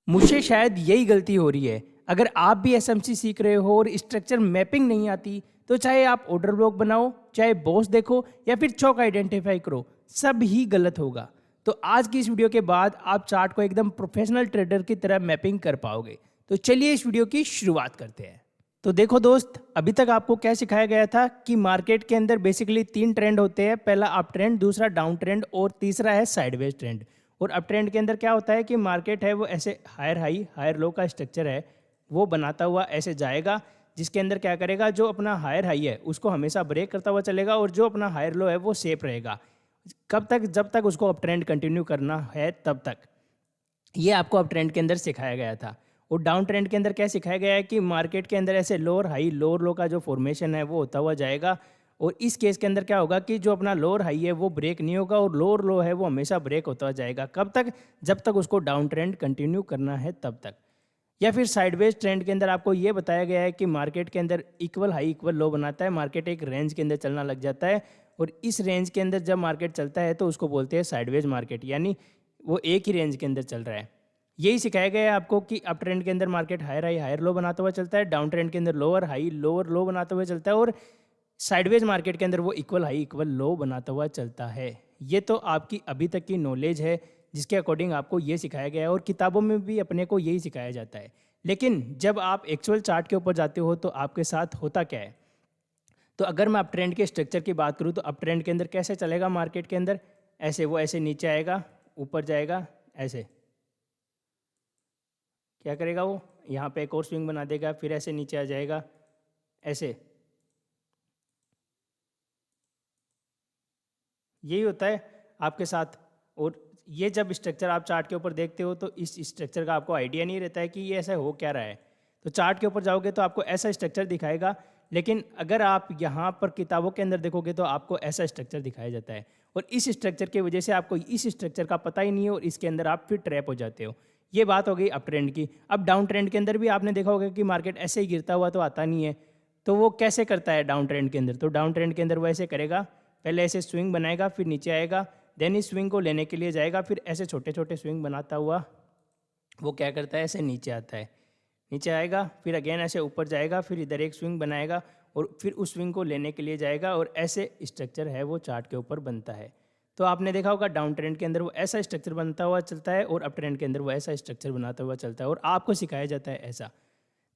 मुझसे शायद यही गलती हो रही है। अगर आप भी एसएमसी सीख रहे हो और स्ट्रक्चर मैपिंग नहीं आती, तो चाहे आप ऑर्डर ब्लॉक बनाओ, चाहे बॉस देखो या फिर चौक आइडेंटिफाई करो, सब ही गलत होगा। तो आज की इस वीडियो के बाद आप चार्ट को एकदम प्रोफेशनल ट्रेडर की तरह मैपिंग कर पाओगे। तो चलिए इस वीडियो की शुरुआत करते हैं। तो देखो दोस्त, अभी तक आपको क्या सिखाया गया था कि मार्केट के अंदर बेसिकली 3 ट्रेंड होते हैं। पहला अप ट्रेंड, दूसरा डाउन ट्रेंड और तीसरा है साइडवेज ट्रेंड। और अप ट्रेंड के अंदर क्या होता है कि मार्केट है वो ऐसे हायर हाई हायर लो का स्ट्रक्चर है, वो बनाता हुआ ऐसे जाएगा, जिसके अंदर क्या करेगा, जो अपना हायर हाई है उसको हमेशा ब्रेक करता हुआ चलेगा और जो अपना हायर लो है वो सेफ रहेगा। कब तक? जब तक उसको अप ट्रेंड कंटिन्यू करना है तब तक। ये आपको अप ट्रेंड के अंदर सिखाया गया था। और डाउन ट्रेंड के अंदर क्या सिखाया गया है कि मार्केट के अंदर ऐसे लोअर हाई लोअर लो का जो फॉर्मेशन है वो होता हुआ जाएगा। और इस केस के अंदर क्या होगा कि जो अपना लोअर हाई है वो ब्रेक नहीं होगा और लोअर लो है वो हमेशा ब्रेक होता हुआ जाएगा। कब तक? जब तक उसको डाउन ट्रेंड कंटिन्यू करना है तब तक। या फिर साइडवेज ट्रेंड के अंदर आपको ये बताया गया है कि मार्केट के अंदर इक्वल हाई इक्वल लो बनाता है, मार्केट एक रेंज के अंदर चलना लग जाता है। और इस रेंज के अंदर जब मार्केट चलता है तो उसको बोलते हैं साइडवेज मार्केट, यानी वो एक ही रेंज के अंदर चल रहा है। यही सिखाया गया है आपको कि अप ट्रेंड के अंदर market higher high higher low बनाता हुआ चलता है, डाउन ट्रेंड के अंदर लोअर हाई लोअर लो बनाता हुआ चलता है, और साइडवेज मार्केट के अंदर वो इक्वल हाई इक्वल लो बनाता हुआ चलता है। ये तो आपकी अभी तक की नॉलेज है, जिसके अकॉर्डिंग आपको ये सिखाया गया है और किताबों में भी अपने को यही सिखाया जाता है। लेकिन जब आप एक्चुअल चार्ट के ऊपर जाते हो तो आपके साथ होता क्या है? तो अगर मैं अप ट्रेंड के स्ट्रक्चर की बात करूँ तो अप ट्रेंड के अंदर कैसे चलेगा मार्केट के अंदर? ऐसे वो ऐसे नीचे आएगा, ऊपर जाएगा, ऐसे क्या करेगा वो, यहाँ पे एक और स्विंग बना देगा, फिर ऐसे नीचे आ जाएगा, ऐसे। यही होता है आपके साथ। और ये जब स्ट्रक्चर आप चार्ट के ऊपर देखते हो तो इस स्ट्रक्चर का आपको आइडिया नहीं रहता है कि ये ऐसा हो क्या रहा है। तो चार्ट के ऊपर जाओगे तो आपको ऐसा स्ट्रक्चर दिखाएगा, लेकिन अगर आप यहाँ पर किताबों के अंदर देखोगे तो आपको ऐसा स्ट्रक्चर दिखाया जाता है। और इस स्ट्रक्चर की वजह से आपको इस स्ट्रक्चर का पता ही नहीं है और इसके अंदर आप फिर ट्रैप हो जाते हो। ये बात हो गई अप ट्रेंड की। अब डाउन ट्रेंड के अंदर भी आपने देखा होगा कि मार्केट ऐसे ही गिरता हुआ तो आता नहीं है। तो वो कैसे करता है डाउन ट्रेंड के अंदर? तो डाउन ट्रेंड के अंदर वो ऐसे करेगा, पहले ऐसे स्विंग बनाएगा, फिर नीचे आएगा, देन इस स्विंग को लेने के लिए जाएगा, फिर ऐसे छोटे छोटे स्विंग बनाता हुआ वो क्या करता है, ऐसे नीचे आता है, नीचे आएगा, फिर अगेन ऐसे ऊपर जाएगा, फिर इधर एक स्विंग बनाएगा और फिर उस स्विंग को लेने के लिए जाएगा। और ऐसे स्ट्रक्चर है वो चार्ट के ऊपर बनता है। तो आपने देखा होगा डाउन ट्रेंड के अंदर वो ऐसा स्ट्रक्चर बनता हुआ चलता है और अप ट्रेंड के अंदर वो ऐसा स्ट्रक्चर बनाता हुआ चलता है, और आपको सिखाया जाता है ऐसा।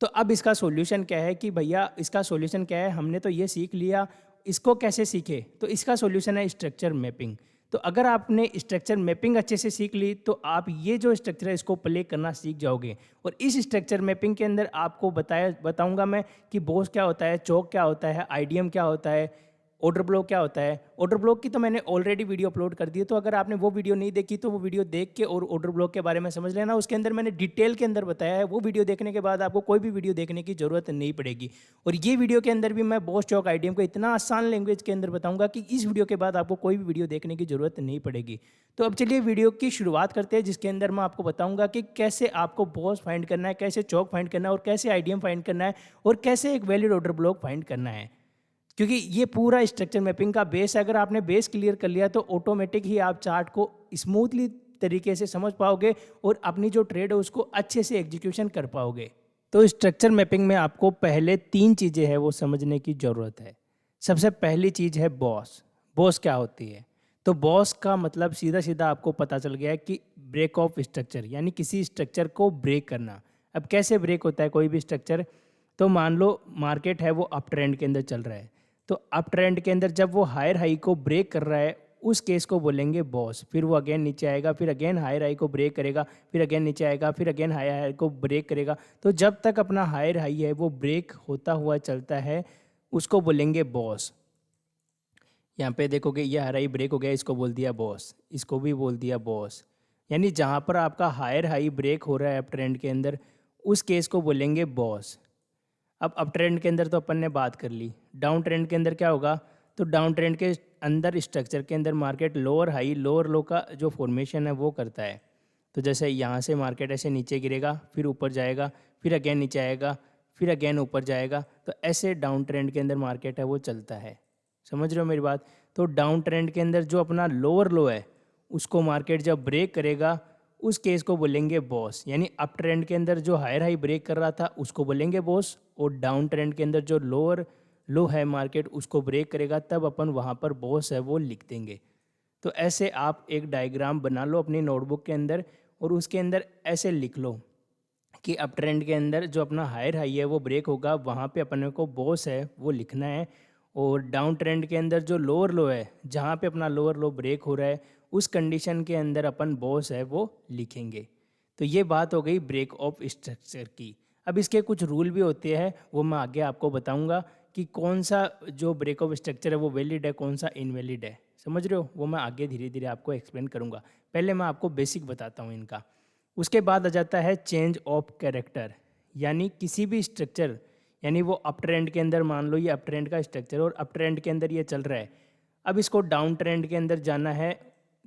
तो अब इसका सॉल्यूशन क्या है कि भैया इसका सॉल्यूशन क्या है? हमने तो ये सीख लिया, इसको कैसे सीखे? तो इसका सॉल्यूशन है स्ट्रक्चर मैपिंग। तो अगर आपने स्ट्रक्चर मैपिंग अच्छे से सीख ली तो आप ये जो स्ट्रक्चर है इसको प्ले करना सीख जाओगे। और इस स्ट्रक्चर मैपिंग के अंदर आपको बताऊंगा मैं कि बॉस क्या होता है, चौक क्या होता है, आईडीएम क्या होता है, ऑर्डर ब्लॉक क्या होता है। ऑर्डर ब्लॉक की तो मैंने ऑलरेडी वीडियो अपलोड कर दी है, तो अगर आपने वो वीडियो नहीं देखी तो वो वीडियो देख के और ऑर्डर ब्लॉक के बारे में समझ लेना। उसके अंदर मैंने डिटेल के अंदर बताया है। वो वीडियो देखने के बाद आपको कोई भी वीडियो देखने की ज़रूरत नहीं पड़ेगी। और ये वीडियो के अंदर भी मैं बॉस चौक आईडीएम को इतना आसान लैंग्वेज के अंदर बताऊंगा कि इस वीडियो के बाद आपको कोई भी वीडियो देखने की ज़रूरत नहीं पड़ेगी। तो अब चलिए वीडियो की शुरुआत करते हैं, जिसके अंदर मैं आपको बताऊंगा कि कैसे आपको बॉस फाइंड करना है, कैसे चौक फाइंड करना है, और कैसे आईडीएम फाइंड करना है, और कैसे एक वैलिड ऑर्डर ब्लॉक फाइंड करना है। क्योंकि ये पूरा स्ट्रक्चर मैपिंग का बेस है। अगर आपने बेस क्लियर कर लिया तो ऑटोमेटिक ही आप चार्ट को स्मूथली तरीके से समझ पाओगे और अपनी जो ट्रेड है उसको अच्छे से एग्जीक्यूशन कर पाओगे। तो स्ट्रक्चर मैपिंग में आपको पहले 3 चीज़ें हैं वो समझने की ज़रूरत है। सबसे पहली चीज़ है बॉस। बॉस क्या होती है? तो बॉस का मतलब सीधा सीधा आपको पता चल गया है कि ब्रेक ऑफ स्ट्रक्चर, यानी किसी स्ट्रक्चर को ब्रेक करना। अब कैसे ब्रेक होता है कोई भी स्ट्रक्चर? तो मान लो मार्केट है वो अप ट्रेंड के अंदर चल रहा है, तो अप ट्रेंड के अंदर जब वो हायर हाई को ब्रेक कर रहा है उस केस को बोलेंगे बॉस। फिर वो अगेन नीचे आएगा, फिर अगेन हायर हाई को ब्रेक करेगा, फिर अगेन नीचे आएगा, फिर अगेन हायर हाई को ब्रेक करेगा। तो जब तक अपना हायर हाई है वो ब्रेक होता हुआ चलता है उसको बोलेंगे बॉस। यहाँ पे देखोगे ये हायर हाई ब्रेक हो गया, इसको बोल दिया बॉस, इसको भी बोल दिया बॉस। यानी जहाँ पर आपका हायर हाई ब्रेक हो रहा है अप ट्रेंड के अंदर उस केस को बोलेंगे बॉस। अब अप ट्रेंड के अंदर तो अपन ने बात कर ली। डाउन ट्रेंड के अंदर क्या होगा? तो डाउन ट्रेंड के अंदर स्ट्रक्चर के अंदर मार्केट लोअर हाई लोअर लो का जो फॉर्मेशन है वो करता है। तो जैसे यहाँ से मार्केट ऐसे नीचे गिरेगा, फिर ऊपर जाएगा, फिर अगेन नीचे आएगा, फिर अगेन ऊपर जाएगा। तो ऐसे डाउन ट्रेंड के अंदर मार्केट है वो चलता है। समझ रहे हो मेरी बात? तो डाउन ट्रेंड के अंदर जो अपना लोअर लो है उसको मार्केट जब ब्रेक करेगा उस केस को बोलेंगे बॉस। यानी अप ट्रेंड के अंदर जो हायर हाई ब्रेक कर रहा था उसको बोलेंगे बॉस, और डाउन ट्रेंड के अंदर जो लोअर लो है मार्केट उसको ब्रेक करेगा, तब अपन वहाँ पर बॉस है वो लिख देंगे। तो ऐसे आप एक डायग्राम बना लो अपनी नोटबुक के अंदर, और उसके अंदर ऐसे लिख लो कि अप ट्रेंड के अंदर जो अपना हायर हाई है वो ब्रेक होगा, वहाँ पे अपने को बॉस है वो लिखना है। और डाउन ट्रेंड के अंदर जो लोअर लो है, जहाँ पे अपना लोअर लो ब्रेक हो रहा है, उस कंडीशन के अंदर अपन बॉस है वो लिखेंगे। तो ये बात हो गई ब्रेक ऑफ स्ट्रक्चर की। अब इसके कुछ रूल भी होते हैं, वो मैं आगे आपको बताऊंगा कि कौन सा जो ब्रेक ऑफ स्ट्रक्चर है वो वैलिड है, कौन सा इनवैलिड है। समझ रहे हो? वो मैं आगे धीरे धीरे आपको एक्सप्लेन करूंगा। पहले मैं आपको बेसिक बताता हूँ इनका। उसके बाद आ जाता है चेंज ऑफ कैरेक्टर, यानी किसी भी स्ट्रक्चर, यानी वो अप ट्रेंड के अंदर मान लो ये अप ट्रेंड का स्ट्रक्चर और अप ट्रेंड के अंदर ये चल रहा है, अब इसको डाउन ट्रेंड के अंदर जाना है।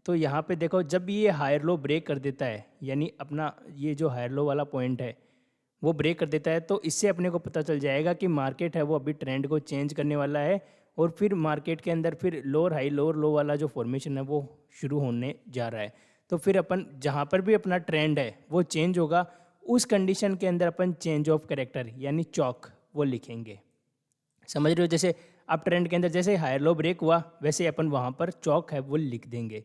तो यहाँ पे देखो जब ये हायर लो ब्रेक कर देता है, यानी अपना ये जो हायर लो वाला पॉइंट है वो ब्रेक कर देता है, तो इससे अपने को पता चल जाएगा कि मार्केट है वो अभी ट्रेंड को चेंज करने वाला है, और फिर मार्केट के अंदर फिर लोअर हाई लोअर लो वाला जो फॉर्मेशन है वो शुरू होने जा रहा है। तो फिर अपन जहाँ पर भी अपना ट्रेंड है वो चेंज होगा, उस कंडीशन के अंदर अपन चेंज ऑफ कैरेक्टर यानी चौक वो लिखेंगे। समझ रहे हो? जैसे अप ट्रेंड के अंदर जैसे हायर लो ब्रेक हुआ, वैसे अपन वहाँ पर चौक है वो लिख देंगे।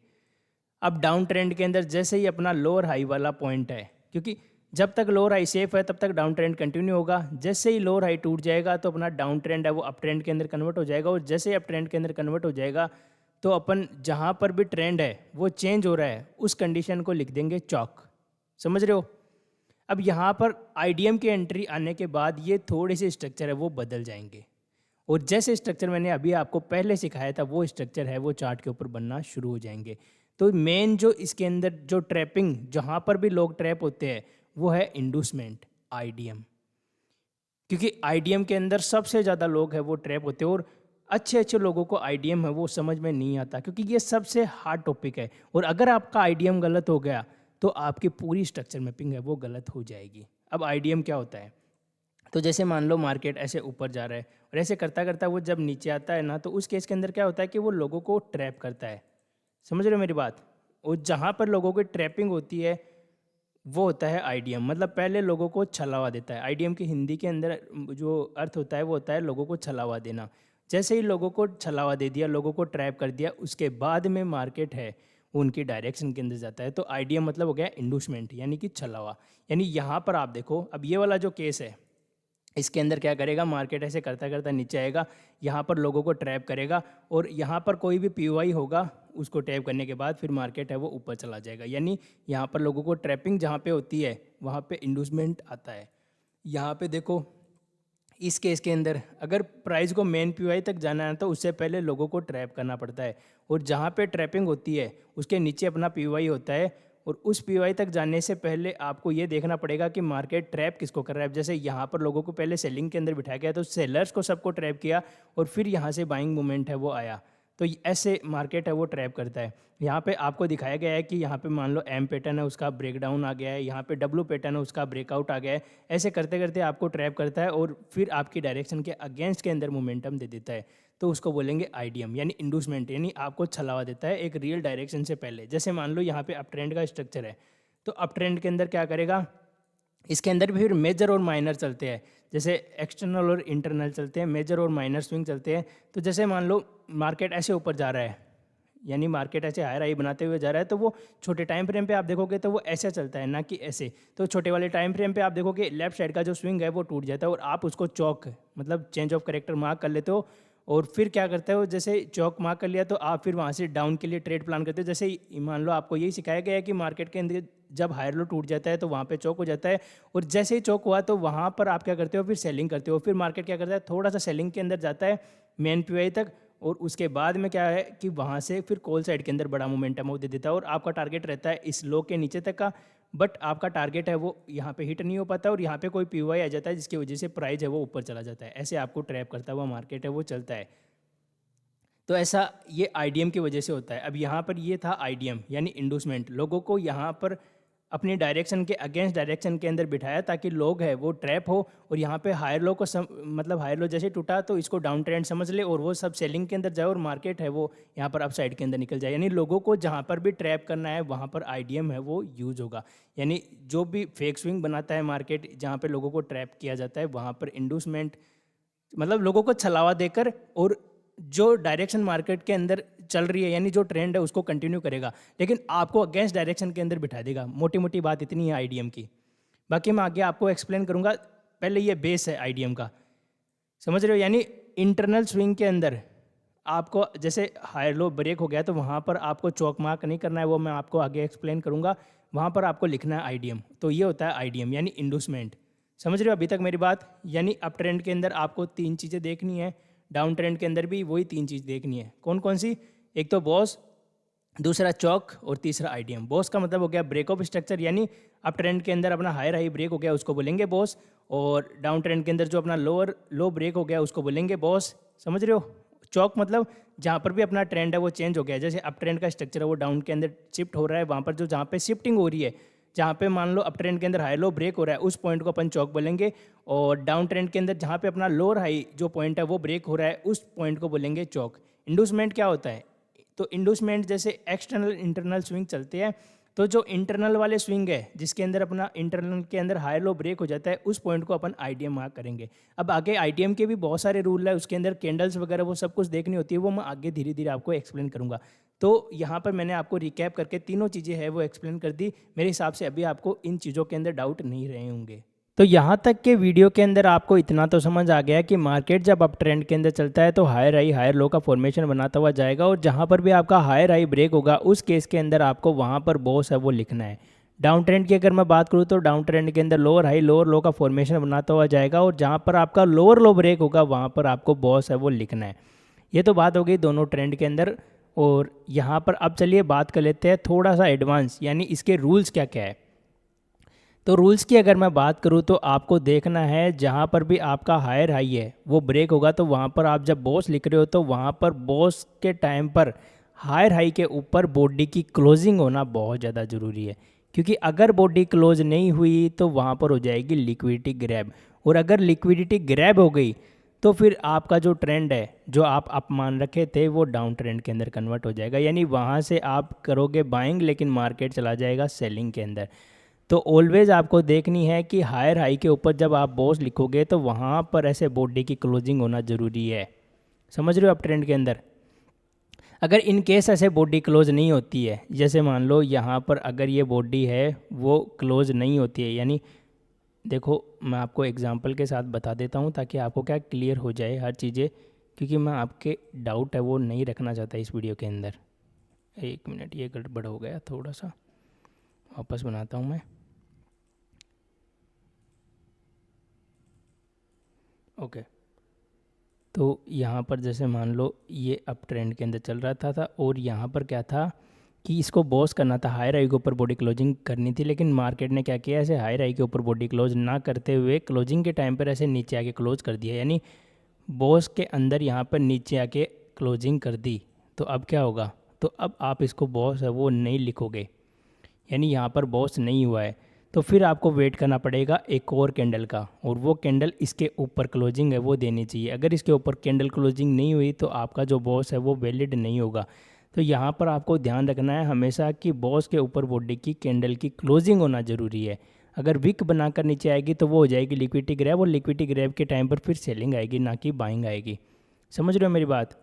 अब डाउन ट्रेंड के अंदर जैसे ही अपना लोअर हाई वाला पॉइंट है, क्योंकि जब तक लोअर हाई सेफ है तब तक डाउन ट्रेंड कंटिन्यू होगा, जैसे ही लोअर हाई टूट जाएगा तो अपना डाउन ट्रेंड है वो अप ट्रेंड के अंदर कन्वर्ट हो जाएगा, और जैसे ही अप ट्रेंड के अंदर कन्वर्ट हो जाएगा तो अपन जहाँ पर भी ट्रेंड है वो चेंज हो रहा है उस कंडीशन को लिख देंगे चौक। समझ रहे हो? अब यहाँ पर आईडीएम की एंट्री आने के बाद ये थोड़े से स्ट्रक्चर है वो बदल जाएंगे, और जैसे स्ट्रक्चर मैंने अभी आपको पहले सिखाया था वो स्ट्रक्चर है वो चार्ट के ऊपर बनना शुरू हो जाएंगे। तो मेन जो इसके अंदर जो ट्रैपिंग, जहाँ पर भी लोग ट्रैप होते हैं वो है इंडूसमेंट आईडीएम, क्योंकि आईडीएम के अंदर सबसे ज़्यादा लोग हैं वो ट्रैप होते हैं, और अच्छे अच्छे लोगों को आईडीएम है वो समझ में नहीं आता, क्योंकि ये सबसे हार्ड टॉपिक है, और अगर आपका आईडीएम गलत हो गया तो आपकी पूरी स्ट्रक्चर मैपिंग है वो गलत हो जाएगी। अब आईडीएम क्या होता है? तो जैसे मान लो मार्केट ऐसे ऊपर जा रहा है और ऐसे करता करता वो जब नीचे आता है ना, तो उस केस के अंदर क्या होता है कि वो लोगों को ट्रैप करता है। समझ रहे हो मेरी बात? और जहाँ पर लोगों की ट्रैपिंग होती है वो होता है आईडीएम, मतलब पहले लोगों को छलावा देता है। आईडीएम की हिंदी के अंदर जो अर्थ होता है वो होता है लोगों को छलावा देना। जैसे ही लोगों को छलावा दे दिया, लोगों को ट्रैप कर दिया, उसके बाद में मार्केट है वो उनकी डायरेक्शन के अंदर जाता है। तो आईडीएम मतलब हो गया इंडूसमेंट यानी कि छलावा। यानी यहाँ पर आप देखो, अब ये वाला जो केस है इसके अंदर क्या करेगा, मार्केट ऐसे करता करता नीचे आएगा, यहाँ पर लोगों को ट्रैप करेगा, और यहाँ पर कोई भी पीओआई होगा उसको टैप करने के बाद फिर मार्केट है वो ऊपर चला जाएगा। यानी यहाँ पर लोगों को ट्रैपिंग जहाँ पे होती है वहाँ पे इंडूसमेंट आता है। यहाँ पे देखो इस केस के अंदर अगर प्राइस को मेन पीओआई तक जाना है तो उससे पहले लोगों को ट्रैप करना पड़ता है, और जहाँ पे ट्रैपिंग होती है उसके नीचे अपना पीओआई होता है, और उस पीओआई तक जाने से पहले आपको ये देखना पड़ेगा कि मार्केट ट्रैप किसको कर रहा है। जैसे यहाँ पर लोगों को पहले सेलिंग के अंदर बिठाया गया तो सेलर्स को सबको ट्रैप किया, और फिर यहाँ से बाइंग मूवमेंट है वो आया, तो ऐसे मार्केट है वो ट्रैप करता है। यहाँ पे आपको दिखाया गया है कि यहाँ पे मान लो एम पैटर्न है उसका ब्रेकडाउन आ गया है, यहाँ पे डब्ल्यू पैटर्न है उसका ब्रेकआउट आ गया है। ऐसे करते करते आपको ट्रैप करता है और फिर आपकी डायरेक्शन के अगेंस्ट के अंदर मोमेंटम दे देता है, तो उसको बोलेंगे आईडीएम यानी इंडूसमेंट, यानी आपको छलावा देता है एक रियल डायरेक्शन से पहले। जैसे मान लो यहाँ पे अप ट्रेंड का स्ट्रक्चर है, तो अप ट्रेंड के अंदर क्या करेगा, इसके अंदर भी फिर मेजर और माइनर चलते हैं, जैसे एक्सटर्नल और इंटरनल चलते हैं, मेजर और माइनर स्विंग चलते हैं। तो जैसे मान लो मार्केट ऐसे ऊपर जा रहा है, यानी मार्केट ऐसे हायर हाई बनाते हुए जा रहा है, तो वो छोटे टाइम फ्रेम पे आप देखोगे तो वो ऐसे चलता है ना कि ऐसे। तो छोटे वाले टाइम फ्रेम पे आप देखोगे लेफ्ट साइड का जो स्विंग है वो टूट जाता है, और आप उसको चौक मतलब चेंज ऑफ कैरेक्टर मार्क कर लेते हो, और फिर क्या करते हो, जैसे चौक मार्क कर लिया तो आप फिर वहाँ से डाउन के लिए ट्रेड प्लान करते हो। जैसे मान लो आपको यही सिखाया गया है कि मार्केट के अंदर जब हायर लो टूट जाता है तो वहाँ पे चौक हो जाता है, और जैसे ही चौक हुआ तो वहाँ पर आप क्या करते हो, फिर सेलिंग करते हो। फिर मार्केट क्या करता है, थोड़ा सा सेलिंग के अंदर जाता है मेन पीओआई तक, और उसके बाद में क्या है कि वहाँ से फिर कॉल साइड के अंदर बड़ा मोमेंटम वो दे देता है, और आपका टारगेट रहता है इस लो के नीचे तक का, बट आपका टारगेट है वो यहाँ पे हिट नहीं हो पाता, और यहाँ पे कोई पीओआई आ जाता है जिसकी वजह से प्राइस है वो ऊपर चला जाता है। ऐसे आपको ट्रैप करता हुआ मार्केट है वो चलता है। तो ऐसा ये आईडीएम की वजह से होता है। अब यहाँ पर ये था आईडीएम यानी इंडूसमेंट, लोगों को यहाँ पर अपनी डायरेक्शन के अगेंस्ट डायरेक्शन के अंदर बिठाया ताकि लोग है वो ट्रैप हो, और यहाँ पे हायर लो को मतलब हायर लो जैसे टूटा तो इसको डाउन ट्रेंड समझ ले और वो सब सेलिंग के अंदर जाए और मार्केट है वो यहाँ पर अप साइड के अंदर निकल जाए। यानी लोगों को जहाँ पर भी ट्रैप करना है वहाँ पर आईडीएम है वो यूज होगा। यानी जो भी फेक स्विंग बनाता है मार्केट, जहाँ पर लोगों को ट्रैप किया जाता है, वहाँ पर इंडूसमेंट मतलब लोगों को छलावा देकर और जो डायरेक्शन मार्केट के अंदर चल रही है यानी जो ट्रेंड है उसको कंटिन्यू करेगा, लेकिन आपको अगेंस्ट डायरेक्शन के अंदर बिठा देगा। मोटी मोटी बात इतनी है आईडीएम की, बाकी मैं आगे आपको एक्सप्लेन करूंगा। पहले ये बेस है आईडीएम का, समझ रहे हो। यानी इंटरनल स्विंग के अंदर आपको जैसे हायर लो ब्रेक हो गया तो वहाँ पर आपको चौक मार्क नहीं करना है, वो मैं आपको आगे एक्सप्लेन करूँगा। वहाँ पर आपको लिखना है आईडीएम। तो ये होता है आईडीएम यानी इंडूसमेंट। समझ रहे हो अभी तक मेरी बात। यानी अप ट्रेंड के अंदर आपको 3 चीज़ें देखनी है, डाउन ट्रेंड के अंदर भी वही 3 चीज़ देखनी है। कौन कौन सी? एक तो बॉस, दूसरा चौक और तीसरा आईडीएम। बॉस का मतलब हो गया ब्रेक ऑफ स्ट्रक्चर, यानी अप ट्रेंड के अंदर अपना हायर हाई ब्रेक हो गया उसको बोलेंगे बॉस, और डाउन ट्रेंड के अंदर जो अपना लोअर लो ब्रेक हो गया उसको बोलेंगे बॉस। समझ रहे हो। चौक मतलब जहाँ पर भी अपना ट्रेंड है वो चेंज हो गया, जैसे अप ट्रेंड का स्ट्रक्चर है वो डाउन के अंदर शिफ्ट हो रहा है, वहाँ पर जो जहाँ पे शिफ्टिंग हो रही है, जहाँ पे मान लो अप ट्रेंड के अंदर हाई लो ब्रेक हो रहा है उस पॉइंट को अपन चौक बोलेंगे, और डाउन ट्रेंड के अंदर जहाँ पे अपना लोअर हाई जो पॉइंट है वो ब्रेक हो रहा है उस पॉइंट को बोलेंगे चौक। इंडूसमेंट क्या होता है? तो इंडूसमेंट जैसे एक्सटर्नल इंटरनल स्विंग चलते हैं, तो जो इंटरनल वाले स्विंग है जिसके अंदर अपना इंटरनल के अंदर हाई लो ब्रेक हो जाता है उस पॉइंट को अपन आईडीएम मार्क करेंगे। अब आगे आईडीएम के भी बहुत सारे रूल है, उसके अंदर कैंडल्स वगैरह वो सब कुछ देखनी होती है, वो मैं आगे धीरे धीरे आपको एक्सप्लेन करूंगा। तो यहाँ पर मैंने आपको रिकैप करके तीनों चीज़ें हैं वो एक्सप्लेन कर दी। मेरे हिसाब से अभी आपको इन चीज़ों के अंदर डाउट नहीं रहे होंगे। तो यहाँ तक के वीडियो के अंदर आपको इतना तो समझ आ गया कि मार्केट जब अप ट्रेंड के अंदर चलता है तो हायर हाई हायर लो का फॉर्मेशन बनाता हुआ जाएगा, और जहाँ पर भी आपका हायर हाई ब्रेक होगा उस केस के अंदर आपको वहाँ पर बॉस है वो लिखना है। डाउन ट्रेंड की अगर मैं बात करूँ तो डाउन ट्रेंड के अंदर लोअर हाई लोअर लो का फॉर्मेशन बनाता हुआ जाएगा, और जहाँ पर आपका लोअर लो ब्रेक होगा वहाँ पर आपको बॉस है वो लिखना है। ये तो बात हो गई दोनों ट्रेंड के अंदर। और यहाँ पर अब चलिए बात कर लेते हैं थोड़ा सा एडवांस, यानी इसके रूल्स क्या क्या है। तो रूल्स की अगर मैं बात करूँ तो आपको देखना है जहाँ पर भी आपका हायर हाई है वो ब्रेक होगा तो वहाँ पर आप जब बॉस लिख रहे हो तो वहाँ पर बॉस के टाइम पर हायर हाई के ऊपर बॉडी की क्लोजिंग होना बहुत ज़्यादा ज़रूरी है, क्योंकि अगर बॉडी क्लोज नहीं हुई तो वहाँ पर हो जाएगी लिक्विडिटी ग्रैब, और अगर लिक्विडिटी ग्रैब हो गई तो फिर आपका जो ट्रेंड है जो आप अपमान रखे थे वो डाउन ट्रेंड के अंदर कन्वर्ट हो जाएगा, यानी वहाँ से आप करोगे बाइंग लेकिन मार्केट चला जाएगा सेलिंग के अंदर। तो ऑलवेज आपको देखनी है कि हायर हाई के ऊपर जब आप बॉस लिखोगे तो वहाँ पर ऐसे बॉडी की क्लोजिंग होना ज़रूरी है। समझ रहे हो आप ट्रेंड के अंदर। अगर इन केस ऐसे बॉडी क्लोज नहीं होती है, जैसे मान लो यहाँ पर अगर ये बॉडी है वो क्लोज नहीं होती है, यानी देखो मैं आपको एग्जांपल के साथ बता देता हूँ ताकि आपको क्या क्लियर हो जाए हर चीज़ें, क्योंकि मैं आपके डाउट है वो नहीं रखना चाहता इस वीडियो के अंदर। एक मिनट, ये गड़बड़ हो गया, थोड़ा सा वापस बनाता हूँ मैं। ओके तो यहाँ पर जैसे मान लो ये अप ट्रेंड के अंदर चल रहा था और यहाँ पर क्या था कि इसको बॉस करना था, हायर हाई के ऊपर बॉडी क्लोजिंग करनी थी, लेकिन मार्केट ने क्या किया, ऐसे हायर हाई के ऊपर बॉडी क्लोज ना करते हुए क्लोजिंग के टाइम पर ऐसे नीचे आके क्लोज कर दिया, यानी बॉस के अंदर यहाँ पर नीचे आके क्लोजिंग कर दी। तो अब क्या होगा, तो अब आप इसको बॉस है वो नहीं लिखोगे, यानी यहाँ पर बॉस नहीं हुआ है, तो फिर आपको वेट करना पड़ेगा एक और कैंडल का, और वो कैंडल इसके ऊपर क्लोजिंग है वो देनी चाहिए। अगर इसके ऊपर कैंडल क्लोजिंग नहीं हुई तो आपका जो बॉस है वो वैलिड नहीं होगा। तो यहाँ पर आपको ध्यान रखना है हमेशा कि बॉस के ऊपर बॉडी की कैंडल की क्लोजिंग होना ज़रूरी है। अगर विक बनाकर नीचे आएगी तो वो हो जाएगी लिक्विडिटी ग्रैब, और लिक्विडिटी ग्रैब के टाइम पर फिर सेलिंग आएगी ना कि बाइंग आएगी। समझ रहे हो मेरी बात।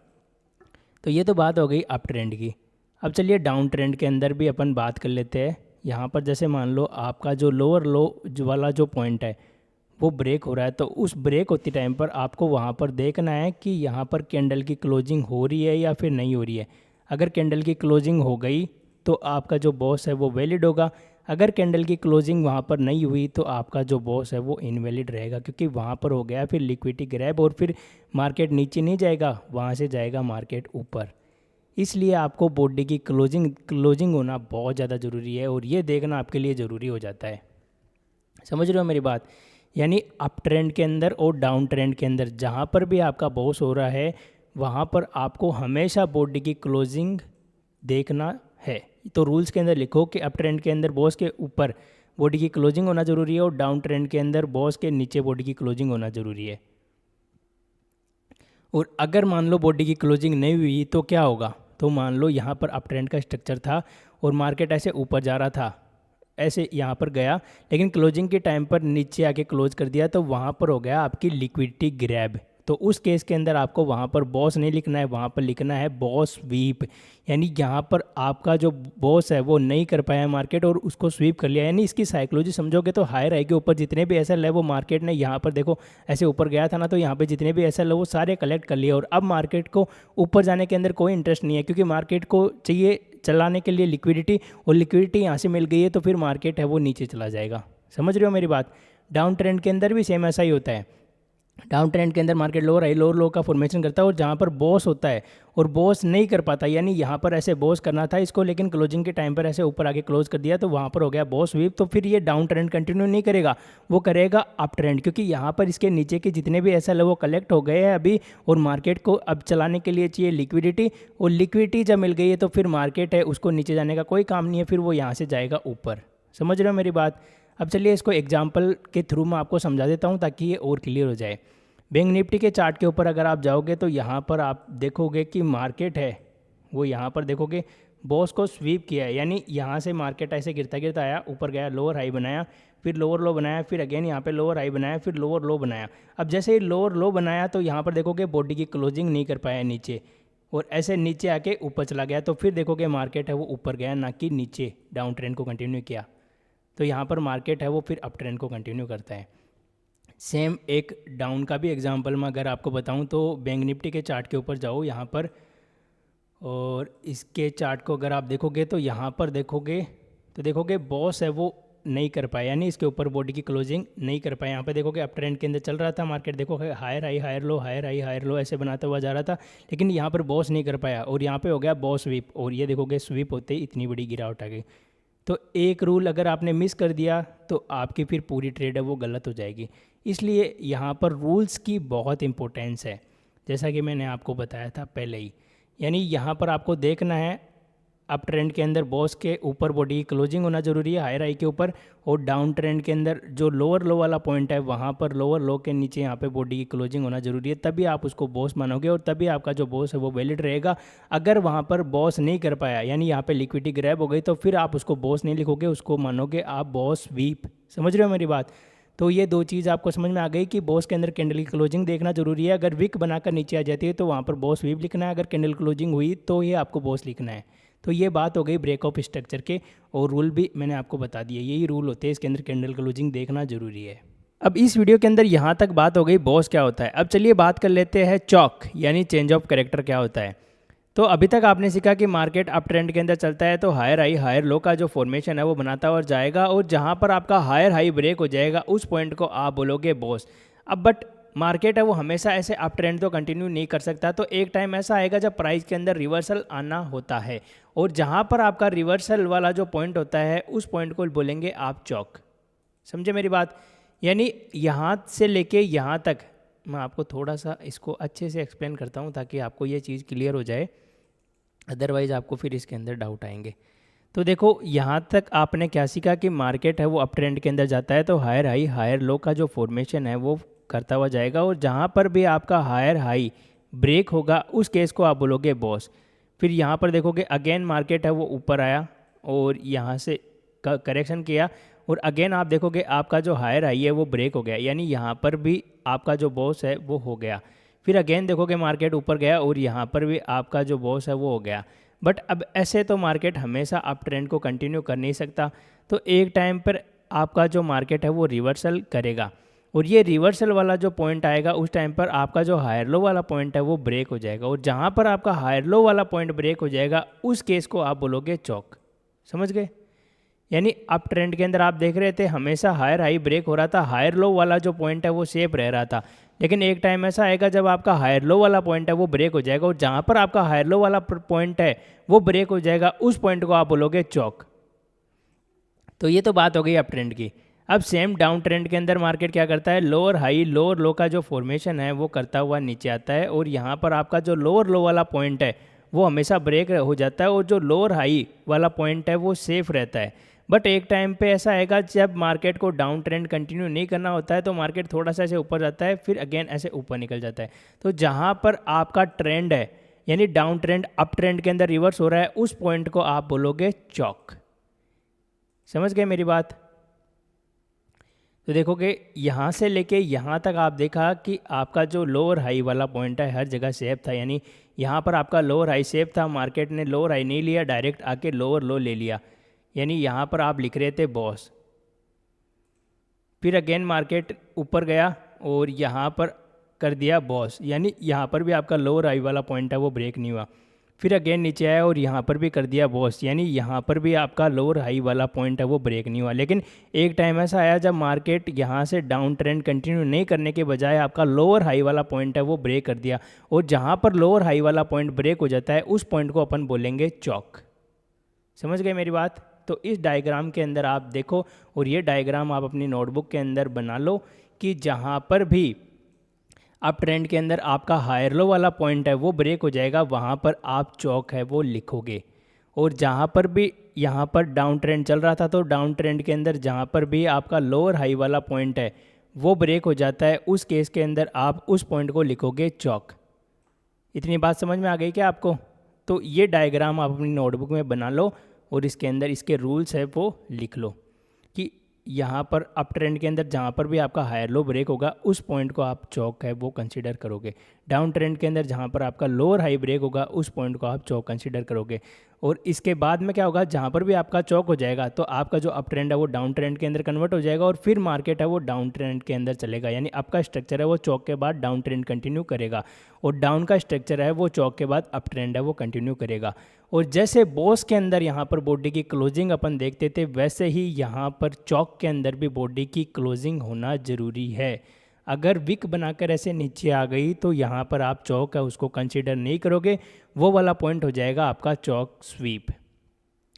तो ये तो बात हो गई अप ट्रेंड की। अब चलिए डाउन ट्रेंड के अंदर भी अपन बात कर लेते हैं। यहाँ पर जैसे मान लो आपका जो लोअर लो वाला जो पॉइंट है वो ब्रेक हो रहा है, तो उस ब्रेक होते टाइम पर आपको वहाँ पर देखना है कि यहाँ पर कैंडल की क्लोजिंग हो रही है या फिर नहीं हो रही है। अगर कैंडल की क्लोजिंग हो गई तो आपका जो बॉस है वो वैलिड होगा, अगर कैंडल की क्लोजिंग वहाँ पर नहीं हुई तो आपका जो बॉस है वो इनवैलिड रहेगा, क्योंकि वहाँ पर हो गया फिर लिक्विडिटी ग्रैब, और फिर मार्केट नीचे नहीं जाएगा, वहाँ से जाएगा मार्केट ऊपर। इसलिए आपको बॉडी की क्लोजिंग होना बहुत ज़्यादा ज़रूरी है, और ये देखना आपके लिए ज़रूरी हो जाता है। समझ रहे हो मेरी बात। यानी अप ट्रेंड के अंदर और डाउन ट्रेंड के अंदर जहाँ पर भी आपका बॉस हो रहा है वहाँ पर आपको हमेशा बॉडी की क्लोजिंग देखना है, तो रूल्स के अंदर लिखो कि अप ट्रेंड के अंदर बॉस के ऊपर बॉडी की क्लोजिंग होना ज़रूरी है और डाउन ट्रेंड के अंदर बॉस के नीचे बॉडी की क्लोजिंग होना ज़रूरी है। और अगर मान लो बॉडी की क्लोजिंग नहीं हुई तो क्या होगा, तो मान लो यहाँ पर अप ट्रेंड का स्ट्रक्चर था और मार्केट ऐसे ऊपर जा रहा था, ऐसे यहाँ पर गया, लेकिन क्लोजिंग के टाइम पर नीचे आके क्लोज कर दिया, तो वहाँ पर हो गया आपकी लिक्विडिटी ग्रैब। तो उस केस के अंदर आपको वहाँ पर बॉस नहीं लिखना है, वहाँ पर लिखना है बॉस स्वीप। यानी यहाँ पर आपका जो बॉस है वो नहीं कर पाया मार्केट और उसको स्वीप कर लिया। यानी इसकी साइकोलॉजी समझोगे तो हायर हाई के ऊपर जितने भी एसएल है वो मार्केट ने यहाँ पर देखो ऐसे ऊपर गया था ना, तो यहाँ पे जितने भी एसएल है वो सारे कलेक्ट कर लिए और अब मार्केट को ऊपर जाने के अंदर कोई इंटरेस्ट नहीं है, क्योंकि मार्केट को चाहिए चलाने के लिए लिक्विडिटी, और लिक्विडिटी यहाँ से मिल गई है तो फिर मार्केट है वो नीचे चला जाएगा। समझ रहे हो मेरी बात। डाउन ट्रेंड के अंदर भी सेम ऐसा ही होता है। डाउन ट्रेंड के अंदर मार्केट लोअर हाई लोअर लो का फॉर्मेशन करता है और जहाँ पर बॉस होता है और बॉस नहीं कर पाता, यानी यहाँ पर ऐसे बॉस करना था इसको, लेकिन क्लोजिंग के टाइम पर ऐसे ऊपर आके क्लोज कर दिया तो वहाँ पर हो गया बॉस स्वीप। तो फिर ये डाउन ट्रेंड कंटिन्यू नहीं करेगा, वो करेगा अप ट्रेंड, क्योंकि यहाँ पर इसके नीचे के जितने भी एसएल है वो कलेक्ट हो गए हैं अभी, और मार्केट को अब चलाने के लिए चाहिए लिक्विडिटी, और लिक्विडिटी जब मिल गई है तो फिर मार्केट है उसको नीचे जाने का कोई काम नहीं है, फिर वो यहाँ से जाएगा ऊपर। समझ रहे हो मेरी बात। अब चलिए इसको एग्जाम्पल के थ्रू मैं आपको समझा देता हूँ ताकि ये और क्लियर हो जाए। बैंक निफ्टी के चार्ट के ऊपर अगर आप जाओगे तो यहाँ पर आप देखोगे कि मार्केट है वो यहाँ पर देखोगे बॉस को स्वीप किया है, यानी यहाँ से मार्केट ऐसे गिरता गिरता आया, ऊपर गया, लोअर हाई बनाया, फिर लोअर लो बनाया, फिर अगेन यहाँ पे लोअर हाई बनाया, फिर लोअर लो बनाया। अब जैसे ही लोअर लो बनाया तो यहाँ पर देखोगे बॉडी की क्लोजिंग नहीं कर पाया नीचे, और ऐसे नीचे आके ऊपर चला गया, तो फिर देखोगे मार्केट है वो ऊपर गया ना कि नीचे डाउन ट्रेंड को कंटिन्यू किया। तो यहाँ पर मार्केट है वो फिर अप ट्रेंड को कंटिन्यू करता है। सेम एक डाउन का भी एग्जांपल मैं अगर आपको बताऊं तो बैंक निफ्टी के चार्ट के ऊपर जाओ यहाँ पर, और इसके चार्ट को अगर आप देखोगे तो यहाँ पर देखोगे तो देखोगे बॉस है वो नहीं कर पाया, यानी इसके ऊपर बॉडी की क्लोजिंग नहीं कर पाया। यहाँ पे देखोगे अप ट्रेंड के अंदर चल रहा था मार्केट, देखो higher high higher low higher high higher low ऐसे बनाता हुआ जा रहा था, लेकिन यहाँ पर बॉस नहीं कर पाया और यहाँ पे हो गया बॉस स्वीप, और ये देखोगे स्वीप होते ही इतनी बड़ी गिरावट आ गई। तो एक रूल अगर आपने मिस कर दिया तो आपकी फिर पूरी ट्रेड है वो गलत हो जाएगी। इसलिए यहाँ पर रूल्स की बहुत इंपॉर्टेंस है, जैसा कि मैंने आपको बताया था पहले ही। यानी यहाँ पर आपको देखना है अप ट्रेंड के अंदर बॉस के ऊपर बॉडी की क्लोजिंग होना ज़रूरी है हायर हाई के ऊपर, और डाउन ट्रेंड के अंदर जो लोअर लो वाला पॉइंट है वहाँ पर लोअर लो के नीचे यहाँ पे बॉडी की क्लोजिंग होना ज़रूरी है, तभी आप उसको बॉस मानोगे और तभी आपका जो बॉस है वो वैलिड रहेगा। अगर वहाँ पर बॉस नहीं कर पाया, यानी यहाँ पे लिक्विडिटी ग्रैब हो गई, तो फिर आप उसको बॉस नहीं लिखोगे, उसको मानोगे आप बॉस स्वीप। समझ रहे हो मेरी बात। तो ये दो चीज़ आपको समझ में आ गई कि बॉस के अंदर कैंडल की क्लोजिंग देखना जरूरी है। अगर विक बनाकर नीचे आ जाती है तो वहाँ पर बॉस स्वीप लिखना है, अगर कैंडल क्लोजिंग हुई तो ये आपको बॉस लिखना है। तो ये बात हो गई ब्रेक ऑफ स्ट्रक्चर के, और रूल भी मैंने आपको बता दिए, यही रूल होते हैं, इसके अंदर कैंडल क्लोजिंग देखना जरूरी है। अब इस वीडियो के अंदर यहाँ तक बात हो गई बॉस क्या होता है। अब चलिए बात कर लेते हैं चॉक यानी चेंज ऑफ कैरेक्टर क्या होता है। तो अभी तक आपने सीखा कि मार्केट अप ट्रेंड के अंदर चलता है तो हायर हाई हायर लो का जो फॉर्मेशन है वो बनाता और जाएगा, और जहाँ पर आपका हायर हाई ब्रेक हो जाएगा उस पॉइंट को आप बोलोगे बॉस। अब बट मार्केट है वो हमेशा ऐसे अप ट्रेंड तो कंटिन्यू नहीं कर सकता, तो एक टाइम ऐसा आएगा जब प्राइस के अंदर रिवर्सल आना होता है, और जहाँ पर आपका रिवर्सल वाला जो पॉइंट होता है उस पॉइंट को बोलेंगे आप चौक। समझे मेरी बात। यानी यहाँ से लेके यहाँ तक मैं आपको थोड़ा सा इसको अच्छे से एक्सप्लेन करता हूँ ताकि आपको ये चीज़ क्लियर हो जाए, अदरवाइज़ आपको फिर इसके अंदर डाउट आएंगे। तो देखो यहाँ तक आपने क्या सीखा कि मार्केट है वो अप ट्रेंड के अंदर जाता है तो हायर हाई हायर लो का जो फॉर्मेशन है वो करता हुआ जाएगा, और जहाँ पर भी आपका हायर हाई ब्रेक होगा उस केस को आप बोलोगे बॉस। फिर यहाँ पर देखोगे अगेन मार्केट है वो ऊपर आया और यहाँ से करेक्शन किया, और अगेन आप देखोगे आपका जो हायर हाई है वो ब्रेक हो गया, यानी यहाँ पर भी आपका जो बॉस है वो हो गया। फिर अगेन देखोगे मार्केट ऊपर गया और यहाँ पर भी आपका जो बॉस है वो हो गया। बट अब ऐसे तो मार्केट हमेशा अप ट्रेंड को कंटिन्यू कर नहीं सकता, तो एक टाइम पर आपका जो मार्केट है वो रिवर्सल करेगा, और ये रिवर्सल वाला जो पॉइंट आएगा उस टाइम पर आपका जो हायर लो वाला पॉइंट है वो ब्रेक हो जाएगा, और जहाँ पर आपका हायर लो वाला पॉइंट ब्रेक हो जाएगा उस केस को आप बोलोगे चौक। समझ गए। यानी अप ट्रेंड के अंदर आप देख रहे थे हमेशा हायर हाई ब्रेक हो रहा था, हायर लो वाला जो पॉइंट है वो सेफ रह रहा था, लेकिन एक टाइम ऐसा आएगा जब आपका हायर लो वाला पॉइंट है वो ब्रेक हो जाएगा, और जहाँ पर आपका हायर लो वाला पॉइंट है वो ब्रेक हो जाएगा उस पॉइंट को आप बोलोगे चौक। तो ये तो बात हो गई अप ट्रेंड की। अब सेम डाउन ट्रेंड के अंदर मार्केट क्या करता है, लोअर हाई लोअर लो का जो फॉर्मेशन है वो करता हुआ नीचे आता है, और यहाँ पर आपका जो लोअर लो वाला पॉइंट है वो हमेशा ब्रेक हो जाता है और जो लोअर हाई वाला पॉइंट है वो सेफ रहता है। बट एक टाइम पे ऐसा आएगा जब मार्केट को डाउन ट्रेंड कंटिन्यू नहीं करना होता है तो मार्केट थोड़ा सा ऐसे ऊपर जाता है, फिर अगेन ऐसे ऊपर निकल जाता है। तो जहाँ पर आपका ट्रेंड है यानी डाउन ट्रेंड अप ट्रेंड के अंदर रिवर्स हो रहा है, उस पॉइंट को आप बोलोगे चौक। समझ गए मेरी बात? तो देखोगे यहाँ से लेके यहाँ तक आप देखा कि आपका जो लोअर हाई वाला पॉइंट है हर जगह सेफ था, यानी यहाँ पर आपका लोअर हाई सेफ था, मार्केट ने लोअर हाई नहीं लिया, डायरेक्ट आके लोअर लो ले लिया। यानी यहाँ पर आप लिख रहे थे बॉस, फिर अगेन मार्केट ऊपर गया और यहाँ पर कर दिया बॉस, यानी यहाँ पर भी आपका लोअर हाई वाला पॉइंट है वो ब्रेक नहीं हुआ। फिर अगेन नीचे आया और यहाँ पर भी कर दिया बॉस, यानी यहाँ पर भी आपका लोअर हाई वाला पॉइंट है वो ब्रेक नहीं हुआ। लेकिन एक टाइम ऐसा आया जब मार्केट यहाँ से डाउन ट्रेंड कंटिन्यू नहीं करने के बजाय आपका लोअर हाई वाला पॉइंट है वो ब्रेक कर दिया, और जहाँ पर लोअर हाई वाला पॉइंट ब्रेक हो जाता है उस पॉइंट को अपन बोलेंगे चौक। समझ गए मेरी बात? तो इस डायग्राम के अंदर आप देखो, और ये डायग्राम आप अपनी नोटबुक के अंदर बना लो कि जहाँ पर भी अप ट्रेंड के अंदर आपका हायर लो वाला पॉइंट है वो ब्रेक हो जाएगा, वहाँ पर आप चौक है वो लिखोगे। और जहाँ पर भी यहाँ पर डाउन ट्रेंड चल रहा था तो डाउन ट्रेंड के अंदर जहाँ पर भी आपका लोअर हाई वाला पॉइंट है वो ब्रेक हो जाता है, उस केस के अंदर आप उस पॉइंट को लिखोगे चौक। इतनी बात समझ में आ गई क्या आपको? तो ये डायग्राम आप अपनी नोटबुक में बना लो और इसके अंदर इसके रूल्स है वो लिख लो कि यहाँ पर अप ट्रेंड के अंदर जहाँ पर भी आपका हायर लो ब्रेक होगा उस पॉइंट को आप चौक है वो कंसीडर करोगे। डाउन ट्रेंड के अंदर जहाँ पर आपका लोअर हाई ब्रेक होगा उस पॉइंट को आप चौक कंसीडर करोगे। और इसके बाद में क्या होगा, जहाँ पर भी आपका चौक हो जाएगा तो आपका जो अप ट्रेंड है वो डाउन ट्रेंड के अंदर कन्वर्ट हो जाएगा और फिर मार्केट है वो डाउन ट्रेंड के अंदर चलेगा। यानी आपका स्ट्रक्चर है वो चौक के बाद डाउन ट्रेंड कंटिन्यू करेगा और डाउन का स्ट्रक्चर है वो चौक के बाद अप ट्रेंड है वो कंटिन्यू करेगा। और जैसे बॉस के अंदर यहाँ पर बॉडी की क्लोजिंग अपन देखते थे, वैसे ही यहाँ पर चौक के अंदर भी बॉडी की क्लोजिंग होना ज़रूरी है। अगर विक बनाकर ऐसे नीचे आ गई तो यहाँ पर आप चौक है उसको कंसीडर नहीं करोगे, वो वाला पॉइंट हो जाएगा आपका चौक स्वीप।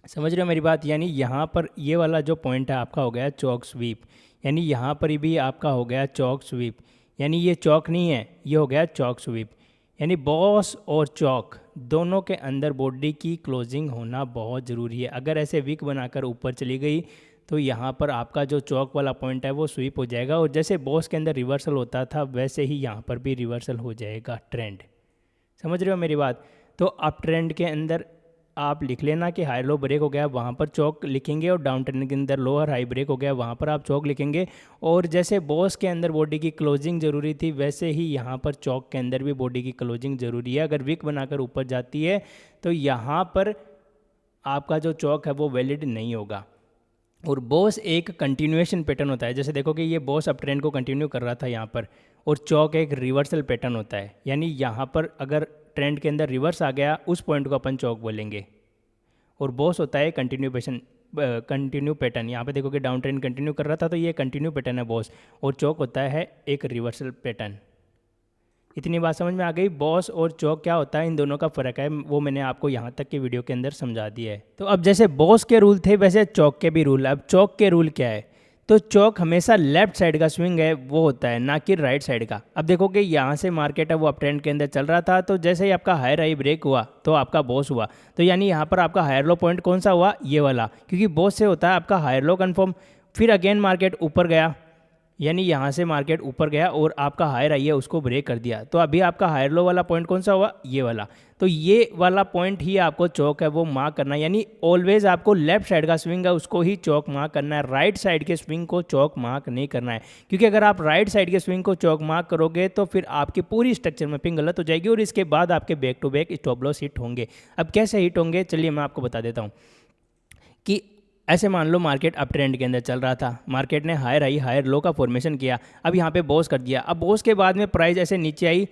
समझ रहे हो मेरी बात? यानी यहाँ पर ये वाला जो पॉइंट है आपका हो गया चौक स्वीप, यानी यहाँ पर भी आपका हो गया चौक स्वीप, यानी ये चौक नहीं है, ये हो गया चौक स्वीप। यानी बॉस और चौक दोनों के अंदर बॉडी की क्लोजिंग होना बहुत ज़रूरी है। अगर ऐसे विक बनाकर ऊपर चली गई तो यहाँ पर आपका जो चौक वाला पॉइंट है वो स्वीप हो जाएगा, और जैसे बॉस के अंदर रिवर्सल होता था वैसे ही यहाँ पर भी रिवर्सल हो जाएगा ट्रेंड। समझ रहे हो मेरी बात? तो अप ट्रेंड के अंदर आप लिख लेना कि हाई लो ब्रेक हो गया, वहाँ पर चौक लिखेंगे, और डाउन ट्रेंड के अंदर लोअर हाई ब्रेक हो गया, वहाँ पर आप चौक लिखेंगे। और जैसे बॉस के अंदर बॉडी की क्लोजिंग ज़रूरी थी वैसे ही यहाँ पर चौक के अंदर भी बॉडी की क्लोजिंग ज़रूरी है। अगर विक बनाकर ऊपर जाती है तो यहाँ पर आपका जो चौक है वो वैलिड नहीं होगा। और बॉस एक कंटिन्यूएशन पैटर्न होता है, जैसे देखो कि ये बॉस अप ट्रेंड को कंटिन्यू कर रहा था यहाँ पर, और चौक एक रिवर्सल पैटर्न होता है। यानी यहाँ पर अगर ट्रेंड के अंदर रिवर्स आ गया उस पॉइंट को अपन चौक बोलेंगे, और बॉस होता है कंटिन्यू पैटर्न। यहाँ पे देखो कि डाउन ट्रेंड कंटिन्यू कर रहा था तो ये कंटिन्यू पैटर्न है बॉस, और चौक होता है एक रिवर्सल पैटर्न। इतनी बात समझ में आ गई? बॉस और चौक क्या होता है, इन दोनों का फ़र्क है, वो मैंने आपको यहाँ तक के वीडियो के अंदर समझा दिया है। तो अब जैसे बॉस के रूल थे वैसे चौक के भी रूल है। अब चौक के रूल क्या है? तो चौक हमेशा लेफ्ट साइड का स्विंग है वो होता है, ना कि राइट साइड का। अब देखो कि यहाँ से मार्केट है वो अप ट्रेंड के अंदर चल रहा था, तो जैसे ही आपका हायर हाई ब्रेक हुआ तो आपका बॉस हुआ, तो यानी यहाँ पर आपका हायर लो पॉइंट कौन सा हुआ? ये वाला, क्योंकि बॉस से होता है आपका हायर लो कन्फर्म। फिर अगेन मार्केट ऊपर गया, यानी यहाँ से मार्केट ऊपर गया और आपका हायर आई है उसको ब्रेक कर दिया, तो अभी आपका हायर लो वाला पॉइंट कौन सा हुआ? ये वाला। तो ये वाला पॉइंट ही आपको चौक है वो मार्क करना है। यानी ऑलवेज आपको लेफ्ट साइड का स्विंग है उसको ही चौक मार्क करना है, राइट साइड के स्विंग को चौक मार्क नहीं करना है। क्योंकि अगर आप राइट साइड के स्विंग को चौक मार्क करोगे तो फिर आपकी पूरी स्ट्रक्चर मैपिंग गलत हो जाएगी, और इसके बाद आपके back to back stop loss hit होंगे। अब कैसे हिट होंगे, चलिए मैं आपको बता देता हूँ। कि ऐसे मान लो मार्केट अप ट्रेंड के अंदर चल रहा था, मार्केट ने हायर हाई हायर लो का फॉर्मेशन किया, अब यहाँ पे बॉस कर दिया। अब बॉस के बाद में प्राइस ऐसे नीचे आई,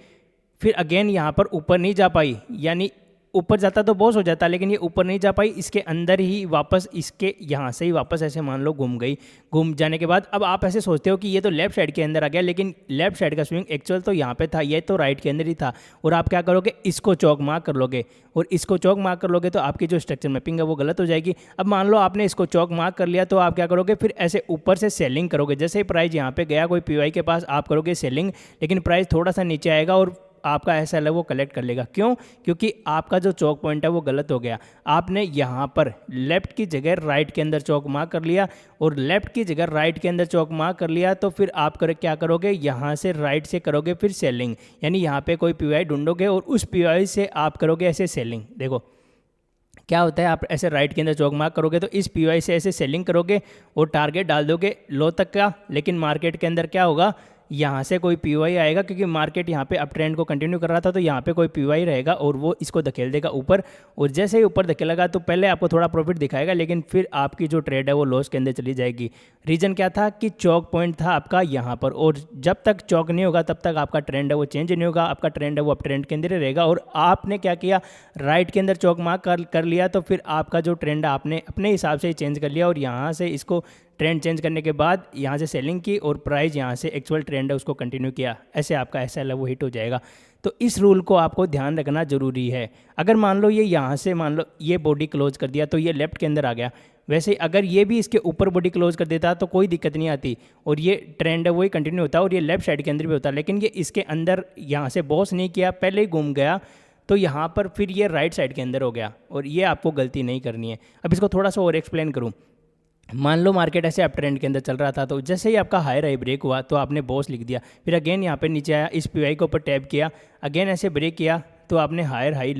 फिर अगेन यहाँ पर ऊपर नहीं जा पाई, यानी ऊपर जाता तो बॉस हो जाता, लेकिन ये ऊपर नहीं जा पाई, इसके अंदर ही वापस इसके यहाँ से ही वापस ऐसे मान लो घूम गई। घूम जाने के बाद अब आप ऐसे सोचते हो कि ये तो लेफ्ट साइड के अंदर आ गया, लेकिन लेफ्ट साइड का स्विंग एक्चुअल तो यहाँ पे था, ये तो राइट के अंदर ही था। और आप क्या करोगे, इसको चौक मार्क कर लोगे, और इसको चौक मार्क कर लोगे तो आपकी जो स्ट्रक्चर मैपिंग है वो गलत हो जाएगी। अब मान लो आपने इसको चौक मार्क कर लिया, तो आप क्या करोगे, फिर ऐसे ऊपर से सेलिंग करोगे। जैसे ही प्राइस यहाँ पे गया कोई पीवाई के पास, आप करोगे सेलिंग, लेकिन प्राइस थोड़ा सा नीचे आएगा और आपका ऐसा है वो कलेक्ट कर लेगा। क्यों? क्योंकि आपका जो चौक पॉइंट है वो गलत हो गया। आपने यहाँ पर लेफ्ट की जगह राइट के अंदर चौक मार्क कर लिया और लेफ्ट की जगह राइट के अंदर चौक मार्क कर लिया, तो फिर आप क्या करोगे, यहाँ से राइट से करोगे फिर सेलिंग, यानी यहाँ पे कोई पीवाई ढूंढोगे और उस पीवाई से आप करोगे ऐसे सेलिंग। देखो क्या होता है, आप ऐसे राइट के अंदर चौक मार्क करोगे तो इस पीवाई से ऐसे सेलिंग करोगे और टारगेट डाल दोगे लो तक का, लेकिन मार्केट के अंदर क्या होगा, यहाँ से कोई पीवाई आएगा क्योंकि मार्केट यहाँ पे अप ट्रेंड को कंटिन्यू कर रहा था, तो यहाँ पे कोई पीवाई रहेगा और वो इसको धकेल देगा ऊपर, और जैसे ही ऊपर धकेलेगा तो पहले आपको थोड़ा प्रॉफिट दिखाएगा, लेकिन फिर आपकी जो ट्रेड है वो लॉस के अंदर चली जाएगी। रीज़न क्या था कि चौक पॉइंट था आपका यहाँ पर, और जब तक चौक नहीं होगा तब तक आपका ट्रेंड है वो चेंज नहीं होगा, आपका ट्रेंड है वो अप ट्रेंड के अंदर ही रहेगा। और आपने क्या किया, राइट के अंदर चौक मार्क कर लिया, तो फिर आपका जो ट्रेंड है आपने अपने हिसाब से ही चेंज कर लिया, और यहाँ से इसको ट्रेंड चेंज करने के बाद यहाँ से सेलिंग की और प्राइस यहाँ से एक्चुअल ट्रेंड है उसको कंटिन्यू किया, ऐसे आपका एसएल है वो हिट हो जाएगा। तो इस रूल को आपको ध्यान रखना जरूरी है। अगर मान लो ये यहाँ से मान लो ये बॉडी क्लोज कर दिया तो ये लेफ्ट के अंदर आ गया, वैसे ही अगर ये भी इसके ऊपर बॉडी क्लोज कर देता तो कोई दिक्कत नहीं आती और ये ट्रेंड है वही कंटिन्यू होता और ये लेफ्ट साइड के अंदर भी होता, लेकिन ये इसके अंदर यहाँ से बॉस नहीं किया, पहले ही घूम गया, तो यहाँ पर फिर ये राइट साइड के अंदर हो गया, और ये आपको गलती नहीं करनी है। अब इसको थोड़ा सा और एक्सप्लेन करूँ। मान लो मार्केट ऐसे अप ट्रेंड के अंदर चल रहा था, तो जैसे ही आपका हायर हाई ब्रेक हुआ तो आपने बॉस लिख दिया, फिर अगेन यहाँ पे नीचे आया, इस पीवाई के ऊपर टैप किया, अगेन ऐसे ब्रेक किया तो आपने हायर हाई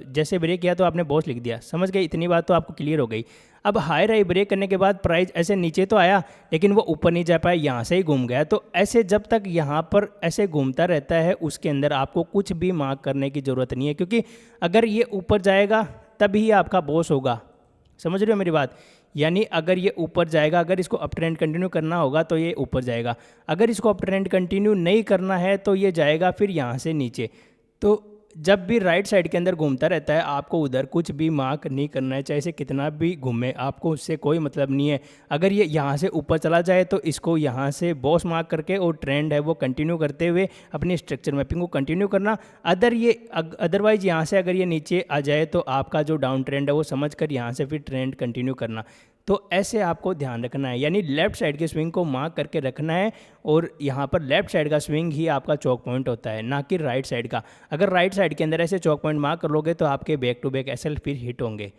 जैसे ब्रेक किया तो आपने बॉस लिख दिया। समझ गए? इतनी बात तो आपको क्लियर हो गई। अब हायर हाई ब्रेक करने के बाद प्राइस ऐसे नीचे तो आया लेकिन वो ऊपर नहीं जा पाया, यहाँ से ही घूम गया। तो ऐसे जब तक यहाँ पर ऐसे घूमता रहता है उसके अंदर आपको कुछ भी मार्क करने की ज़रूरत नहीं है, क्योंकि अगर ये ऊपर जाएगा तभी आपका बॉस होगा। समझ रहे हो मेरी बात? यानी अगर ये ऊपर जाएगा, अगर इसको अप ट्रेंड कंटिन्यू करना होगा तो ये ऊपर जाएगा, अगर इसको अप ट्रेंड कंटिन्यू नहीं करना है तो ये जाएगा फिर यहाँ से नीचे। तो जब भी राइट साइड के अंदर घूमता रहता है आपको उधर कुछ भी मार्क नहीं करना है, चाहे इसे कितना भी घूमे, आपको उससे कोई मतलब नहीं है। अगर ये यहाँ से ऊपर चला जाए तो इसको यहाँ से बॉस मार्क करके और ट्रेंड है वो कंटिन्यू करते हुए अपनी स्ट्रक्चर मैपिंग को कंटिन्यू करना। अदरवाइज यहाँ से अगर ये नीचे आ जाए तो आपका जो डाउन ट्रेंड है वो समझ कर यहाँ से फिर ट्रेंड कंटिन्यू करना। तो ऐसे आपको ध्यान रखना है, यानी लेफ्ट साइड के स्विंग को मार्क करके रखना है, और यहाँ पर लेफ्ट साइड का स्विंग ही आपका चौक पॉइंट होता है, ना कि राइट साइड का। अगर राइट साइड के अंदर ऐसे चौक पॉइंट मार्क कर लोगे तो आपके बैक टू बैक एसएल फिर हिट होंगे।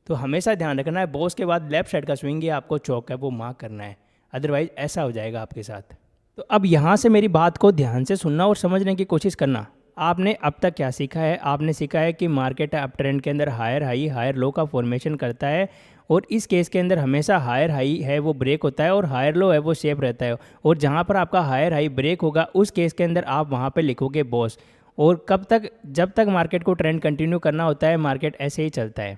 तो हमेशा ध्यान रखना है, बॉस के बाद लेफ्ट साइड का स्विंग ही आपको चौक है वो मार्क करना है, अदरवाइज ऐसा हो जाएगा आपके साथ। तो अब यहाँ से मेरी बात को ध्यान से सुनना और समझने की कोशिश करना। आपने अब तक क्या सीखा है? आपने सीखा है कि मार्केट अप ट्रेंड के अंदर हायर हाई हायर लो का फॉर्मेशन करता है, और इस केस के अंदर हमेशा हायर हाई है वो ब्रेक होता है और हायर लो है वो शेप रहता है, और जहाँ पर आपका हायर हाई ब्रेक होगा उस केस के अंदर आप वहाँ पे लिखोगे बॉस। और कब तक? जब तक मार्केट को ट्रेंड कंटिन्यू करना होता है, मार्केट ऐसे ही चलता है।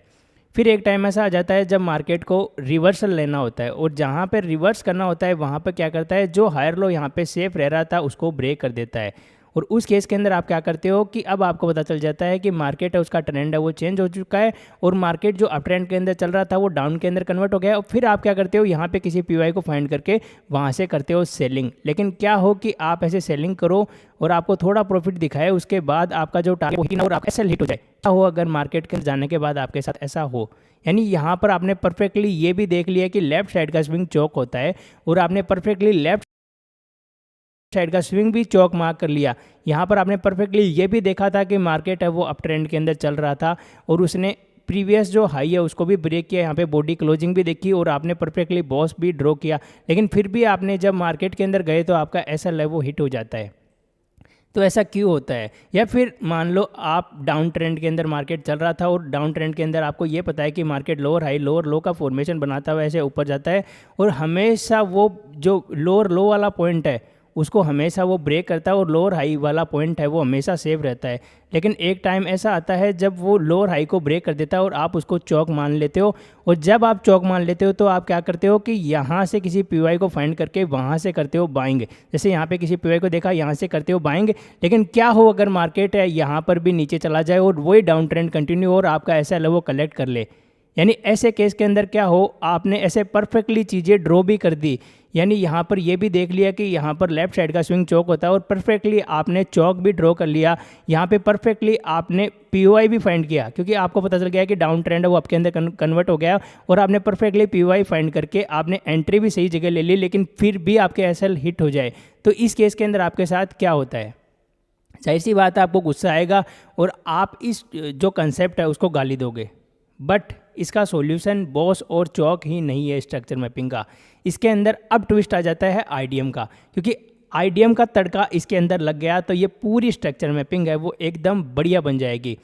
फिर एक टाइम ऐसा आ जाता है जब मार्केट को रिवर्सल लेना होता है, और जहाँ पे रिवर्स करना होता है वहाँ पे क्या करता है, जो हायर लो यहाँ पे सेफ रह रहा था उसको ब्रेक कर देता है। और उस केस के अंदर आप क्या करते हो कि अब आपको पता चल जाता है कि मार्केट है उसका ट्रेंड है वो चेंज हो चुका है, और मार्केट जो अप ट्रेंड के अंदर चल रहा था वो डाउन के अंदर कन्वर्ट हो गया, और फिर आप क्या करते हो, यहाँ पे किसी पीवाई को फाइंड करके वहाँ से करते हो सेलिंग। लेकिन क्या हो कि आप ऐसे सेलिंग करो और आपको थोड़ा प्रॉफिट दिखाए, उसके बाद आपका जो टारगेट और आपका सेल हिट हो जाए। क्या हो अगर मार्केट के जाने के बाद आपके साथ ऐसा हो? यानी यहाँ पर आपने परफेक्टली ये भी देख लिया कि लेफ्ट साइड का स्विंग चौक होता है, और आपने परफेक्टली लेफ्ट साइड का स्विंग भी चौक मार्क कर लिया। यहाँ पर आपने परफेक्टली ये भी देखा था कि मार्केट है वो अप ट्रेंड के अंदर चल रहा था और उसने प्रीवियस जो हाई है उसको भी ब्रेक किया, यहाँ पे बॉडी क्लोजिंग भी देखी और आपने परफेक्टली बॉस भी ड्रॉ किया, लेकिन फिर भी आपने जब मार्केट के अंदर गए तो आपका ऐसा लेवल हिट हो जाता है। तो ऐसा क्यों होता है? या फिर मान लो आप डाउन ट्रेंड के अंदर मार्केट चल रहा था और डाउन ट्रेंड के अंदर आपको ये पता है कि मार्केट लोअर हाई लोअर लो का फॉर्मेशन बनाता हुआ ऐसे ऊपर जाता है, और हमेशा वो जो लोअर लो वाला पॉइंट है उसको हमेशा वो ब्रेक करता है और लोअर हाई वाला पॉइंट है वो हमेशा सेफ रहता है। लेकिन एक टाइम ऐसा आता है जब वो लोअर हाई को ब्रेक कर देता है और आप उसको चौक मान लेते हो, और जब आप चौक मान लेते हो तो आप क्या करते हो कि यहाँ से किसी पीवाई को फाइंड करके वहाँ से करते हो बाइंग। जैसे यहाँ पे किसी पीवाई को देखा, यहाँ से करते हो बाइंग। लेकिन क्या हो अगर मार्केट है यहाँ पर भी नीचे चला जाए और वही डाउन ट्रेंड कंटिन्यू और आपका ऐसा लेवल कलेक्ट कर ले, यानी ऐसे केस के अंदर क्या हो, आपने ऐसे परफेक्टली चीज़ें ड्रॉ भी कर दी, यानी यहाँ पर ये भी देख लिया कि यहाँ पर लेफ्ट साइड का स्विंग चौक होता है और परफेक्टली आपने चौक भी ड्रॉ कर लिया, यहाँ पे परफेक्टली आपने पीओआई भी फाइंड किया क्योंकि आपको पता चल गया कि डाउन ट्रेंड है वो आपके अंदर कन्वर्ट हो गया, और आपने परफेक्टली पीओआई फाइंड करके आपने एंट्री भी सही जगह ले ली, लेकिन फिर भी आपके एसएल हिट हो जाए। तो इस केस के अंदर आपके साथ क्या होता है? जाहिर सी बात है आपको गुस्सा आएगा और आप इस जो कंसेप्ट है उसको गाली दोगे। बट इसका सॉल्यूशन बॉस और चौक ही नहीं है स्ट्रक्चर मैपिंग का। इसके अंदर अब ट्विस्ट आ जाता है आईडीएम का, क्योंकि आईडीएम का तड़का इसके अंदर लग गया तो ये पूरी स्ट्रक्चर मैपिंग है वो एकदम बढ़िया बन जाएगी।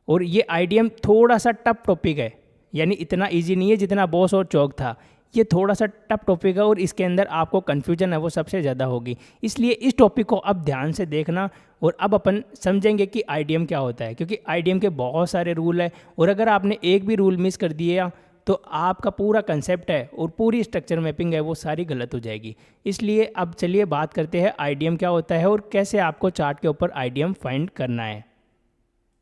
और ये आईडीएम थोड़ा सा टफ टॉपिक है, यानी इतना इजी नहीं है जितना बॉस और चौक था। ये थोड़ा सा टफ टॉपिक है और इसके अंदर आपको कन्फ्यूजन है वो सबसे ज़्यादा होगी। इसलिए इस टॉपिक को अब ध्यान से देखना और अब अपन समझेंगे कि आईडीएम क्या होता है, क्योंकि आईडीएम के बहुत सारे रूल हैं और अगर आपने एक भी रूल मिस कर दिया तो आपका पूरा कंसेप्ट है और पूरी स्ट्रक्चर मैपिंग है वो सारी गलत हो जाएगी। इसलिए अब चलिए बात करते हैं आईडीएम क्या होता है और कैसे आपको चार्ट के ऊपर आईडीएम फाइंड करना है।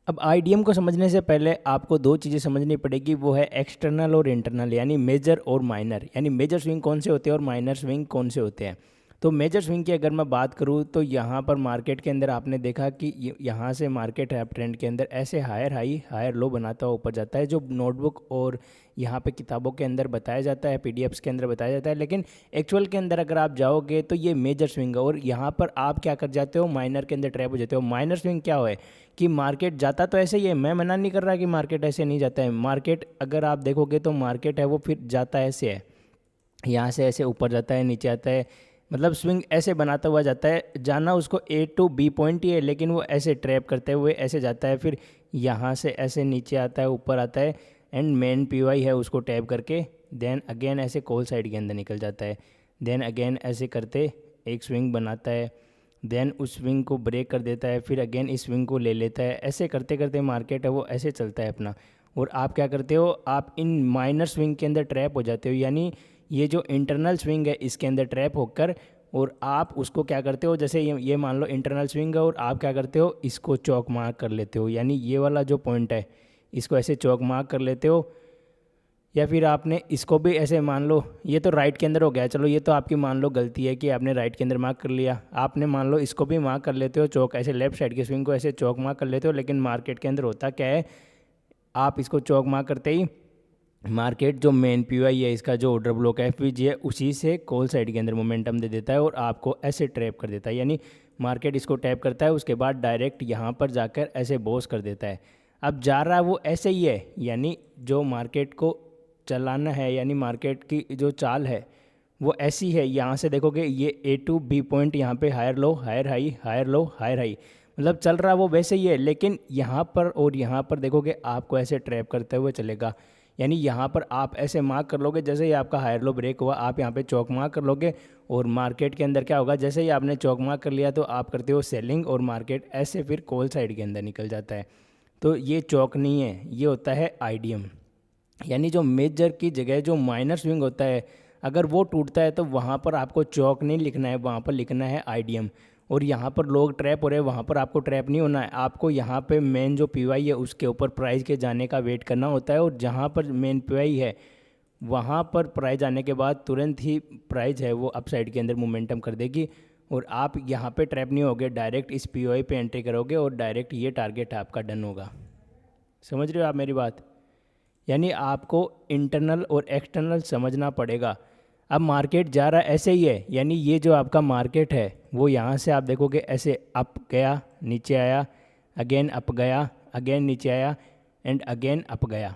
अब आईडीएम को समझने से पहले आपको दो चीज़ें समझनी पड़ेगी, वो है एक्सटर्नल और इंटरनल, यानी मेजर और माइनर। यानी मेजर स्विंग कौन से होते हैं और माइनर स्विंग कौन से होते हैं। तो मेजर स्विंग की अगर मैं बात करूँ तो यहाँ पर मार्केट के अंदर आपने देखा कि यहाँ से मार्केट है ट्रेंड के अंदर ऐसे हायर हाई हायर लो बनाता हुआ ऊपर जाता है, जो नोटबुक और यहाँ पे किताबों के अंदर बताया जाता है, पीडीएफ्स के अंदर बताया जाता है। लेकिन एक्चुअल के अंदर अगर आप जाओगे तो ये मेजर स्विंग है और यहाँ पर आप क्या कर जाते हो, माइनर के अंदर ट्रैप हो जाते हो। माइनर स्विंग क्या है कि मार्केट जाता तो ऐसे ही है, मैं मना नहीं कर रहा कि मार्केट ऐसे नहीं जाता है। मार्केट अगर आप देखोगे तो मार्केट है वो फिर जाता ऐसे है, यहाँ से ऐसे ऊपर जाता है नीचे आता है, मतलब स्विंग ऐसे बनाता हुआ जाता है। जाना उसको ए टू बी पॉइंट ही है, लेकिन वो ऐसे ट्रैप करते हुए ऐसे जाता है, फिर यहाँ से ऐसे नीचे आता है ऊपर आता है एंड मेन पीवाई है उसको टैप करके देन अगेन ऐसे कॉल साइड के अंदर निकल जाता है। देन अगेन ऐसे करते एक स्विंग बनाता है, देन उस स्विंग को ब्रेक कर देता है, फिर अगेन इस स्विंग को ले लेता है। ऐसे करते करते मार्केट है वो ऐसे चलता है अपना। और आप क्या करते हो, आप इन माइनर स्विंग के अंदर ट्रैप हो जाते हो, यानी ये जो इंटरनल स्विंग है इसके अंदर ट्रैप होकर और आप उसको क्या करते हो, जैसे ये मान लो इंटरनल स्विंग है और आप क्या करते हो, इसको चौक मार्क कर लेते हो, यानी ये वाला जो पॉइंट है इसको ऐसे चौक मार्क कर लेते हो। या फिर आपने इसको भी ऐसे मान लो, ये तो राइट के अंदर हो गया, चलो ये तो आपकी मान लो गलती है कि आपने राइट के अंदर मार्क कर लिया। आपने मान लो इसको भी मार्क कर लेते हो चौक, ऐसे लेफ्ट साइड के स्विंग को ऐसे चौक मार्क कर लेते हो। लेकिन मार्केट के अंदर होता क्या है, आप इसको चौक मार्क करते ही मार्केट जो मेन पीवाई है इसका जो ऑर्डर ब्लॉक है FVG है उसी से कॉल साइड के अंदर मोमेंटम दे देता है और आपको ऐसे ट्रैप कर देता है। यानी मार्केट इसको टैप करता है, उसके बाद डायरेक्ट यहाँ पर जाकर ऐसे बॉस कर देता है। अब जा रहा वो ऐसे ही है, यानी जो मार्केट को चलाना है, यानी मार्केट की जो चाल है वो ऐसी है। यहाँ से देखोगे ये A टू B पॉइंट, यहाँ पे higher low higher high higher low higher high, मतलब चल रहा वो वैसे ही है। लेकिन यहाँ पर और यहाँ पर देखोगे आपको ऐसे ट्रैप करते हुए चलेगा, यानी यहाँ पर आप ऐसे मार्क कर लोगे, जैसे ही आपका हायर लो ब्रेक हुआ आप यहाँ पे चौक मार्क कर लोगे और मार्केट के अंदर क्या होगा, जैसे ही आपने चौक मार्क कर लिया तो आप करते हो सेलिंग और मार्केट ऐसे फिर कॉल साइड के अंदर निकल जाता है। तो ये चौक नहीं है, ये होता है आईडीएम। यानी जो मेजर की जगह जो माइनर स्विंग होता है अगर वो टूटता है तो वहाँ पर आपको चौक नहीं लिखना है, वहाँ पर लिखना है आईडीएम। और यहाँ पर लोग ट्रैप हो रहे हैं, वहाँ पर आपको ट्रैप नहीं होना है, आपको यहाँ पे मेन जो पीवाई है उसके ऊपर प्राइस के जाने का वेट करना होता है। और जहाँ पर मेन पीवाई है वहाँ पर प्राइस आने के बाद तुरंत ही प्राइस है वो अप साइड के अंदर मोमेंटम कर देगी और आप यहाँ पे ट्रैप नहीं होगे, डायरेक्ट इस पीवाई पे एंट्री करोगे और डायरेक्ट ये टारगेट आपका डन होगा। समझ रहे हो आप मेरी बात? यानी आपको इंटरनल और एक्सटर्नल समझना पड़ेगा। अब मार्केट जा रहा है ऐसे ही है, यानी ये जो आपका मार्केट है वो यहाँ से आप देखोगे ऐसे अप गया नीचे आया, अगेन अप गया, अगेन नीचे आया एंड अगेन अप गया।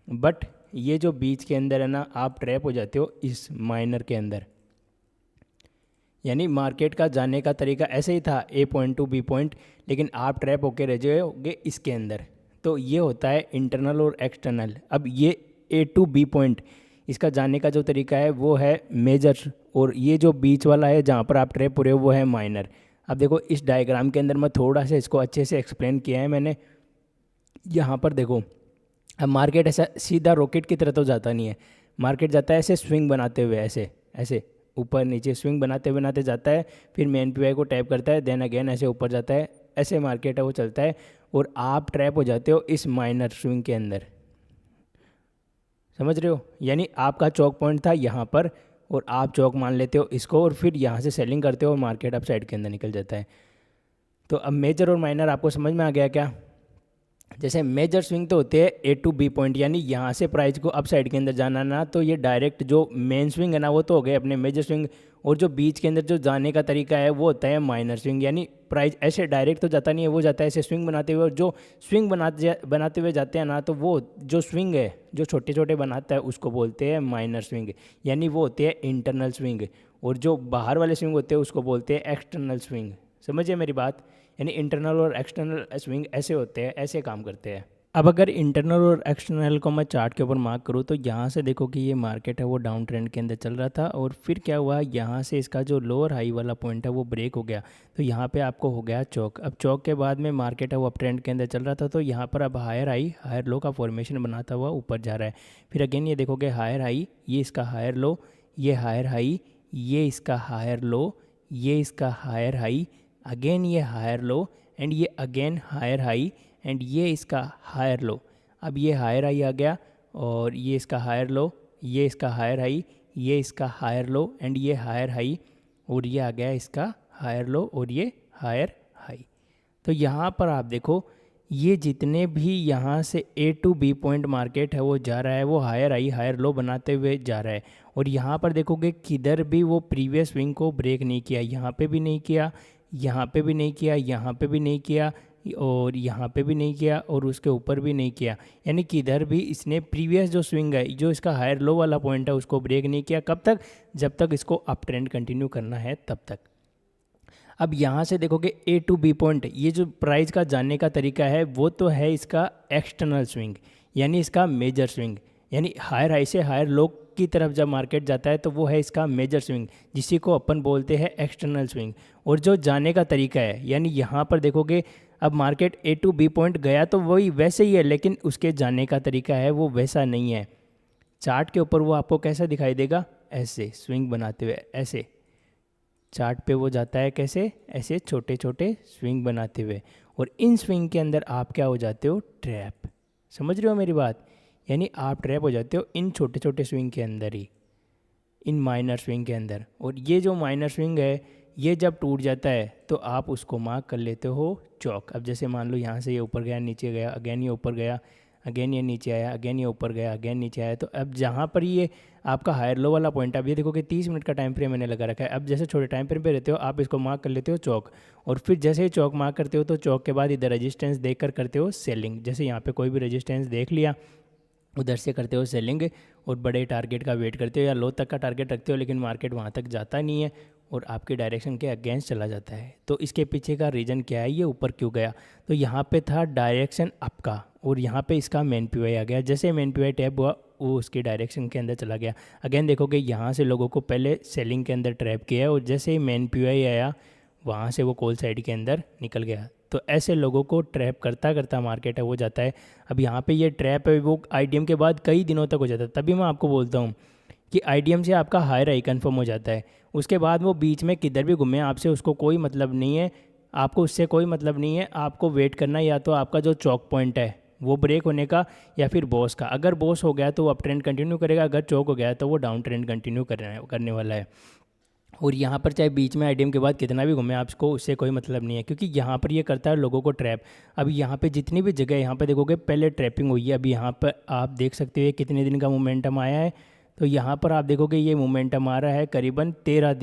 बट ये जो बीच के अंदर है ना, आप ट्रैप हो जाते हो इस माइनर के अंदर। यानी मार्केट का जाने का तरीका ऐसे ही था A point two B point, लेकिन आप ट्रैप होके रह जाओगे इसके अंदर। तो ये होता है इंटरनल और एक्सटर्नल। अब ये A टू B पॉइंट इसका जाने का जो तरीका है वो है मेजर, और ये जो बीच वाला है जहाँ पर आप ट्रैप हो रहे हो वो है माइनर। अब देखो इस डायग्राम के अंदर मैं थोड़ा सा इसको अच्छे से एक्सप्लेन किया है मैंने। यहाँ पर देखो, अब मार्केट ऐसा सीधा रॉकेट की तरह तो जाता नहीं है, मार्केट जाता है ऐसे स्विंग बनाते हुए, ऐसे ऐसे ऊपर नीचे स्विंग बनाते बनाते जाता है, फिर मेन पीवाई को टैप करता है, देन अगेन ऐसे ऊपर जाता है, ऐसे मार्केट है वो चलता है और आप ट्रैप हो जाते हो इस माइनर स्विंग के अंदर। समझ रहे हो? यानी आपका चौक पॉइंट था यहाँ पर और आप चौक मान लेते हो इसको और फिर यहाँ से सेलिंग करते हो और मार्केट अप साइड के अंदर निकल जाता है। तो अब मेजर और माइनर आपको समझ में आ गया क्या? जैसे मेजर स्विंग तो होते हैं A टू B पॉइंट, यानी यहाँ से प्राइस को अप साइड के अंदर जाना ना, तो ये डायरेक्ट जो मेन स्विंग है ना वो तो हो गए अपने मेजर स्विंग, और जो बीच के अंदर जो जाने का तरीका है वो होता है माइनर स्विंग, यानी प्राइस ऐसे डायरेक्ट तो जाता नहीं है, वो जाता है ऐसे स्विंग बनाते हुए। और जो स्विंग बनाते हुए जाते हैं ना, तो वो जो स्विंग है जो छोटे छोटे बनाता है उसको बोलते हैं माइनर स्विंग, यानी वो होते हैं इंटरनल स्विंग। और जो बाहर वाले स्विंग होते हैं उसको बोलते हैं एक्सटर्नल स्विंग। समझिए मेरी बात, यानी इंटरनल और एक्सटर्नल स्विंग ऐसे होते हैं, ऐसे काम करते हैं। अब अगर इंटरनल और एक्सटर्नल को मैं चार्ट के ऊपर मार्क करूँ तो यहाँ से देखो कि ये मार्केट है वो डाउन ट्रेंड के अंदर चल रहा था, और फिर क्या हुआ, यहाँ से इसका जो लोअर हाई वाला पॉइंट है वो ब्रेक हो गया, तो यहाँ पे आपको हो गया चौक। अब चौक के बाद में मार्केट है वो अप ट्रेंड के अंदर चल रहा था, तो यहाँ पर अब हायर हाई हायर लो का फॉर्मेशन बनाता हुआ ऊपर जा रहा है। फिर अगेन ये देखोगे हायर हाई, ये इसका हायर लो, ये हायर हाई, ये इसका हायर लो, ये इसका हायर हाई, अगेन ये हायर लो, एंड ये अगेन हायर हाई, एंड ये इसका हायर लो। अब ये हायर हाई आ गया, और ये इसका हायर लो, ये इसका हायर हाई, ये इसका हायर लो, एंड ये हायर हाई, और ये आ गया इसका हायर लो, और ये हायर हाई। तो यहाँ पर आप देखो ये जितने भी यहाँ से ए टू बी पॉइंट मार्केट है वो जा रहा है, वो हायर हाई हायर लो बनाते हुए जा रहा है। और यहाँ पर देखोगे किधर भी वो प्रीवियस स्विंग को ब्रेक नहीं किया, यहाँ पे भी नहीं किया, यहाँ पे भी नहीं किया, यहाँ पे भी नहीं किया, और यहाँ पे भी नहीं किया, और उसके ऊपर भी नहीं किया, यानी कि इधर भी इसने प्रीवियस जो स्विंग है जो इसका हायर लो वाला पॉइंट है उसको ब्रेक नहीं किया। कब तक? जब तक इसको अप ट्रेंड कंटिन्यू करना है तब तक। अब यहाँ से देखोगे ए टू बी पॉइंट, ये जो प्राइस का जानने का तरीका है वो तो है इसका एक्सटर्नल स्विंग, यानी इसका मेजर स्विंग, यानी हायर हाई से हायर लो की तरफ जब मार्केट जाता है तो वो है इसका मेजर स्विंग, जिसी को अपन बोलते हैं एक्सटर्नल स्विंग। और जो जाने का तरीका है, यानी यहाँ पर देखोगे अब market A to B point गया तो वही वैसे ही है, लेकिन उसके जाने का तरीका है वो वैसा नहीं है। चार्ट के ऊपर वो आपको कैसा दिखाई देगा, ऐसे स्विंग बनाते हुए, ऐसे चार्ट पे वो जाता है कैसे, ऐसे छोटे छोटे स्विंग बनाते हुए, और इन स्विंग के अंदर आप क्या हो जाते हो, ट्रैप। समझ रहे हो मेरी बात, यानी आप ट्रैप हो जाते हो इन छोटे छोटे स्विंग के अंदर ही, इन माइनर स्विंग के अंदर। और ये जो माइनर स्विंग है ये जब टूट जाता है तो आप उसको मार्क कर लेते हो चौक। अब जैसे मान लो यहाँ से ये ऊपर गया, नीचे गया, अगेन ये ऊपर गया, अगेन ये नीचे आया, अगेन ये ऊपर गया, अगेन नीचे आया, तो अब जहाँ पर ये आपका हायर लो वाला पॉइंट है, अब ये देखो कि 30 मिनट का टाइम फ्रेम मैंने लगा रखा है। अब जैसे छोटे टाइम फ्रेम पे रहते हो आप इसको मार्क कर लेते हो चौक, और फिर जैसे ही चौक मार्क करते हो तो चौक के बाद इधर रजिस्टेंस देख कर करते हो सेलिंग। जैसे यहाँ पे कोई भी रजिस्टेंस देख लिया, उधर से करते हो सेलिंग, और बड़े टारगेट का वेट करते हो या लो तक का टारगेट रखते हो, लेकिन मार्केट वहाँ तक जाता नहीं है और आपके डायरेक्शन के अगेंस्ट चला जाता है। तो इसके पीछे का रीज़न क्या है, ये ऊपर क्यों गया, तो यहाँ पे था डायरेक्शन अप का, और यहाँ पे इसका मेन पीवाई आ गया। जैसे मेन पीवाई टैप हुआ वो उसकी डायरेक्शन के अंदर चला गया। अगेन देखोगे यहाँ से लोगों को पहले सेलिंग के अंदर ट्रैप किया, और जैसे ही मेन पीवाई आया वहाँ से वो कॉल साइड के अंदर निकल गया। तो ऐसे लोगों को ट्रैप करता करता मार्केट है वो जाता है। अब यहाँ पे ये ट्रैप है वो आईडीएम के बाद कई दिनों तक हो जाता है, तभी मैं आपको बोलता हूँ कि आईडीएम से आपका हायर हाई कन्फर्म हो जाता है, उसके बाद वो बीच में किधर भी घूमे आपसे उसको कोई मतलब नहीं है, आपको उससे कोई मतलब नहीं है। आपको वेट करना या तो आपका जो चौक पॉइंट है वो ब्रेक होने का, या फिर बॉस का। अगर बॉस हो गया तो वो अप ट्रेंड कंटिन्यू करेगा, अगर चौक हो गया तो वो डाउन ट्रेंड कंटिन्यू करने वाला है। और यहाँ पर चाहे बीच में आईडीएम के बाद कितना भी घूमे आपको उससे कोई मतलब नहीं है, क्योंकि यहाँ पर ये करता है लोगों को ट्रैप। अब यहाँ पे जितनी भी जगह यहाँ पे देखोगे पहले ट्रैपिंग हुई है। अभी यहाँ पर आप देख सकते हो ये कितने दिन का मोमेंटम आया है, तो यहाँ पर आप देखोगे ये मोमेंटम आ रहा है करीबन 13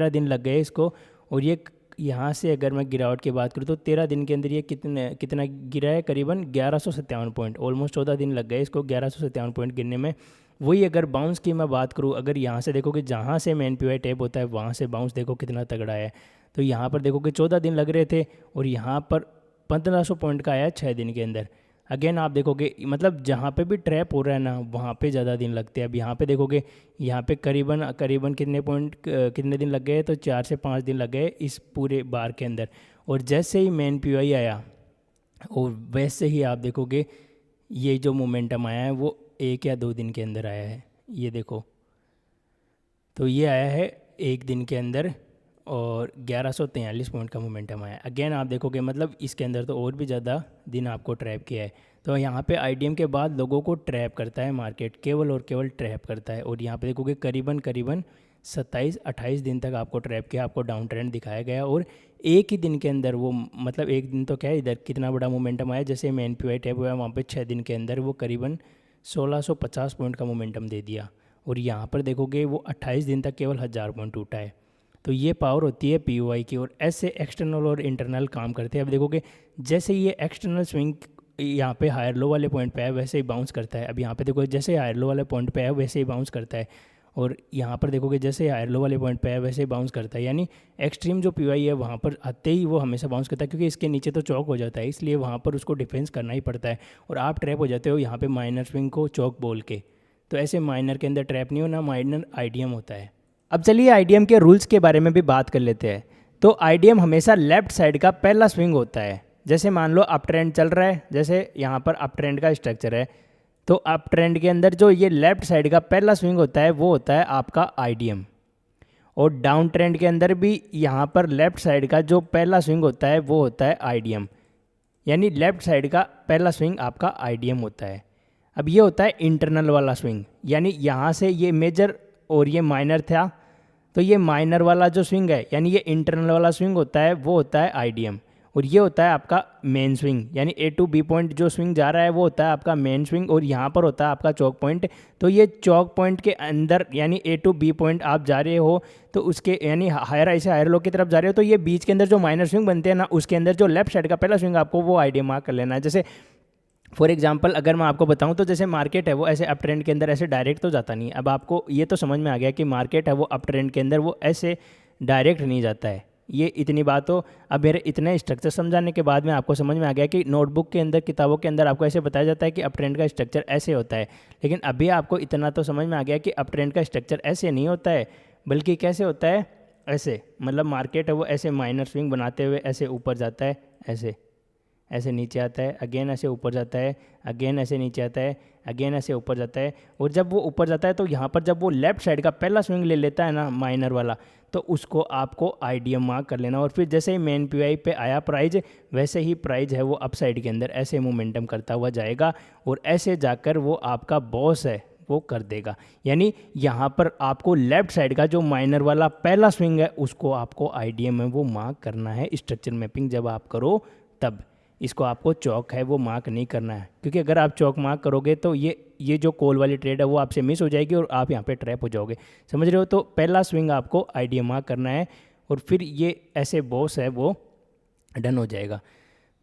दिन लग गए इसको। और ये यहाँ से अगर मैं गिरावट की बात करूँ तो 13 दिन के अंदर ये कितना गिरा है, करीबन 1157 पॉइंट, ऑलमोस्ट 14 दिन लग गए इसको 1157 पॉइंट गिरने में। वही अगर बाउंस की मैं बात करूँ, अगर यहाँ से देखोगे जहाँ से मेन पीवाई टैप होता है वहाँ से बाउंस देखो कितना तगड़ा है, तो यहाँ पर देखोगे 14 दिन लग रहे थे, और यहाँ पर 1500 पॉइंट का आया 6 दिन के अंदर। अगेन आप देखोगे मतलब जहाँ पे भी ट्रैप हो रहा है ना वहाँ पे ज़्यादा दिन लगते हैं। अब यहाँ पे देखोगे यहाँ पे करीबन कितने दिन लग गए, तो 4 से 5 दिन लग गए इस पूरे बार के अंदर। और जैसे ही मेन पीवाई आया और वैसे ही आप देखोगे ये जो मोमेंटम आया है वो 1 या 2 दिन के अंदर आया है। ये देखो, तो ये आया है 1 दिन के अंदर और 1143 पॉइंट का मोमेंटम आया। अगेन आप देखोगे मतलब इसके अंदर तो और भी ज़्यादा दिन आपको ट्रैप किया है। तो यहाँ पे आईडीएम के बाद लोगों को ट्रैप करता है मार्केट, केवल और केवल ट्रैप करता है। और यहाँ पे देखोगे करीबन 27-28 दिन तक आपको ट्रैप किया, आपको डाउन ट्रेंड दिखाया गया। और एक ही दिन के अंदर वो मतलब एक दिन तो क्या है, इधर कितना बड़ा मोमेंटम आया, जैसे एनपीवाई टैप हुआ वहाँ पे 6 दिन के अंदर वो करीबन 1650 पॉइंट का मोमेंटम दे दिया। और यहाँ पर देखोगे वो 28 दिन तक केवल 1000 पॉइंट टूटा है। तो ये पावर होती है पीओआई की, और ऐसे एक्सटर्नल और इंटरनल काम करते हैं। अब देखोगे जैसे ये एक्सटर्नल स्विंग यहाँ पे हायर लो वाले पॉइंट पे है वैसे ही बाउंस करता है। अब यहाँ पे देखो जैसे हायर लो वाले पॉइंट पे है वैसे ही बाउंस करता है, और यहाँ पर देखोगे जैसे हायर लो वाले पॉइंट पे है वैसे ही बाउंस करता है। यानी एक्सट्रीम जो पीओआई है वहाँ पर आते ही वो हमेशा बाउंस करता है, क्योंकि इसके नीचे तो चौक हो जाता है, इसलिए वहाँ पर उसको डिफेंस करना ही पड़ता है। और आप ट्रैप हो जाते हो यहाँ पे माइनर स्विंग को चौक बोल के। तो ऐसे माइनर के अंदर ट्रैप नहीं होना, माइनर आईडीएम होता है। अब चलिए आईडीएम के रूल्स के बारे में भी बात कर लेते हैं। तो आईडीएम हमेशा लेफ्ट साइड का पहला स्विंग होता है। जैसे मान लो अप ट्रेंड चल रहा है, जैसे यहाँ पर अप ट्रेंड का स्ट्रक्चर है, तो अप ट्रेंड के अंदर जो ये लेफ्ट साइड का पहला स्विंग होता है वो होता है आपका आईडीएम। और डाउन ट्रेंड के अंदर भी यहाँ पर लेफ्ट साइड का जो पहला स्विंग होता है वो होता है आईडीएम। यानी लेफ्ट साइड का पहला स्विंग आपका आईडीएम होता है। अब ये होता है इंटरनल वाला स्विंग, यानी यहाँ से ये मेजर और ये माइनर था, तो ये माइनर वाला जो स्विंग है यानी ये इंटरनल वाला स्विंग होता है वो होता है आईडीएम। और ये होता है आपका मेन स्विंग, यानी ए टू बी पॉइंट जो स्विंग जा रहा है वो होता है आपका मेन स्विंग, और यहाँ पर होता है आपका चौक पॉइंट। तो ये चौक पॉइंट के अंदर यानी ए टू बी पॉइंट आप जा रहे हो तो उसके यानी हायर हाई से हायर लो की तरफ जा रहे हो, तो ये बीच के अंदर जो माइनर स्विंग बनते हैं ना उसके अंदर जो लेफ्ट साइड का पहला स्विंग आपको वो आईडीएम मार्क कर लेना है। जैसे फॉर एग्जांपल अगर मैं आपको बताऊं तो जैसे मार्केट है वो ऐसे अप ट्रेंड के अंदर ऐसे डायरेक्ट तो जाता नहीं है। अब आपको ये तो समझ में आ गया कि मार्केट है वो अप ट्रेंड के अंदर वो ऐसे डायरेक्ट नहीं जाता है, ये इतनी बात हो। अब मेरे इतने स्ट्रक्चर समझाने के बाद में आपको समझ में आ गया कि नोटबुक के अंदर किताबों के अंदर आपको ऐसे बताया जाता है कि अप ट्रेंड का स्ट्रक्चर ऐसे होता है, लेकिन अभी आपको इतना तो समझ में आ गया कि अप ट्रेंड का स्ट्रक्चर ऐसे नहीं होता है, बल्कि कैसे होता है ऐसे। मतलब मार्केट है वो ऐसे माइनर स्विंग बनाते हुए ऐसे ऊपर जाता है, ऐसे ऐसे नीचे आता है, अगेन ऐसे ऊपर जाता है, अगेन ऐसे नीचे आता है, अगेन ऐसे ऊपर जाता है। और जब वो ऊपर जाता है तो यहाँ पर जब वो लेफ्ट साइड का पहला स्विंग ले लेता है ना माइनर वाला, तो उसको आपको आईडीएम मार्क कर लेना। और फिर जैसे ही मेन पीआई पे आया प्राइज, वैसे ही प्राइज है वो अप साइड के अंदर ऐसे मोमेंटम करता हुआ जाएगा, और ऐसे जाकर वो आपका बॉस है वो कर देगा। यानी यहाँ पर आपको लेफ्ट साइड का जो माइनर वाला पहला स्विंग है उसको आपको आईडीएम में वो मार्क करना है। स्ट्रक्चर मैपिंग जब आप करो तब इसको आपको चौक है वो मार्क नहीं करना है, क्योंकि अगर आप चौक मार्क करोगे तो ये जो कॉल वाली ट्रेड है वो आपसे मिस हो जाएगी और आप यहाँ पे ट्रैप हो जाओगे। समझ रहे हो? तो पहला स्विंग आपको आईडीएम मार्क करना है, और फिर ये ऐसे बॉस है वो डन हो जाएगा।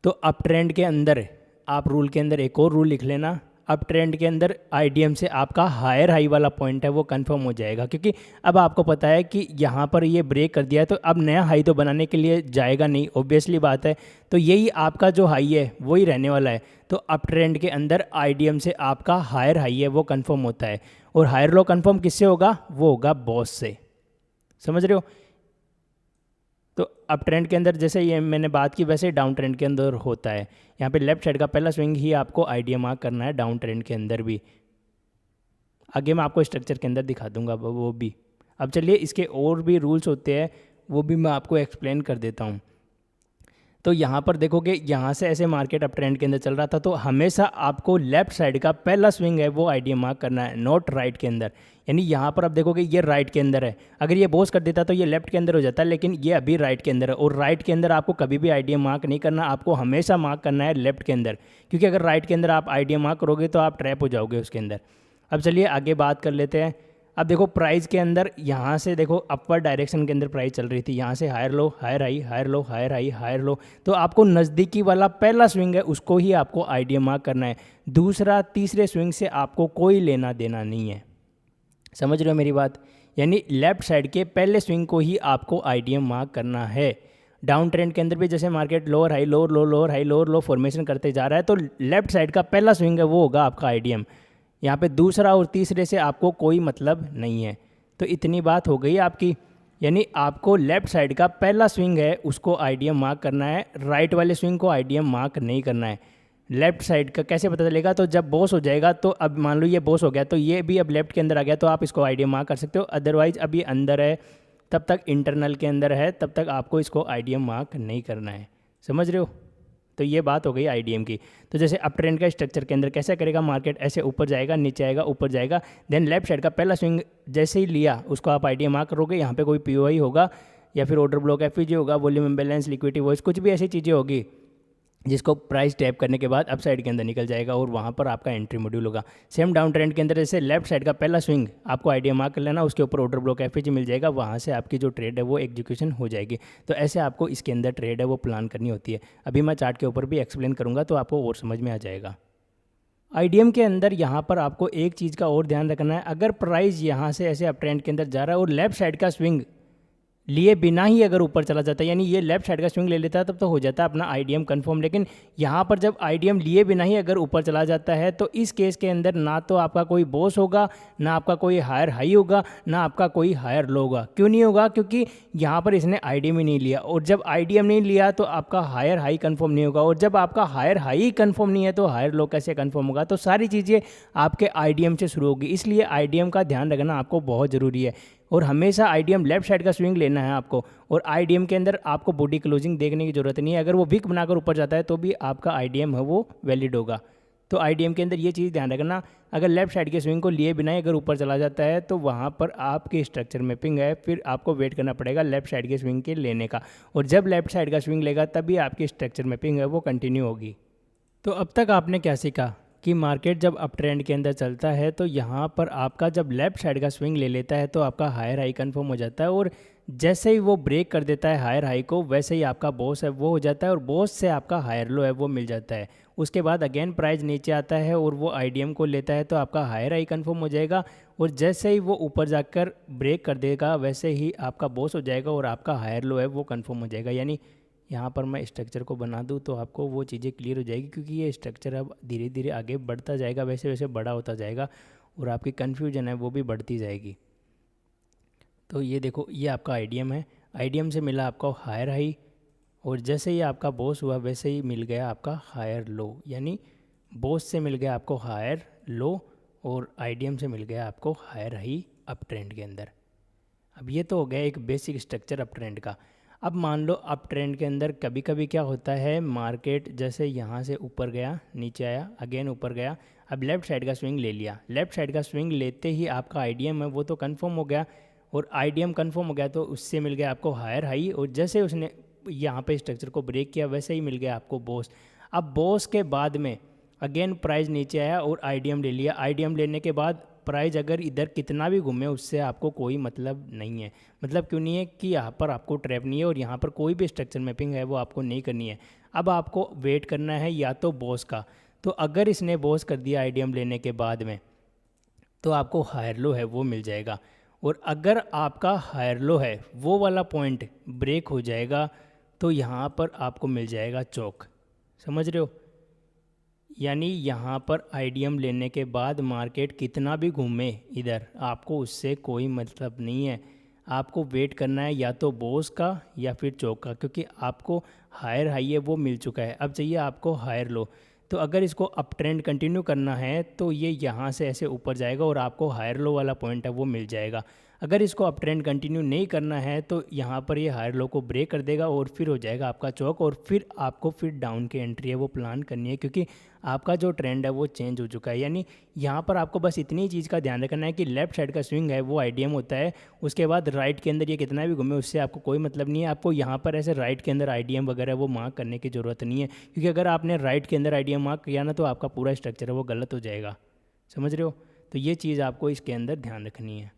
तो अप ट्रेंड के अंदर आप रूल के अंदर एक और रूल लिख लेना, अप ट्रेंड के अंदर आईडीएम से आपका हायर हाई वाला पॉइंट है वो कंफर्म हो जाएगा, क्योंकि अब आपको पता है कि यहाँ पर ये ब्रेक कर दिया है तो अब नया हाई तो बनाने के लिए जाएगा नहीं, ऑब्वियसली बात है। तो यही आपका जो हाई है वही रहने वाला है। तो अप ट्रेंड के अंदर आईडीएम से आपका हायर हाई है वो कंफर्म होता है, और हायर लो कंफर्म किससे होगा? वो होगा बॉस से। समझ रहे हो? तो अप ट्रेंड के अंदर जैसे ये मैंने बात की वैसे डाउन ट्रेंड के अंदर होता है। यहाँ पे लेफ्ट साइड का पहला स्विंग ही आपको आईडीएम मार्क करना है डाउन ट्रेंड के अंदर भी। आगे मैं आपको स्ट्रक्चर के अंदर दिखा दूंगा वो भी। अब चलिए इसके और भी रूल्स होते हैं वो भी मैं आपको एक्सप्लेन कर देता हूँ। तो यहाँ पर देखोगे यहाँ से ऐसे मार्केट अप ट्रेंड के अंदर चल रहा था, तो हमेशा आपको लेफ्ट साइड का पहला स्विंग है वो आईडीएम मार्क करना है, नॉट राइट के अंदर। यानी यहाँ पर आप देखोगे ये राइट के अंदर है, अगर ये बॉस कर देता तो ये लेफ्ट के अंदर हो जाता है, लेकिन ये अभी राइट के अंदर है। और राइट के अंदर आपको कभी भी आईडीएम मार्क नहीं करना, आपको हमेशा मार्क करना है लेफ्ट के अंदर, क्योंकि अगर राइट के अंदर आप आईडीएम मार्क करोगे तो आप ट्रैप हो जाओगे उसके अंदर। अब चलिए आगे बात कर लेते हैं। अब देखो प्राइस के अंदर यहाँ से देखो अपवर्ड डायरेक्शन के अंदर प्राइस चल रही थी, यहाँ से higher low higher high higher low higher high higher low, तो आपको नज़दीकी वाला पहला स्विंग है उसको ही आपको आईडीएम मार्क करना है। दूसरा तीसरे स्विंग से आपको कोई लेना देना नहीं है। समझ रहे हो मेरी बात? यानी लेफ्ट साइड के पहले स्विंग को ही आपको आईडीएम मार्क करना है। डाउन ट्रेंड के अंदर भी जैसे मार्केट लोअर हाई लोअर लो लोअर हाई लोअर लो फॉर्मेशन करते जा रहा है, तो लेफ्ट साइड का पहला स्विंग है वो होगा आपका आईडीएम। यहाँ पे दूसरा और तीसरे से आपको कोई मतलब नहीं है। तो इतनी बात हो गई आपकी। यानी आपको लेफ्ट साइड का पहला स्विंग है उसको आईडीएम मार्क करना है, राइट वाले स्विंग को आईडीएम मार्क नहीं करना है। लेफ्ट साइड का कैसे पता चलेगा? तो जब बॉस हो जाएगा, तो अब मान लो ये बॉस हो गया तो ये भी अब लेफ्ट के अंदर आ गया तो आप इसको आईडीएम मार्क कर सकते हो। अदरवाइज अभी अंदर है तब तक, इंटरनल के अंदर है तब तक आपको इसको आईडीएम मार्क नहीं करना है। समझ रहे हो? तो ये बात हो गई आईडीएम की। तो जैसे अप ट्रेंड का स्ट्रक्चर के अंदर कैसे करेगा? मार्केट ऐसे ऊपर जाएगा नीचे आएगा ऊपर जाएगा, देन लेफ्ट साइड का पहला स्विंग जैसे ही लिया उसको आप आईडीएम मार्क करोगे। यहाँ पे कोई पीओआई होगा या फिर ऑर्डर ब्लॉक एफईजी होगा, वॉल्यूम इम्बैलेंस लिक्विडिटी वॉइस कुछ भी ऐसी चीज़ें होगी जिसको प्राइस टैप करने के बाद अप साइड के अंदर निकल जाएगा और वहाँ पर आपका एंट्री मॉड्यूल होगा। सेम डाउन ट्रेंड के अंदर जैसे लेफ्ट साइड का पहला स्विंग आपको आइडिया मार्क कर लेना, उसके ऊपर ऑर्डर ब्लॉक एफएजी मिल जाएगा, वहाँ से आपकी जो ट्रेड है वो एग्जीक्यूशन हो जाएगी। तो ऐसे आपको इसके अंदर ट्रेड है वो प्लान करनी होती है। अभी मैं चार्ट के ऊपर भी एक्सप्लेन करूँगा तो आपको और समझ में आ जाएगा। आईडीएम के अंदर यहाँ पर आपको एक चीज़ का और ध्यान रखना है, अगर प्राइस यहाँ से ऐसे अप ट्रेंड के अंदर जा रहा है और लेफ्ट साइड का स्विंग लिए बिना ही अगर ऊपर चला जाता है, यानी ये लेफ्ट साइड का स्विंग ले लेता है, तब तो हो जाता है अपना आईडीएम कंफर्म। लेकिन यहाँ पर जब आईडीएम लिए बिना ही अगर ऊपर चला जाता है तो इस केस के अंदर ना तो आपका कोई बॉस होगा, ना आपका कोई हायर हाई होगा, ना आपका कोई हायर लो होगा। क्यों नहीं होगा? क्योंकि यहाँ पर इसने आईडीएम ही नहीं लिया, और जब आईडीएम नहीं लिया तो आपका हायर हाई कंफर्म नहीं होगा, और जब आपका हायर हाई कंफर्म नहीं है तो हायर लो कैसे कंफर्म होगा? तो सारी चीज़ें आपके आईडीएम से शुरू होगी। इसलिए आईडीएम का ध्यान रखना आपको बहुत ज़रूरी है, और हमेशा आईडीएम लेफ्ट साइड का स्विंग लेना है आपको। और आईडीएम के अंदर आपको बॉडी क्लोजिंग देखने की ज़रूरत नहीं है, अगर वो विक बनाकर ऊपर जाता है तो भी आपका आईडीएम है वो वैलिड होगा। तो आईडीएम के अंदर ये चीज़ ध्यान रखना, अगर लेफ्ट साइड के स्विंग को लिए बिना ही अगर ऊपर चला जाता है तो वहाँ पर आपकी स्ट्रक्चर मैपिंग है, फिर आपको वेट करना पड़ेगा लेफ्ट साइड के स्विंग के लेने का, और जब लेफ्ट साइड का स्विंग लेगा तभी आपकी स्ट्रक्चर मैपिंग है वो कंटिन्यू होगी। तो अब तक आपने क्या सीखा कि मार्केट जब अप ट्रेंड के अंदर चलता है तो यहाँ पर आपका जब लेफ्ट साइड का स्विंग ले लेता है तो आपका हायर हाई कंफर्म हो जाता है, और जैसे ही वो ब्रेक कर देता है हायर हाई को, वैसे ही आपका बॉस है वो हो जाता है, और बॉस से आपका हायर लो है वो मिल जाता है। उसके बाद अगेन प्राइस नीचे आता है और वो आईडीएम को लेता है तो आपका हायर हाई कंफर्म हो जाएगा, और जैसे ही वो ऊपर जाकर ब्रेक कर देगा वैसे ही आपका बॉस हो जाएगा और आपका हायर लो है वो कंफर्म हो जाएगा। यानी यहाँ पर मैं स्ट्रक्चर को बना दूँ तो आपको वो चीज़ें क्लियर हो जाएगी, क्योंकि ये स्ट्रक्चर अब धीरे धीरे आगे बढ़ता जाएगा, वैसे वैसे बड़ा होता जाएगा और आपकी कन्फ्यूजन है वो भी बढ़ती जाएगी। तो ये देखो, ये आपका आईडीएम है, आईडीएम से मिला आपको हायर हाई, और जैसे ही आपका बॉस हुआ वैसे ही मिल गया आपका हायर लो, यानी बॉस से मिल गया आपको हायर लो और आईडीएम से मिल गया आपको हायर हाई अप ट्रेंड के अंदर। अब ये तो हो गया एक बेसिक स्ट्रक्चर अप ट्रेंड का। अब मान लो अप ट्रेंड के अंदर कभी कभी क्या होता है, मार्केट जैसे यहाँ से ऊपर गया, नीचे आया, अगेन ऊपर गया, अब लेफ्ट साइड का स्विंग ले लिया। लेफ्ट साइड का स्विंग लेते ही आपका आईडीएम है वो तो कंफर्म हो गया, और आईडीएम कंफर्म हो गया तो उससे मिल गया आपको हायर हाई, और जैसे उसने यहाँ पे स्ट्रक्चर को ब्रेक किया वैसे ही मिल गया आपको बॉस। अब बॉस के बाद में अगेन प्राइस नीचे आया और आईडीएम ले लिया। आईडीएम लेने के बाद प्राइस अगर इधर कितना भी घूमे उससे आपको कोई मतलब नहीं है। मतलब क्यों नहीं है? कि यहाँ पर आपको ट्रैप नहीं है और यहाँ पर कोई भी स्ट्रक्चर मैपिंग है वो आपको नहीं करनी है। अब आपको वेट करना है या तो बॉस का। तो अगर इसने बॉस कर दिया आईडीएम लेने के बाद में तो आपको हायर लो है वो मिल जाएगा, और अगर आपका हायर लो है वो वाला पॉइंट ब्रेक हो जाएगा तो यहाँ पर आपको मिल जाएगा चौक। समझ रहे हो? यानी यहाँ पर आईडीएम लेने के बाद मार्केट कितना भी घूमे इधर, आपको उससे कोई मतलब नहीं है। आपको वेट करना है या तो बॉस का या फिर चौक का, क्योंकि आपको हायर हाई है वो मिल चुका है, अब चाहिए आपको हायर लो। तो अगर इसको अप ट्रेंड कंटिन्यू करना है तो ये यहाँ से ऐसे ऊपर जाएगा और आपको हायर लो वाला पॉइंट है वो मिल जाएगा। अगर इसको अप ट्रेंड कंटिन्यू नहीं करना है तो यहाँ पर ये हायर लो को ब्रेक कर देगा और फिर हो जाएगा आपका चौक, और फिर आपको फिर डाउन की एंट्री है वो प्लान करनी है, क्योंकि आपका जो ट्रेंड है वो चेंज हो चुका है। यानी यहाँ पर आपको बस इतनी चीज़ का ध्यान रखना है कि लेफ्ट साइड का स्विंग है वो आईडीएम होता है, उसके बाद राइट के अंदर ये कितना भी घूमे उससे आपको कोई मतलब नहीं है। आपको यहाँ पर ऐसे राइट के अंदर आईडीएम वगैरह वो मार्क करने की ज़रूरत नहीं है, क्योंकि अगर आपने राइट के अंदर आईडीएम मार्क किया ना तो आपका पूरा स्ट्रक्चर है वो गलत हो जाएगा। समझ रहे हो? तो ये चीज़ आपको इसके अंदर ध्यान रखनी है।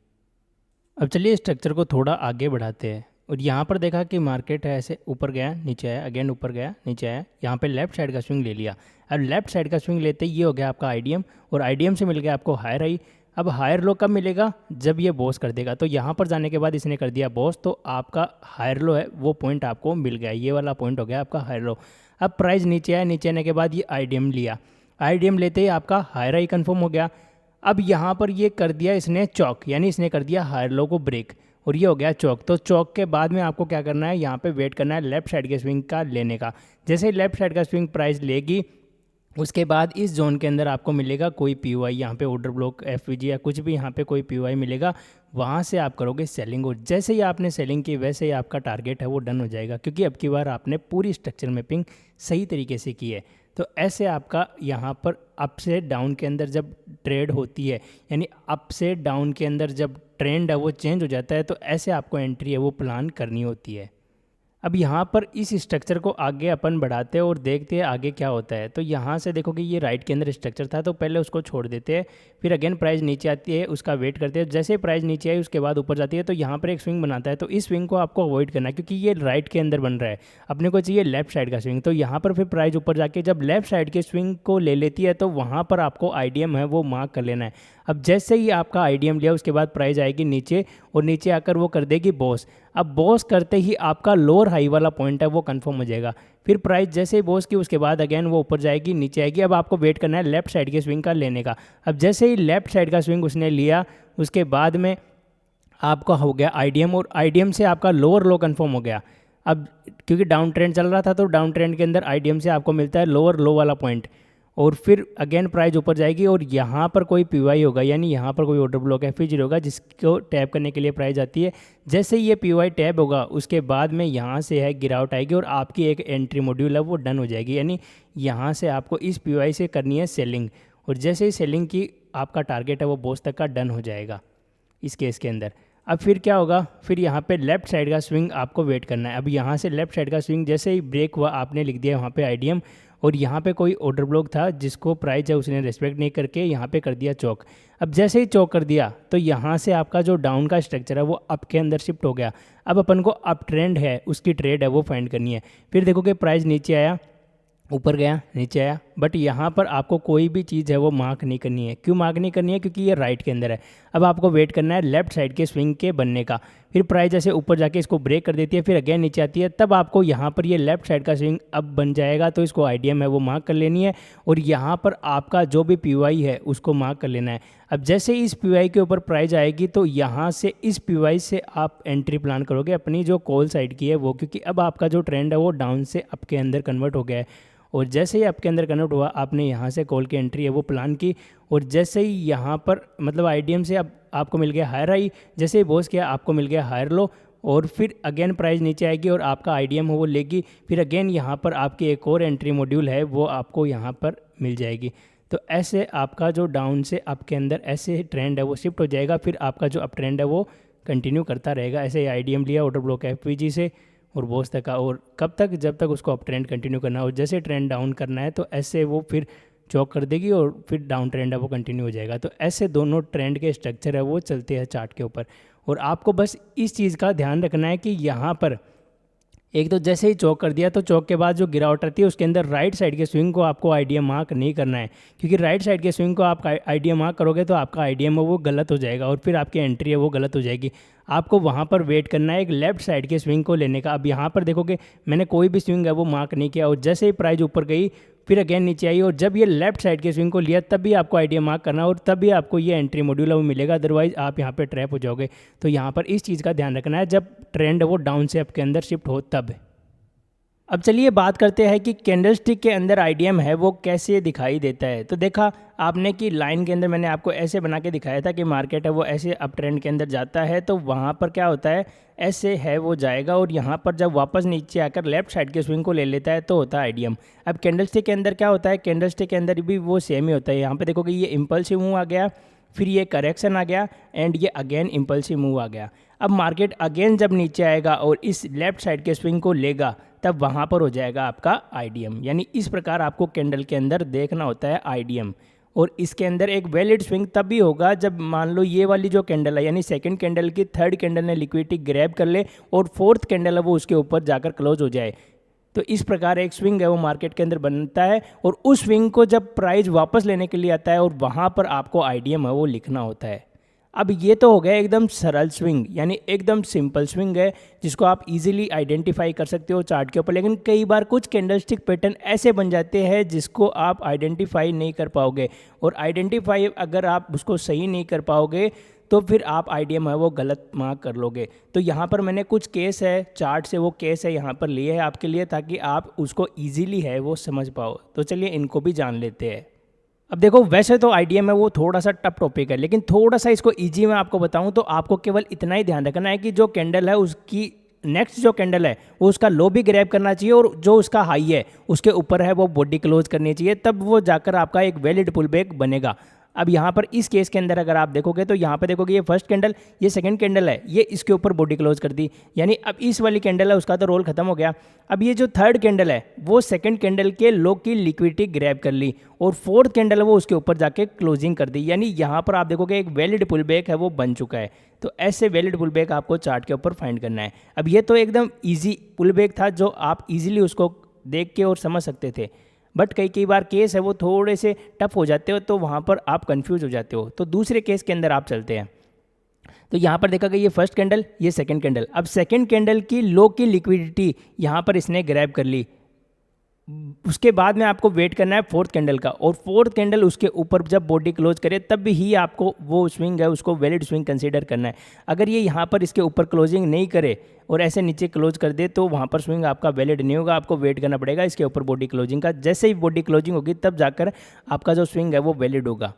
अब चलिए स्ट्रक्चर को थोड़ा आगे बढ़ाते हैं, और यहाँ पर देखा कि मार्केट है ऐसे ऊपर गया नीचे आया, अगेन ऊपर गया नीचे आया, यहाँ पे लेफ्ट साइड का स्विंग ले लिया। अब लेफ्ट साइड का स्विंग लेते ही ये हो गया आपका आईडीएम, और आईडीएम से मिल गया आपको हायर हाई। अब हायर लो कब मिलेगा? जब ये बॉस कर देगा। तो यहाँ पर जाने के बाद इसने कर दिया बॉस, तो आपका हायर लो है वो पॉइंट आपको मिल गया, ये वाला पॉइंट हो गया आपका हायर लो। अब प्राइस नीचे आया, नीचे आने के बाद ये आईडीएम लिया, आईडीएम लेते ही आपका हायर हाई कन्फर्म हो गया। अब यहाँ पर ये कर दिया इसने चौक, यानी इसने कर दिया हायर लो को ब्रेक, और ये हो गया चौक। तो चौक के बाद में आपको क्या करना है, यहाँ पे वेट करना है लेफ्ट साइड के स्विंग का लेने का। जैसे लेफ्ट साइड का स्विंग प्राइस लेगी उसके बाद इस जोन के अंदर आपको मिलेगा कोई पीओआई, यहाँ पे ऑर्डर ब्लॉक एफवीजी या कुछ भी यहाँ पे कोई पीओआई मिलेगा, वहाँ से आप करोगे सेलिंग, और जैसे ही आपने सेलिंग की वैसे ही आपका टारगेट है वो डन हो जाएगा, क्योंकि अब की बार आपने पूरी स्ट्रक्चर मैपिंग सही तरीके से की है। तो ऐसे आपका यहाँ पर अप से डाउन के अंदर जब ट्रेड होती है, यानी अप से डाउन के अंदर जब ट्रेंड है वो चेंज हो जाता है, तो ऐसे आपको एंट्री है वो प्लान करनी होती है। अब यहाँ पर इस स्ट्रक्चर को आगे अपन बढ़ाते हैं और देखते हैं आगे क्या होता है। तो यहाँ से देखो कि ये राइट के अंदर स्ट्रक्चर था, तो पहले उसको छोड़ देते हैं, फिर अगेन प्राइस नीचे आती है, उसका वेट करते हैं। जैसे प्राइस नीचे आई उसके बाद ऊपर जाती है, तो यहाँ पर एक स्विंग बनाता है। तो इस स्विंग को आपको अवॉइड करना है क्योंकि ये राइट के अंदर बन रहा है, अपने को चाहिए लेफ्ट साइड का स्विंग। तो यहाँ पर फिर प्राइस ऊपर जाके जब लेफ्ट साइड के स्विंग को ले लेती है तो वहाँ पर आपको आईडीएम है वो मार्क कर लेना है। अब जैसे ही आपका आईडीएम लिया उसके बाद प्राइस आएगी नीचे और नीचे आकर वो कर देगी बॉस। अब बॉस करते ही आपका लोअर हाई वाला पॉइंट है वो कंफर्म हो जाएगा। फिर प्राइस जैसे ही बॉस की उसके बाद अगेन वो ऊपर जाएगी नीचे आएगी। अब आपको वेट करना है लेफ्ट साइड के स्विंग का लेने का। अब जैसे ही लेफ्ट साइड का स्विंग उसने लिया उसके बाद में आपका हो गया आईडीएम और आईडीएम से आपका लोअर लो कंफर्म हो गया। अब क्योंकि डाउन ट्रेंड चल रहा था तो डाउन ट्रेंड के अंदर आईडीएम से आपको मिलता है लोअर लो वाला पॉइंट और फिर अगेन प्राइस ऊपर जाएगी और यहाँ पर कोई पीवाई होगा यानी यहाँ पर कोई ऑर्डर ब्लॉक FE0 होगा जिसको टैप करने के लिए प्राइस आती है। जैसे ही ये पीवाई टैप होगा उसके बाद में यहाँ से है गिरावट आएगी और आपकी एक एंट्री मॉड्यूल है वो डन हो जाएगी। यानी यहाँ से आपको इस पीवाई से करनी है सेलिंग और जैसे ही सेलिंग की आपका टारगेट है वो बॉस तक का डन हो जाएगा इस केस के अंदर। अब फिर क्या होगा, फिर यहाँ पे लेफ्ट साइड का स्विंग आपको वेट करना है। अब यहाँ से लेफ्ट साइड का स्विंग जैसे ही ब्रेक हुआ आपने लिख दिया वहाँ पे आईडीएम और यहाँ पे कोई ऑर्डर ब्लॉक था जिसको प्राइस है उसने रेस्पेक्ट नहीं करके यहाँ पे कर दिया चौक। अब जैसे ही चौक कर दिया तो यहाँ से आपका जो डाउन का स्ट्रक्चर है वो अप के अंदर शिफ्ट हो गया। अब अपन को अप ट्रेंड है उसकी ट्रेड है वो फाइंड करनी है। फिर देखो कि प्राइस नीचे आया ऊपर गया नीचे आया, बट यहाँ पर आपको कोई भी चीज़ है वो मार्क नहीं करनी है। क्यों मार्क नहीं करनी है? क्योंकि ये राइट के अंदर है। अब आपको वेट करना है लेफ्ट साइड के स्विंग के बनने का। फिर प्राइस जैसे ऊपर जाके इसको ब्रेक कर देती है फिर अगेन नीचे आती है, तब आपको यहाँ पर ये लेफ्ट साइड का स्विंग अब बन जाएगा। तो इसको आईडीएम है वो मार्क कर लेनी है और यहाँ पर आपका जो भी पीवाई है उसको मार्क कर लेना है। अब जैसे ही इस पीवाई के ऊपर प्राइस आएगी तो यहाँ से इस पीवाई से आप एंट्री प्लान करोगे अपनी जो कॉल साइड की है वो, क्योंकि अब आपका जो ट्रेंड है वो डाउन से अप के अंदर कन्वर्ट हो गया है। और जैसे ही आपके अंदर कन्वर्ट हुआ आपने यहाँ से कॉल की एंट्री है वो प्लान की और जैसे ही यहाँ पर मतलब आईडीएम से अब आपको मिल गया हायर हाई, जैसे ही बॉस किया आपको मिल गया हायर लो और फिर अगेन प्राइस नीचे आएगी और आपका आईडीएम हो वो लेगी। फिर अगेन यहाँ पर आपकी एक और एंट्री मॉड्यूल है वो आपको यहाँ पर मिल जाएगी। तो ऐसे आपका जो डाउन से अप के अंदर ऐसे ट्रेंड है वो शिफ्ट हो जाएगा। फिर आपका जो अप ट्रेंड है वो कंटिन्यू करता रहेगा। ऐसे ही आईडीएम लिया ऑर्डर ब्लॉक FPG से और बॉस तक का, और कब तक? जब तक उसको अप ट्रेंड कंटिन्यू करना है और जैसे ट्रेंड डाउन करना है तो ऐसे वो फिर चौक कर देगी और फिर डाउन ट्रेंड है वो कंटिन्यू हो जाएगा। तो ऐसे दोनों ट्रेंड के स्ट्रक्चर है वो चलते हैं चार्ट के ऊपर। और आपको बस इस चीज़ का ध्यान रखना है कि यहाँ पर एक तो जैसे ही चौक कर दिया तो चौक के बाद जो गिरावट आती है उसके अंदर राइट साइड के स्विंग को आपको आईडीएम मार्क नहीं करना है, क्योंकि राइट साइड के स्विंग को आप आईडीएम मार्क करोगे तो आपका आईडीएम है वो गलत हो जाएगा और फिर आपकी एंट्री है वो गलत हो जाएगी। आपको वहाँ पर वेट करना है एक लेफ्ट साइड के स्विंग को लेने का। अब यहाँ पर देखोगे मैंने कोई भी स्विंग है वो मार्क नहीं किया और जैसे ही प्राइस ऊपर गई फिर अगेन नीचे आई और जब ये लेफ्ट साइड के स्विंग को लिया तब भी आपको आईडीएम मार्क करना और तभी आपको ये एंट्री मॉड्यूल है वो मिलेगा, अदरवाइज आप यहाँ पे ट्रैप हो जाओगे। तो यहाँ पर इस चीज़ का ध्यान रखना है जब ट्रेंड वो डाउन से अप के अंदर शिफ्ट हो तब। अब चलिए बात करते हैं कि कैंडलस्टिक के अंदर आईडीएम है वो कैसे दिखाई देता है। तो देखा आपने कि लाइन के अंदर मैंने आपको ऐसे बना के दिखाया था कि मार्केट है वो ऐसे अप ट्रेंड के अंदर जाता है तो वहाँ पर क्या होता है ऐसे है वो जाएगा और यहाँ पर जब वापस नीचे आकर लेफ्ट साइड के स्विंग को ले लेता है तो होता है आईडीएम। अब कैंडलस्टिक के अंदर क्या होता है, कैंडलस्टिक के अंदर भी वो सेम ही होता है। यहाँ पर देखो कि ये इम्पल्सिव मूव आ गया, फिर ये करेक्शन आ गया एंड ये अगेन इम्पल्सिव मूव आ गया। अब मार्केट अगेन जब नीचे आएगा और इस लेफ्ट साइड के स्विंग को लेगा तब वहाँ पर हो जाएगा आपका आईडीएम। यानी इस प्रकार आपको कैंडल के अंदर देखना होता है आईडीएम। और इसके अंदर एक वैलिड स्विंग तब भी होगा जब मान लो ये वाली जो कैंडल है यानी सेकंड कैंडल की थर्ड कैंडल ने लिक्विडिटी ग्रैब कर ले और फोर्थ कैंडल है वो उसके ऊपर जाकर क्लोज हो जाए। तो इस प्रकार एक स्विंग है वो मार्केट के अंदर बनता है और उस स्विंग को जब प्राइस वापस लेने के लिए आता है और वहाँ पर आपको आईडीएम है वो लिखना होता है। अब ये तो हो गया एकदम सरल स्विंग यानी एकदम सिंपल स्विंग है जिसको आप इजीली आइडेंटिफाई कर सकते हो चार्ट के ऊपर। लेकिन कई बार कुछ कैंडलस्टिक पैटर्न ऐसे बन जाते हैं जिसको आप आइडेंटिफाई नहीं कर पाओगे और आइडेंटिफाई अगर आप उसको सही नहीं कर पाओगे तो फिर आप आईडीएम है वो गलत मार्क कर लोगे। तो यहाँ पर मैंने कुछ केस है चार्ट से वो केस है यहाँ पर लिए है आपके लिए ताकि आप उसको ईजिली है वो समझ पाओ। तो चलिए इनको भी जान लेते हैं। अब देखो वैसे तो आईडीएम है वो थोड़ा सा टफ टॉपिक है, लेकिन थोड़ा सा इसको इजी मैं आपको बताऊं तो आपको केवल इतना ही ध्यान रखना है कि जो कैंडल है उसकी नेक्स्ट जो कैंडल है वो उसका लो भी ग्रैब करना चाहिए और जो उसका हाई है उसके ऊपर है वो बॉडी क्लोज करनी चाहिए, तब वो जाकर आपका एक वैलिड पुल बैक बनेगा। अब यहाँ पर इस केस के अंदर अगर आप देखोगे तो यहाँ पे देखोगे ये फर्स्ट कैंडल, ये सेकंड कैंडल है, ये इसके ऊपर बॉडी क्लोज कर दी, यानी अब इस वाली कैंडल है उसका तो रोल खत्म हो गया। अब ये जो थर्ड कैंडल है वो सेकंड कैंडल के लो की लिक्विडिटी ग्रैब कर ली और फोर्थ कैंडल है वो उसके ऊपर जाके क्लोजिंग कर दी, यानी यहाँ पर आप देखोगे एक वैलिड पुल बैक है वो बन चुका है। तो ऐसे वैलिड पुल बैक आपको चार्ट के ऊपर फाइंड करना है। अब ये तो एकदम ईजी पुल बैक था जो आप ईजिली उसको देख के और समझ सकते थे, बट कई बार केस है वो थोड़े से टफ हो जाते हो तो वहाँ पर आप कंफ्यूज हो जाते हो। तो दूसरे केस के अंदर आप चलते हैं। तो यहाँ पर देखा गया ये फर्स्ट कैंडल, ये सेकंड कैंडल। अब सेकंड कैंडल की लो की लिक्विडिटी यहाँ पर इसने ग्रैब कर ली, उसके बाद में आपको वेट करना है फोर्थ कैंडल का, और फोर्थ कैंडल उसके ऊपर जब बॉडी क्लोज करे तब भी ही आपको वो स्विंग है उसको वैलिड स्विंग कंसीडर करना है। अगर ये यहाँ पर इसके ऊपर क्लोजिंग नहीं करे और ऐसे नीचे क्लोज कर दे तो वहाँ पर स्विंग आपका वैलिड नहीं होगा, आपको वेट करना पड़ेगा इसके ऊपर बॉडी क्लोजिंग का। जैसे ही बॉडी क्लोजिंग होगी तब जाकर आपका जो स्विंग है वो वैलिड होगा,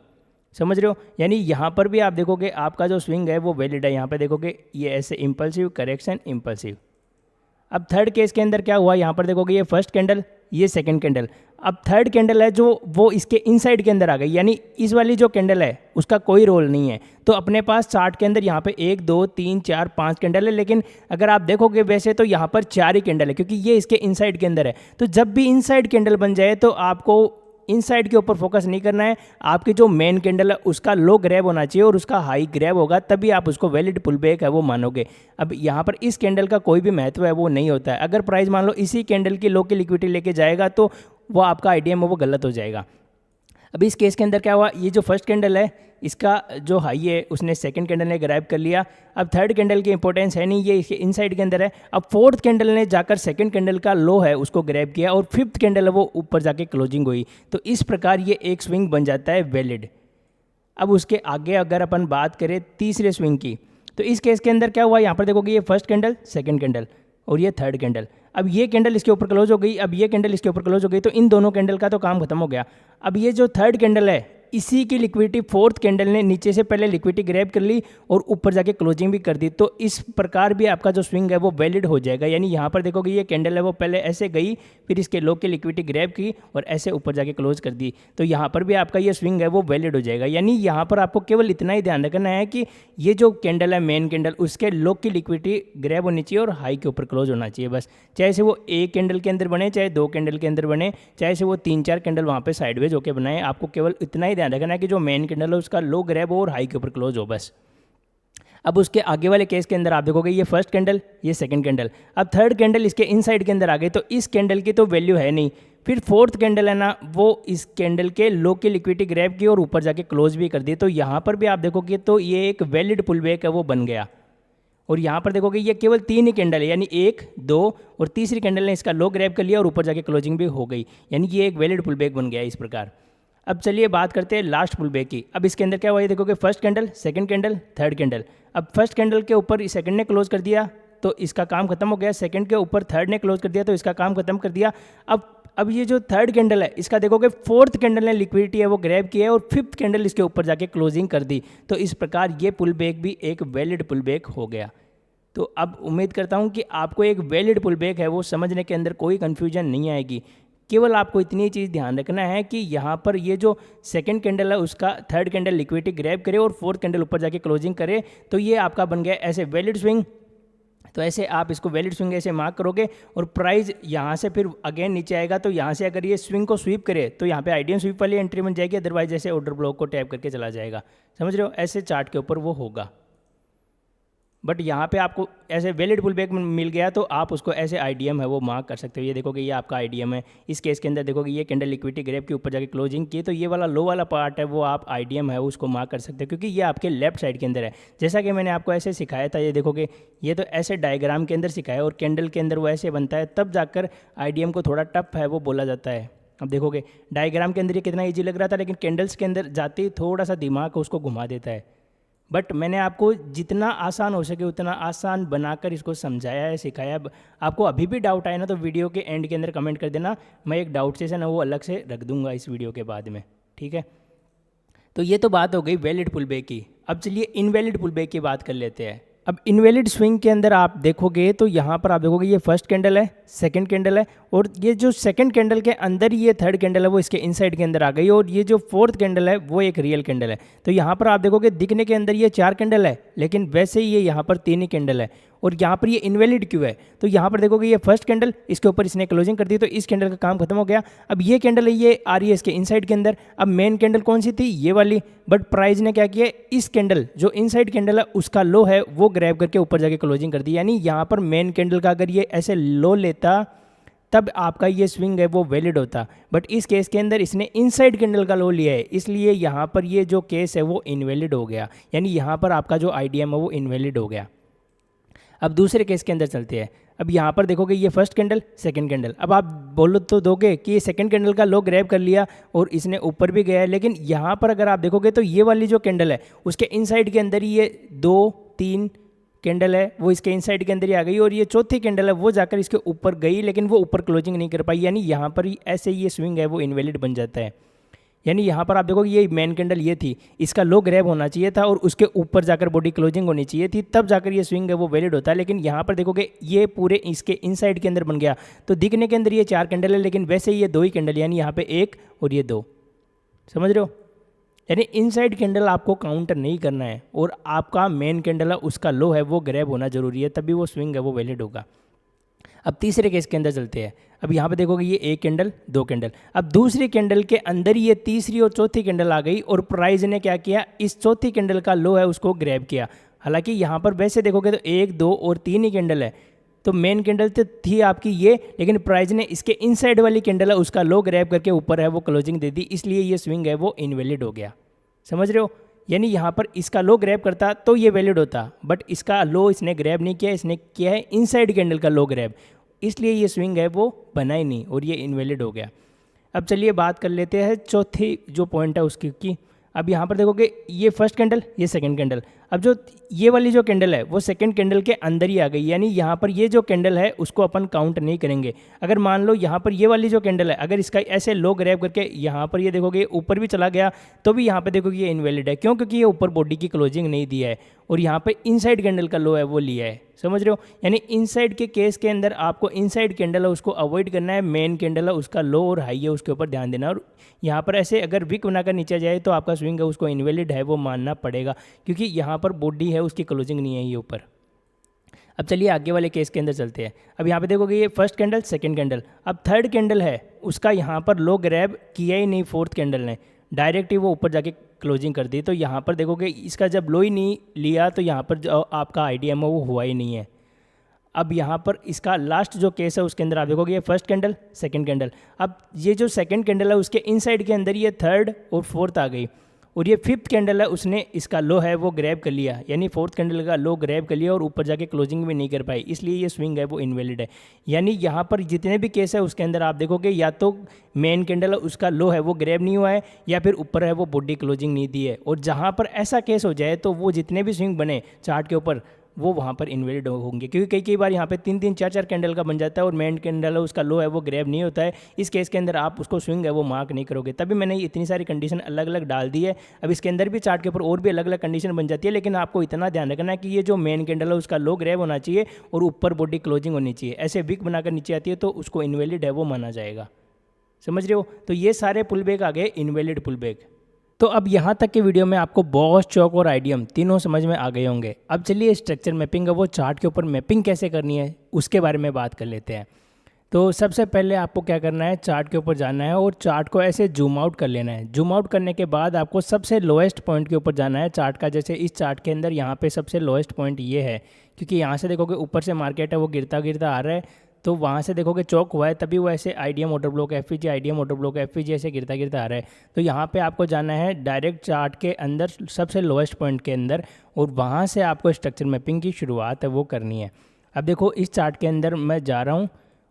समझ रहे हो। यानी यहाँ पर भी आप देखोगे आपका जो स्विंग है वो वैलिड है। यहाँ पर देखोगे ये ऐसे इम्पल्सिव, करेक्शन, इम्पल्सिव। अब थर्ड केस के अंदर क्या हुआ, यहाँ पर देखोगे ये फर्स्ट कैंडल, ये सेकंड कैंडल। अब थर्ड कैंडल है जो वो इसके इनसाइड के अंदर आ गई, यानी इस वाली जो कैंडल है उसका कोई रोल नहीं है। तो अपने पास चार्ट के अंदर यहाँ पे 1 2 3 4 5 कैंडल है, लेकिन अगर आप देखोगे वैसे तो यहाँ पर 4 ही कैंडल है क्योंकि ये इसके इनसाइड के अंदर है। तो जब भी इनसाइड कैंडल बन जाए तो आपको इनसाइड के ऊपर फोकस नहीं करना है, आपकी जो मेन कैंडल है उसका लो ग्रैब होना चाहिए और उसका हाई ग्रैब होगा, तभी आप उसको वैलिड पुल बैक है वो मानोगे। अब यहाँ पर इस कैंडल का कोई भी महत्व है वो नहीं होता है। अगर प्राइस मान लो इसी कैंडल की लो की लिक्विडिटी लेके जाएगा तो वो आपका आइडियम है वो गलत हो जाएगा। अब इस केस के अंदर क्या हुआ, ये जो फर्स्ट कैंडल है इसका जो हाई है उसने सेकंड कैंडल ने ग्रैब कर लिया। अब थर्ड कैंडल की इंपॉर्टेंस है नहीं, ये इसके इनसाइड के अंदर है। अब फोर्थ कैंडल ने जाकर सेकंड कैंडल का लो है उसको ग्रैब किया और फिफ्थ कैंडल है वो ऊपर जाके क्लोजिंग हुई। तो इस प्रकार ये एक स्विंग बन जाता है वैलिड। अब उसके आगे अगर अपन बात करें तीसरे स्विंग की, तो इस केस के अंदर क्या हुआ, यहाँ पर देखोगे ये फर्स्ट कैंडल, सेकंड कैंडल और ये थर्ड कैंडल। अब ये कैंडल इसके ऊपर क्लोज हो गई, अब ये कैंडल इसके ऊपर क्लोज हो गई, तो इन दोनों कैंडल का तो काम खत्म हो गया। अब ये जो थर्ड कैंडल है इसी की लिक्विडिटी फोर्थ कैंडल ने नीचे से पहले लिक्विडिटी ग्रैब कर ली और ऊपर जाके क्लोजिंग भी कर दी। तो इस प्रकार भी आपका जो स्विंग है वो वैलिड हो जाएगा। यानी यहाँ पर देखोगे ये कैंडल है वो पहले ऐसे गई, फिर इसके लो की लिक्विडिटी ग्रैब की और ऐसे ऊपर जाके क्लोज कर दी, तो यहाँ पर भी आपका ये स्विंग है वो वैलिड हो जाएगा। यानी यहाँ पर आपको केवल इतना ही ध्यान रखना है कि ये जो कैंडल है मेन कैंडल उसके लो की लिक्विडिटी ग्रैब होनी चाहिए और हाई के ऊपर क्लोज होना चाहिए बस। चाहे से वो एक कैंडल के अंदर बने, चाहे 2 कैंडल के अंदर बने, चाहे से वो 3-4 कैंडल वहाँ पे साइडवेज होकर बनाए, आपको केवल इतना ही ध्यान रखना है कि जो मेन कैंडल है उसका लो ग्रैब हो और हाई के ऊपर क्लोज हो बस। अब उसके आगे वाले केस के अंदर आप देखोगे ये फर्स्ट कैंडल, ये सेकंड कैंडल। अब थर्ड कैंडल इसके इनसाइड के अंदर आ गई, तो इस कैंडल की तो वैल्यू है नहीं। फिर फोर्थ कैंडल है ना, वो इस कैंडल के लो की लिक्विडिटी ग्रैब की और ऊपर जाके क्लोज भी कर दी। तो यहाँ पर भी आप देखोगे तो ये एक वैलिड पुल बैक है वो बन गया। और यहाँ पर देखोगे ये केवल 3 ही कैंडल है, यानी 1 2 और तीसरी कैंडल ने इसका लो ग्रैब कर लिया और ऊपर जाके क्लोजिंग भी हो गई, यानी ये एक वैलिड पुल बैक बन गया इस प्रकार। अब चलिए बात करते हैं लास्ट पुल बैक की। अब इसके अंदर क्या हुआ, ये देखोगे first candle, second candle, third candle. अब फर्स्ट कैंडल के ऊपर सेकंड ने क्लोज कर दिया तो इसका काम खत्म हो गया, सेकंड के ऊपर थर्ड ने क्लोज कर दिया तो इसका काम खत्म कर दिया। अब ये जो थर्ड कैंडल है इसका देखोगे फोर्थ कैंडल ने लिक्विडिटी है वो ग्रैब की है और फिफ्थ कैंडल इसके ऊपर जाके क्लोजिंग कर दी। तो इस प्रकार ये पुल बैक भी एक वैलिड पुल बैक हो गया। तो अब उम्मीद करता हूँ कि आपको एक वैलिड पुल बैक है वो समझने के अंदर कोई कन्फ्यूजन नहीं आएगी। केवल आपको इतनी चीज़ ध्यान रखना है कि यहाँ पर ये जो सेकंड कैंडल है उसका थर्ड कैंडल लिक्विडिटी ग्रैब करे और फोर्थ कैंडल ऊपर जाके क्लोजिंग करे, तो ये आपका बन गया ऐसे वैलिड स्विंग। तो ऐसे आप इसको वैलिड स्विंग ऐसे मार्क करोगे और प्राइस यहाँ से फिर अगेन नीचे आएगा, तो यहाँ से अगर ये स्विंग को स्वीप करे तो यहाँ पे आइडियम स्वीप वाली एंट्री बन जाएगी, अदरवाइज ऐसे ऑर्डर ब्लॉक को टैप करके चला जाएगा, समझ रहे हो। ऐसे चार्ट के ऊपर वो होगा, बट यहाँ पे आपको ऐसे वैलिड पुल बैक मिल गया तो आप उसको ऐसे आईडीएम है वो मार्क कर सकते हो। ये देखोगे ये आपका आईडीएम है। इस केस के अंदर देखोगे ये कैंडल लिक्विडिटी ग्रैब के ऊपर जाके क्लोजिंग की, तो ये वाला लो वाला पार्ट है वो आप आईडीएम है उसको मार्क कर सकते हो, क्योंकि ये आपके लेफ्ट साइड के अंदर है। जैसा कि मैंने आपको ऐसे सिखाया था, ये देखोगे ये तो ऐसे डायग्राम के अंदर सिखाया और कैंडल के अंदर वो ऐसे बनता है, तब जाकर आईडीएम को थोड़ा टफ है वो बोला जाता है। अब देखोगे डायग्राम के अंदर ये कितना ईजी लग रहा था, लेकिन कैंडल्स के अंदर जाते ही थोड़ा सा दिमाग उसको घुमा देता है। बट मैंने आपको जितना आसान हो सके उतना आसान बनाकर इसको समझाया है, सिखाया। आपको अभी भी डाउट आए ना तो वीडियो के एंड के अंदर कमेंट कर देना, मैं एक डाउट सेशन है वो अलग से रख दूंगा इस वीडियो के बाद में, ठीक है। तो ये तो बात हो गई वैलिड पुल बैक की। अब चलिए इनवैलिड पुल बैक की बात कर लेते हैं। अब इनवैलिड स्विंग के अंदर आप देखोगे तो यहाँ पर आप देखोगे ये फर्स्ट कैंडल है, सेकंड कैंडल है, और ये जो सेकंड कैंडल के अंदर ही ये थर्ड कैंडल है वो इसके इनसाइड के अंदर आ गई, और ये जो फोर्थ कैंडल है वो एक रियल कैंडल है। तो यहाँ पर आप देखोगे दिखने के अंदर ये 4 कैंडल है, लेकिन वैसे ही ये यहाँ पर 3 ही कैंडल है, और यहाँ पर ये इनवैलिड क्यों है? तो यहाँ पर देखोगे ये फर्स्ट कैंडल, इसके ऊपर इसने क्लोजिंग कर दी तो इस कैंडल का काम खत्म हो गया। अब ये कैंडल है, ये आ रही है इसके इनसाइड के अंदर। अब मेन कैंडल कौन सी थी? ये वाली, बट प्राइस ने क्या किया, इस कैंडल जो इनसाइड कैंडल है उसका लो है वो ग्रैब करके ऊपर जाके क्लोजिंग कर दी। यानी यहाँ पर मेन कैंडल का अगर ये ऐसे लो लेता तब आपका ये स्विंग है वो वैलिड होता, बट इस केस के अंदर इसने इनसाइड कैंडल का लो लिया है, इसलिए यहाँ पर ये जो केस है वो इनवैलिड हो गया। यानी यहाँ पर आपका जो आईडीएम है वो इनवैलिड हो गया। अब दूसरे केस के अंदर चलते हैं। अब यहाँ पर देखोगे ये फर्स्ट कैंडल, सेकंड कैंडल। अब आप बोलो तो दोगे कि ये सेकंड कैंडल का लो ग्रैब कर लिया और इसने ऊपर भी गया है, लेकिन यहाँ पर अगर आप देखोगे तो ये वाली जो कैंडल है उसके इनसाइड के अंदर ही ये 2-3 कैंडल है वो इसके इनसाइड के अंदर ही आ गई, और ये चौथी कैंडल है वो जाकर इसके ऊपर गई, लेकिन वो ऊपर क्लोजिंग नहीं कर पाई। यानी यहाँ पर ऐसे ही ये स्विंग है वो इनवैलिड बन जाता है। यानी यहाँ पर आप देखोगे ये मेन कैंडल ये थी, इसका लो ग्रैब होना चाहिए था और उसके ऊपर जाकर बॉडी क्लोजिंग होनी चाहिए थी, तब जाकर ये स्विंग है वो वैलिड होता है। लेकिन यहाँ पर देखोगे ये पूरे इसके इनसाइड के अंदर बन गया, तो दिखने के अंदर ये 4 कैंडल है, लेकिन वैसे ही ये 2 ही कैंडल, यानी यहाँ पे 1 और ये 2। समझ रहे हो? यानी इनसाइड कैंडल आपको काउंटर नहीं करना है, और आपका मेन कैंडल है उसका लो है वो ग्रैब होना जरूरी है, तभी वो स्विंग है वो वैलिड होगा। अब तीसरे केस के अंदर चलते हैं। अब यहाँ पे देखोगे ये 1 कैंडल 2 कैंडल, अब दूसरी कैंडल के अंदर ये तीसरी और चौथी कैंडल आ गई, और प्राइस ने क्या किया, इस चौथी कैंडल का लो है उसको ग्रैब किया। हालांकि यहाँ पर वैसे देखोगे तो 1, 2 और 3 ही कैंडल है, तो मेन कैंडल तो थी आपकी ये, लेकिन प्राइस ने इसके इनसाइड वाली कैंडल है उसका लो ग्रैब करके ऊपर है वो क्लोजिंग दे दी, इसलिए ये स्विंग है वो इनवैलिड हो गया। समझ रहे हो? यानी यहाँ पर इसका लो ग्रैब करता तो ये वैलिड होता, बट इसका लो इसने ग्रैब नहीं किया, इसने किया है इनसाइड कैंडल का लो ग्रैब, इसलिए ये स्विंग है वो बना ही नहीं और ये इनवैलिड हो गया। अब चलिए बात कर लेते हैं चौथी जो पॉइंट है उसकी की। अब यहाँ पर देखोगे ये फर्स्ट कैंडल, ये सेकंड कैंडल। अब जो ये वाली जो कैंडल है वो सेकंड कैंडल के अंदर ही आ गई, यानी यहाँ पर ये जो कैंडल है उसको अपन काउंट नहीं करेंगे। अगर मान लो यहाँ पर ये वाली जो कैंडल है अगर इसका ऐसे लो ग्रैब करके यहाँ पर ये देखोगे ऊपर भी चला गया तो भी यहाँ पर देखोगे ये इनवैलिड है। क्यों? क्योंकि ये ऊपर बॉडी की क्लोजिंग नहीं दिया है और यहाँ पर इनसाइड कैंडल का लो है वो लिया है। समझ रहे हो? यानी इनसाइड के केस के अंदर आपको इनसाइड कैंडल है उसको अवॉइड करना है, मेन कैंडल है उसका लो और हाई है उसके ऊपर ध्यान देना। और यहाँ पर ऐसे अगर विक बनाकर नीचे जाए तो आपका स्विंग है उसको इनवैलिड है वो मानना पड़ेगा, क्योंकि यहाँ पर बॉडी है उसकी क्लोजिंग नहीं है ये ऊपर। अब चलिए आगे वाले केस के अंदर चलते हैं। अब यहाँ पे देखोगे ये फर्स्ट कैंडल, सेकंड कैंडल। अब थर्ड कैंडल है उसका यहाँ पर लो ग्रैब किया ही नहीं फोर्थ कैंडल ने, डायरेक्ट ही वो ऊपर जाके क्लोजिंग कर दी। तो यहाँ पर देखोगे इसका जब लो ही नहीं लिया तो यहाँ पर जो आपका आईडीएम है वो हुआ ही नहीं है। अब यहाँ पर इसका लास्ट जो केस है उसके अंदर आप देखोगे ये फर्स्ट कैंडल, सेकंड कैंडल। अब ये जो सेकंड कैंडल है उसके इनसाइड के अंदर ये थर्ड और फोर्थ आ गई, और ये फिफ्थ कैंडल है उसने इसका लो है वो ग्रैब कर लिया, यानी फोर्थ कैंडल का लो ग्रैब कर लिया और ऊपर जाके क्लोजिंग भी नहीं कर पाई, इसलिए ये स्विंग है वो इनवैलिड है। यानी यहाँ पर जितने भी केस है उसके अंदर आप देखोगे या तो मेन कैंडल है उसका लो है वो ग्रैब नहीं हुआ है, या फिर ऊपर है वो बॉडी क्लोजिंग नहीं दी है। और जहाँ पर ऐसा केस हो जाए तो वो जितने भी स्विंग बने चार्ट के ऊपर वो वहाँ पर इनवैलिड होंगे, क्योंकि कई बार यहाँ पे 3-3, 4-4 कैंडल का बन जाता है और मेन कैंडल है उसका लो है वो ग्रैब नहीं होता है। इस केस के अंदर आप उसको स्विंग है वो मार्क नहीं करोगे। तभी मैंने इतनी सारी कंडीशन अलग अलग डाल दी है। अब इसके अंदर भी चार्ट के ऊपर और भी अलग अलग कंडीशन बन जाती है, लेकिन आपको इतना ध्यान रखना है कि ये जो मेन कैंडल है उसका लो ग्रैब होना चाहिए और ऊपर बॉडी क्लोजिंग होनी चाहिए। ऐसे विक बनाकर नीचे आती है तो उसको इनवैलिड है वो माना जाएगा। समझ रहे हो? तो ये सारे पुल बैक आ गए इनवैलिड पुल बैक। तो अब यहाँ तक के वीडियो में आपको बॉस, चौक और आईडीएम तीनों समझ में आ गए होंगे। अब चलिए स्ट्रक्चर मैपिंग है वो चार्ट के ऊपर मैपिंग कैसे करनी है उसके बारे में बात कर लेते हैं। तो सबसे पहले आपको क्या करना है, चार्ट के ऊपर जाना है और चार्ट को ऐसे जूम आउट कर लेना है। जूम आउट करने के बाद आपको सबसे लोएस्ट पॉइंट के ऊपर जाना है चार्ट का। जैसे इस चार्ट के अंदर यहाँ पे सबसे लोएस्ट पॉइंट ये है, क्योंकि यहाँ से देखोगे ऊपर से मार्केट है वो गिरता गिरता आ रहा है, तो वहाँ से देखोगे चौक हुआ है तभी वो ऐसे IDM order block FVG, IDM order block FVG ऐसे गिरता गिरता आ रहा है। तो यहाँ पे आपको जाना है डायरेक्ट चार्ट के अंदर सबसे लोएस्ट पॉइंट के अंदर, और वहाँ से आपको स्ट्रक्चर मैपिंग की शुरुआत है वो करनी है। अब देखो इस चार्ट के अंदर मैं जा रहा हूँ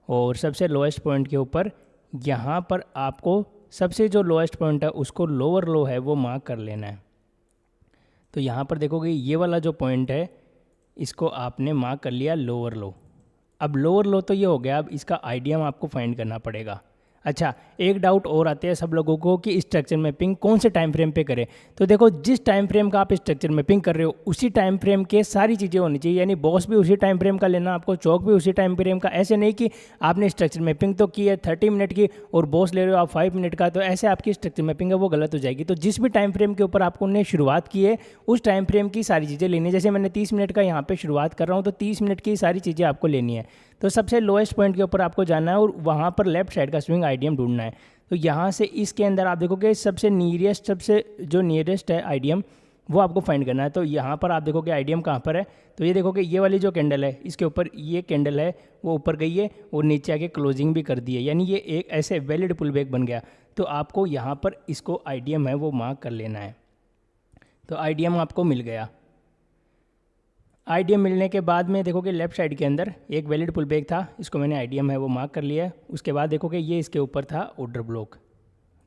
और सबसे लोएस्ट पॉइंट के ऊपर यहाँ पर आपको सबसे जो लोएस्ट पॉइंट है उसको लोअर लो है वो मार्क कर लेना है। तो यहाँ पर देखोगे ये वाला जो पॉइंट है इसको आपने मार्क कर लिया लोअर लो। अब लोअर लो तो ये हो गया, अब इसका आईडीएम आपको फाइंड करना पड़ेगा। अच्छा, एक डाउट और आते हैं सब लोगों को कि स्ट्रक्चर मैपिंग कौन से टाइम फ्रेम पे करें। तो देखो, जिस टाइम फ्रेम का आप स्ट्रक्चर मैपिंग कर रहे हो उसी टाइम फ्रेम के सारी चीज़ें होनी चाहिए, यानी बॉस भी उसी टाइम फ्रेम का लेना, आपको चौक भी उसी टाइम फ्रेम का। ऐसे नहीं कि आपने स्ट्रक्चर मैपिंग तो की है 30 मिनट की और बॉस ले रहे हो आप 5 मिनट का, तो ऐसे आपकी स्ट्रक्चर मैपिंग है वो गलत हो जाएगी। तो जिस भी टाइम फ्रेम के ऊपर आपको ने शुरुआत की है उस टाइम फ्रेम की सारी चीज़ें लेनी है। जैसे मैंने 30 मिनट का यहाँ पे शुरुआत कर रहा हूँ तो 30 मिनट की सारी चीज़ें आपको लेनी है। तो सबसे लोएस्ट पॉइंट के ऊपर आपको जाना है और वहाँ पर लेफ्ट साइड का स्विंग आईडीएम ढूंढना है। तो यहाँ से इसके अंदर आप देखोगे सबसे नियरेस्ट है आईडीएम, वो आपको फाइंड करना है। तो यहाँ पर आप देखोगे आईडीएम कहाँ पर है, तो ये देखोगे ये वाली जो कैंडल है इसके ऊपर ये कैंडल है वो ऊपर गई है और नीचे आके क्लोजिंग भी कर दी है, यानी ये एक ऐसे वैलिड पुल बैक बन गया। तो आपको यहाँ पर इसको आईडीएम है वो मार्क कर लेना है। तो आईडीएम आपको मिल गया। आईडीएम मिलने के बाद में देखोगे लेफ्ट साइड के अंदर एक वैलिड पुल बैक था, इसको मैंने आईडीएम है वो मार्क कर लिया है। उसके बाद देखोगे ये इसके ऊपर था ऑर्डर ब्लॉक।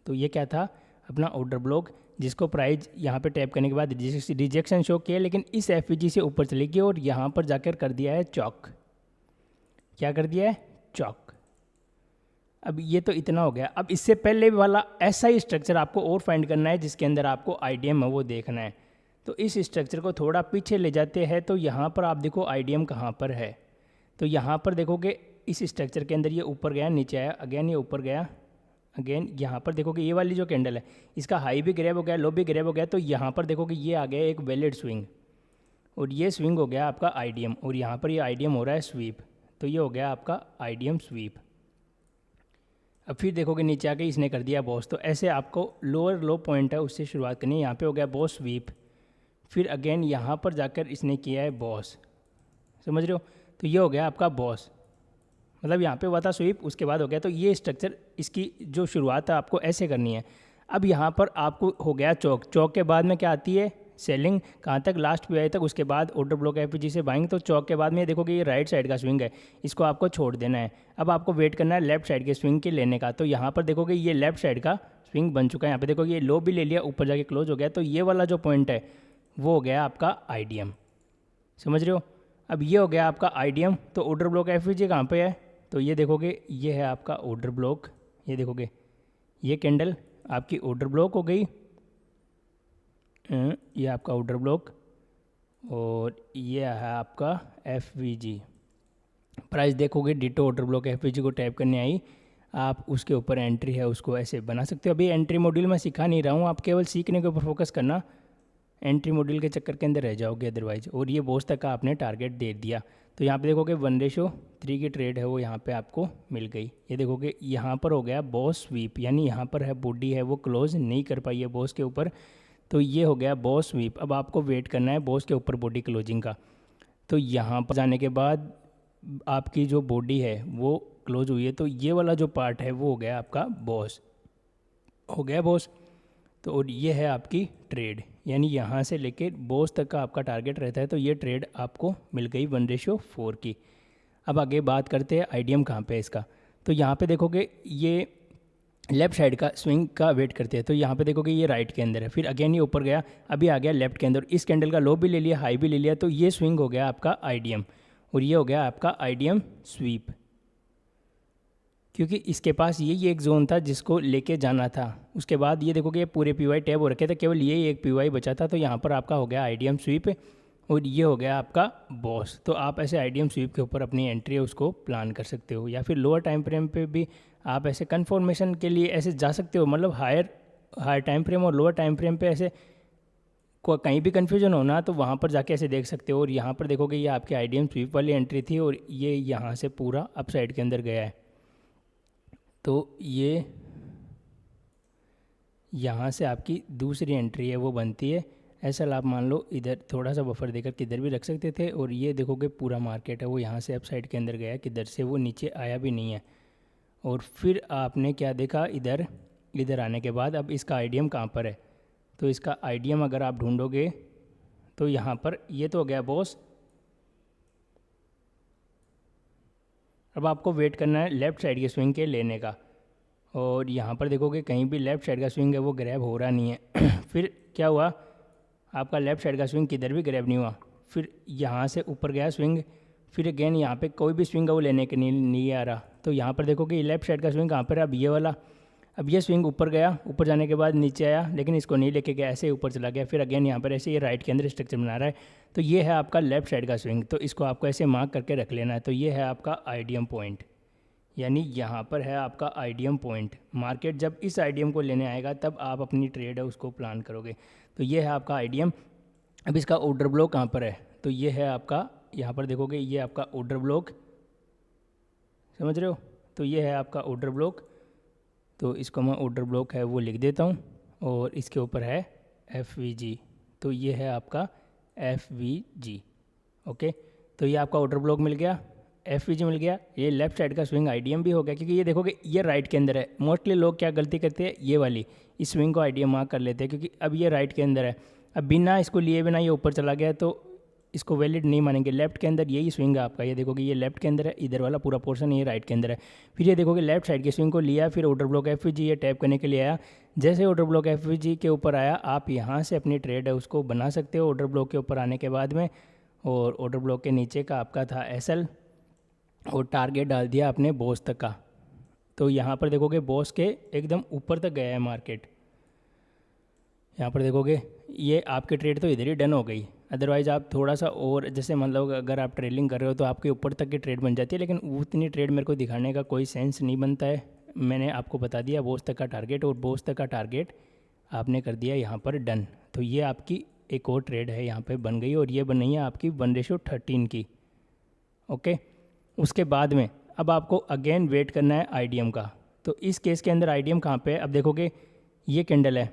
तो ये क्या था, अपना ऑर्डर ब्लॉक, जिसको प्राइस यहाँ पे टैप करने के बाद रिजेक्शन शो किया, लेकिन इस एफवीजी से ऊपर चली गई और यहाँ पर जाकर कर दिया है चौक। क्या कर दिया है, चौक। अब ये तो इतना हो गया। अब इससे पहले वाला ऐसा ही स्ट्रक्चर आपको और फाइंड करना है जिसके अंदर आपको आईडीएम है वो देखना है। तो इस स्ट्रक्चर को थोड़ा पीछे ले जाते हैं, तो यहाँ पर आप देखो आईडीएम कहाँ पर है। तो यहाँ पर देखोगे इस स्ट्रक्चर के अंदर ये ऊपर गया, नीचे आया, अगेन ये ऊपर गया, अगेन यहाँ पर देखोगे ये वाली जो कैंडल है इसका हाई भी ग्रैब हो गया, लो भी ग्रैब हो गया। तो यहाँ पर देखोगे ये आ गया एक वैलिड स्विंग और ये स्विंग हो गया आपका आईडीएम, और यहाँ पर ये आईडीएम हो रहा है स्वीप। तो ये हो गया आपका आईडीएम स्वीप। अब फिर देखोगे नीचे आके इसने कर दिया बॉस। तो ऐसे आपको लोअर लो पॉइंट है उससे शुरुआत करनी है। यहाँ पे हो गया बॉस स्वीप, फिर अगेन यहाँ पर जाकर इसने किया है बॉस, समझ रहे हो। तो ये हो गया आपका बॉस, मतलब यहाँ पे हुआ था स्वीप, उसके बाद हो गया। तो ये स्ट्रक्चर इसकी जो शुरुआत है आपको ऐसे करनी है। अब यहाँ पर आपको हो गया चौक। चौक के बाद में क्या आती है, सेलिंग, कहाँ तक, लास्ट पीआई तक। उसके बाद ऑर्डर ब्लॉक एफपीजी से बाइंग। तो चौक के बाद में देखोगे ये राइट साइड का स्विंग है, इसको आपको छोड़ देना है। अब आपको वेट करना है लेफ्ट साइड के स्विंग के लेने का। तो यहाँ पर देखोगे ये लेफ्ट साइड का स्विंग बन चुका है। यहाँ पे देखोगे ये लो भी ले लिया, ऊपर जाके क्लोज हो गया। तो ये वाला जो पॉइंट है वो हो गया आपका आईडीएम, समझ रहे हो। अब ये हो गया आपका आईडीएम। तो ऑर्डर ब्लॉक एफपीजी कहाँ पे है, तो ये देखोगे ये है आपका ऑर्डर ब्लॉक। ये देखोगे ये कैंडल आपकी ऑर्डर ब्लॉक हो गई, ये आपका ऑर्डर ब्लॉक, और ये है आपका एफवीजी। प्राइस देखोगे डिटो ऑर्डर ब्लॉक एफवीजी को टैप करने आई, आप उसके ऊपर एंट्री है उसको ऐसे बना सकते हो। अभी एंट्री मॉड्यूल मैं सिखा नहीं रहा हूँ, आप केवल सीखने के ऊपर फोकस करना, एंट्री मॉड्यूल के चक्कर के अंदर रह जाओगे अदरवाइज। और ये बॉस तक का आपने टारगेट दे दिया। तो यहाँ पे देखोगे 1:3 की ट्रेड है वो यहाँ पे आपको मिल गई। ये देखोगे यहाँ पर हो गया बॉस स्वीप, यानी यहाँ पर है बॉडी है वो क्लोज नहीं कर पाई है बॉस के ऊपर। तो ये हो गया बॉस स्वीप। अब आपको वेट करना है बॉस के ऊपर बॉडी क्लोजिंग का। तो यहाँ पर जाने के बाद आपकी जो बॉडी है वो क्लोज हुई है, तो ये वाला जो पार्ट है वो हो गया आपका बॉस, हो गया बॉस। तो और ये है आपकी ट्रेड, यानी यहाँ से लेके बॉस तक का आपका टारगेट रहता है। तो ये ट्रेड आपको मिल गई 1:4 की। अब आगे बात करते हैं आईडीएम कहाँ पे है इसका। तो यहाँ पे देखोगे ये लेफ्ट साइड का स्विंग का वेट करते हैं। तो यहाँ पे देखोगे ये राइट के अंदर है, फिर अगेन ये ऊपर गया, अभी आ गया लेफ्ट के अंदर। इस कैंडल का लो भी ले लिया, हाई भी ले लिया। तो ये स्विंग हो गया आपका आईडीएम और ये हो गया आपका आईडीएम स्वीप, क्योंकि इसके पास यही एक जोन था जिसको लेके जाना था। उसके बाद ये देखोगे ये पूरे पीवाई टैब हो रखे थे, केवल ये एक पीवाई बचा था। तो यहाँ पर आपका हो गया आईडीएम स्वीप और ये हो गया आपका बॉस। तो आप ऐसे आईडीएम स्वीप के ऊपर अपनी एंट्री है उसको प्लान कर सकते हो, या फिर लोअर टाइम फ्रेम पे भी आप ऐसे कन्फर्मेशन के लिए ऐसे जा सकते हो। मतलब हायर टाइम फ्रेम और लोअर टाइम फ्रेम पे ऐसे कहीं भी कन्फ्यूजन हो ना तो वहाँ पर जाके ऐसे देख सकते हो। और यहाँ पर देखोगे ये आपकी आईडीएम स्वीप वाली एंट्री थी और ये यहाँ से पूरा अप साइड के अंदर गया है। तो ये यहाँ से आपकी दूसरी एंट्री है वो बनती है। ऐसा आप मान लो इधर थोड़ा सा बफर देकर किधर भी रख सकते थे। और ये देखोगे पूरा मार्केट है वो यहाँ से अप साइड के अंदर गया, किधर से वो नीचे आया भी नहीं है। और फिर आपने क्या देखा, इधर आने के बाद अब इसका आईडीएम कहाँ पर है। तो इसका आईडीएम अगर आप ढूंढोगे तो यहाँ पर ये तो हो गया बॉस। अब आपको वेट करना है लेफ़्ट साइड के स्विंग के लेने का। और यहाँ पर देखोगे कहीं भी लेफ़्ट साइड का स्विंग है वो ग्रैब हो रहा नहीं है। फिर क्या हुआ, आपका लेफ़्ट साइड का स्विंग किधर भी ग्रैब नहीं हुआ। फिर यहाँ से ऊपर गया स्विंग, फिर अगेन यहाँ पे कोई भी स्विंग है वो लेने के नहीं आ रहा। तो यहाँ पर देखोगे ये लेफ्ट साइड का स्विंग कहाँ पर है, अब ये वाला। अब ये स्विंग ऊपर गया, ऊपर जाने के बाद नीचे आया, लेकिन इसको नहीं लेके गया, ऐसे ऊपर चला गया। फिर अगेन यहाँ पर ऐसे ये राइट के अंदर स्ट्रक्चर बना रहा है। तो ये है आपका लेफ्ट साइड का स्विंग, तो इसको आपको ऐसे मार्क करके रख लेना है। तो ये है आपका आईडीएम पॉइंट, यानी यहाँ पर है आपका आईडीएम पॉइंट। मार्केट जब इस आईडीएम को लेने आएगा तब आप अपनी ट्रेड है उसको प्लान करोगे। तो ये है आपका आईडीएम। अब इसका ऑर्डर ब्लॉक कहाँ पर है, तो ये है आपका, यहाँ पर देखोगे ये आपका ऑर्डर ब्लॉक, समझ रहे हो। तो ये है आपका ऑर्डर ब्लॉक। तो इसको मैं ऑर्डर ब्लॉक है वो लिख देता हूँ, और इसके ऊपर है FVG। तो ये है आपका FVG। ओके, तो ये आपका ऑर्डर ब्लॉक मिल गया, FVG मिल गया। ये लेफ्ट साइड का स्विंग आईडीएम भी हो गया, क्योंकि ये देखोगे ये राइट के अंदर है। मोस्टली लोग क्या गलती करते हैं, ये वाली इस स्विंग को आईडीएम मार्क कर लेते हैं, क्योंकि अब ये राइट के अंदर है। अब बिना इसको लिए बिना ये ऊपर चला गया तो इसको वैलिड नहीं मानेंगे। लेफ्ट के अंदर यही स्विंग है आपका, ये देखोगे ये लेफ्ट के अंदर है, इधर वाला पूरा पोर्शन ये राइट के अंदर है। फिर ये देखोगे लेफ्ट साइड के स्विंग को लिया, फिर ऑर्डर ब्लॉक FVG ये टैप करने के लिए आया। जैसे ऑर्डर ब्लॉक FVG के ऊपर आया, आप यहाँ से अपनी ट्रेड है उसको बना सकते हो ऑर्डर ब्लॉक के ऊपर आने के बाद में। और ऑर्डर ब्लॉक के नीचे का आपका था SL, और टारगेट डाल दिया आपने बॉस तक का। तो यहाँ पर देखोगे बॉस के एकदम ऊपर तक गया है मार्केट। यहाँ पर देखोगे ये आपकी ट्रेड तो इधर ही डन हो गई। अदरवाइज़ आप थोड़ा सा और, जैसे मतलब अगर आप ट्रेडिंग कर रहे हो तो आपके ऊपर तक की ट्रेड बन जाती है, लेकिन उतनी ट्रेड मेरे को दिखाने का कोई सेंस नहीं बनता है। मैंने आपको बता दिया बॉस तक का टारगेट, और बॉस तक का टारगेट आपने कर दिया यहाँ पर डन। तो ये आपकी एक और ट्रेड है यहाँ पे बन गई, और ये बन रही है आपकी 1:13 की। ओके, उसके बाद में अब आपको अगेन वेट करना है आईडीएम का। तो इस केस के अंदर आईडीएम कहाँ पे है, अब देखोगे ये कैंडल है,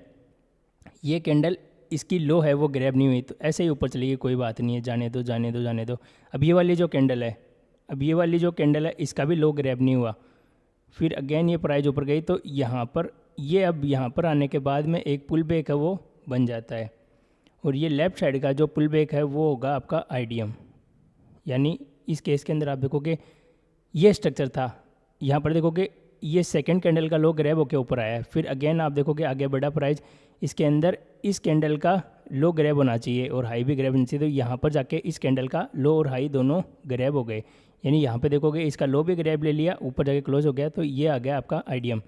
ये कैंडल इसकी लो है वो ग्रैब नहीं हुई, तो ऐसे ही ऊपर चलेगी, कोई बात नहीं है, जाने दो जाने दो जाने दो। अब ये वाली जो कैंडल है, अब ये वाली जो कैंडल है इसका भी लो ग्रैब नहीं हुआ। फिर अगेन ये प्राइस ऊपर गई, तो यहाँ पर ये अब यहाँ पर आने के बाद में एक पुल बैक है वो बन जाता है, और ये लेफ़्ट साइड का जो पुल बैक है वो होगा आपका आईडीएम। यानी इस केस के अंदर आप देखोगे ये स्ट्रक्चर था, यहाँ पर देखोगे ये सेकंड कैंडल का लो ग्रैब होकर ऊपर आया है। फिर अगेन आप देखोगे आगे बढ़ा प्राइस, इसके अंदर इस कैंडल का लो ग्रैब होना चाहिए और हाई भी ग्रैब होना चाहिए। तो यहाँ पर जाके इस कैंडल का लो और हाई दोनों ग्रैब हो गए, यानी यहाँ पे देखोगे इसका लो भी ग्रैब ले लिया, ऊपर जाके क्लोज हो गया, तो ये आ गया आपका आईडीएम।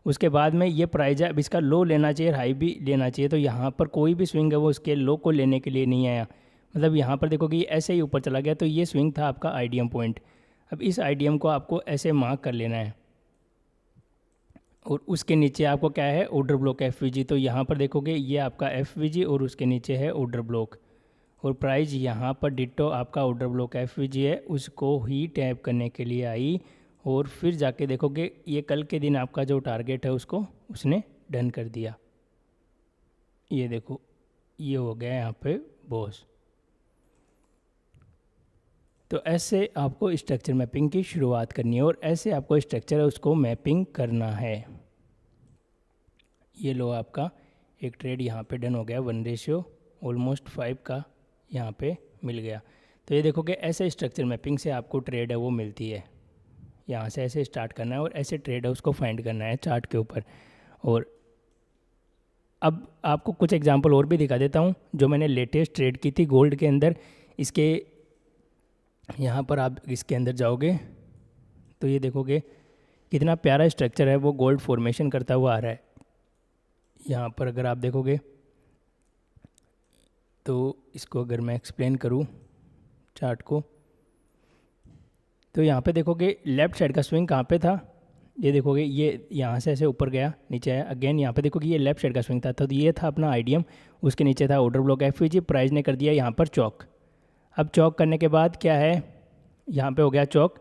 उसके बाद में ये प्राइस है, अब इसका लो लेना चाहिए, हाई भी लेना चाहिए। तो यहाँ पर कोई भी स्विंग है वो इसके लो को लेने के लिए नहीं आया, मतलब यहाँ पर देखोगे ये ऐसे ही ऊपर चला गया। तो ये स्विंग था आपका आईडीएम पॉइंट। अब इस आईडीएम को आपको ऐसे मार्क कर लेना है, और उसके नीचे आपको क्या है, ऑर्डर ब्लॉक FVG। तो यहाँ पर देखोगे ये आपका FVG और उसके नीचे है ऑर्डर ब्लॉक, और प्राइस यहाँ पर डिटो आपका ऑर्डर ब्लॉक FVG है, उसको ही टैप करने के लिए आई। और फिर जाके देखोगे ये कल के दिन आपका जो टारगेट है उसको उसने डन कर दिया। ये देखो ये हो गया यहाँ पे बॉस। तो ऐसे आपको स्ट्रक्चर मैपिंग की शुरुआत करनी है, और ऐसे आपको स्ट्रक्चर है उसको मैपिंग करना है। ये लो आपका एक ट्रेड यहाँ पे डन हो गया, 1:5 का यहाँ पे मिल गया। तो ये देखोगे ऐसे स्ट्रक्चर मैपिंग से आपको ट्रेड है वो मिलती है। यहाँ से ऐसे स्टार्ट करना है और ऐसे ट्रेड है उसको फाइंड करना है चार्ट के ऊपर। और अब आपको कुछ एग्जांपल और भी दिखा देता हूँ जो मैंने लेटेस्ट ट्रेड की थी गोल्ड के अंदर। इसके यहाँ पर आप इसके अंदर जाओगे तो ये देखोगे कितना प्यारा स्ट्रक्चर है वो गोल्ड फॉर्मेशन करता हुआ आ रहा है। यहाँ पर अगर आप देखोगे तो इसको अगर मैं एक्सप्लेन करूँ चार्ट को, तो यहाँ पे देखोगे लेफ़्ट साइड का स्विंग कहाँ पे था, ये देखोगे ये यहाँ से ऐसे ऊपर गया नीचे आया। अगेन यहाँ पे देखोगे ये लेफ़्ट साइड का स्विंग था, तो ये था अपना आईडीएम, उसके नीचे था ऑर्डर ब्लॉक FVG। प्राइस ने कर दिया यहाँ पर चौक। अब चौक करने के बाद क्या है, यहाँ पे हो गया चौक।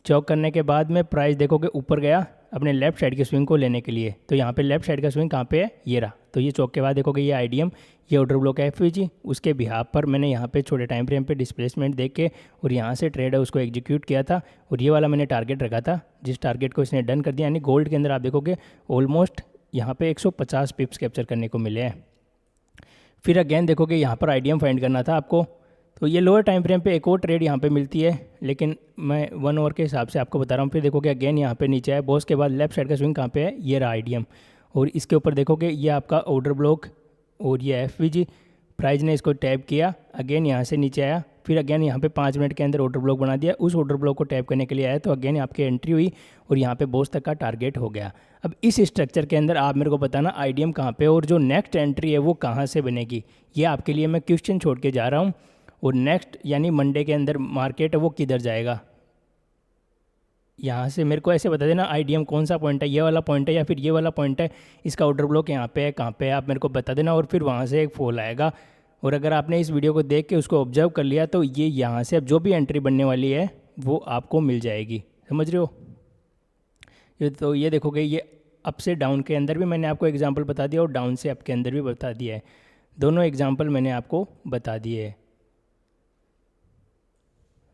चौक करने के बाद में प्राइस देखोगे ऊपर गया अपने लेफ़्ट साइड के स्विंग को लेने के लिए। तो यहाँ पे लेफ़्ट साइड का स्विंग कहाँ पे है, ये रहा। तो ये चौक के बाद देखोगे ये आईडीएम, ये ऑर्डर ब्लॉक FVG। उसके बिहाफ पर मैंने यहाँ पे छोटे टाइम फ्रेम पे डिस्प्लेसमेंट देख के और यहाँ से ट्रेड है उसको एग्जीक्यूट किया था, और ये वाला मैंने टारगेट रखा था जिस टारगेट को इसने डन कर दिया। यानी गोल्ड के अंदर आप देखोगे ऑलमोस्ट यहाँ पे 150 पिप्स कैप्चर करने को मिले हैं। फिर अगेन देखोगे यहाँ पर आईडीएम फाइंड करना था आपको, तो ये लोअर टाइम फ्रेम पे एक और ट्रेड यहाँ पे मिलती है, लेकिन मैं 1 आवर के हिसाब से आपको बता रहा हूँ। फिर देखोगे अगेन यहाँ पे नीचे है बॉस के बाद लेफ्ट साइड का स्विंग कहाँ पे है, ये रहा आईडीएम। और इसके ऊपर देखोगे ये आपका ऑर्डर ब्लॉक और ये FVG। प्राइस ने इसको टैप किया, अगेन यहाँ से नीचे आया, फिर अगेन यहाँ पे 5 मिनट के अंदर ऑर्डर ब्लॉक बना दिया, उस ऑर्डर ब्लॉक को टैप करने के लिए आया तो अगेन आपकी एंट्री हुई और यहाँ पे बॉस तक का टारगेट हो गया। अब इस स्ट्रक्चर के अंदर आप मेरे को बताना आईडीएम कहाँ पे और जो नेक्स्ट एंट्री है वो कहाँ से बनेगी, ये आपके लिए मैं क्वेश्चन छोड़ के जा रहा हूँ। और नेक्स्ट यानी मंडे के अंदर मार्केट है वो किधर जाएगा, यहाँ से मेरे को ऐसे बता देना आईडीएम कौन सा पॉइंट है, ये वाला पॉइंट है या फिर ये वाला पॉइंट है, इसका ऑर्डर ब्लॉक यहाँ पे है कहाँ पे है, आप मेरे को बता देना और फिर वहाँ से एक फॉल आएगा। और अगर आपने इस वीडियो को देख के उसको ऑब्जर्व कर लिया तो ये यहाँ से अब जो भी एंट्री बनने वाली है वो आपको मिल जाएगी, समझ रहे हो। तो ये देखोगे ये अप से डाउन के अंदर भी मैंने आपको एग्जांपल बता दिया और डाउन से अप के अंदर भी बता दिया है, दोनों एग्जांपल मैंने आपको बता दिए है।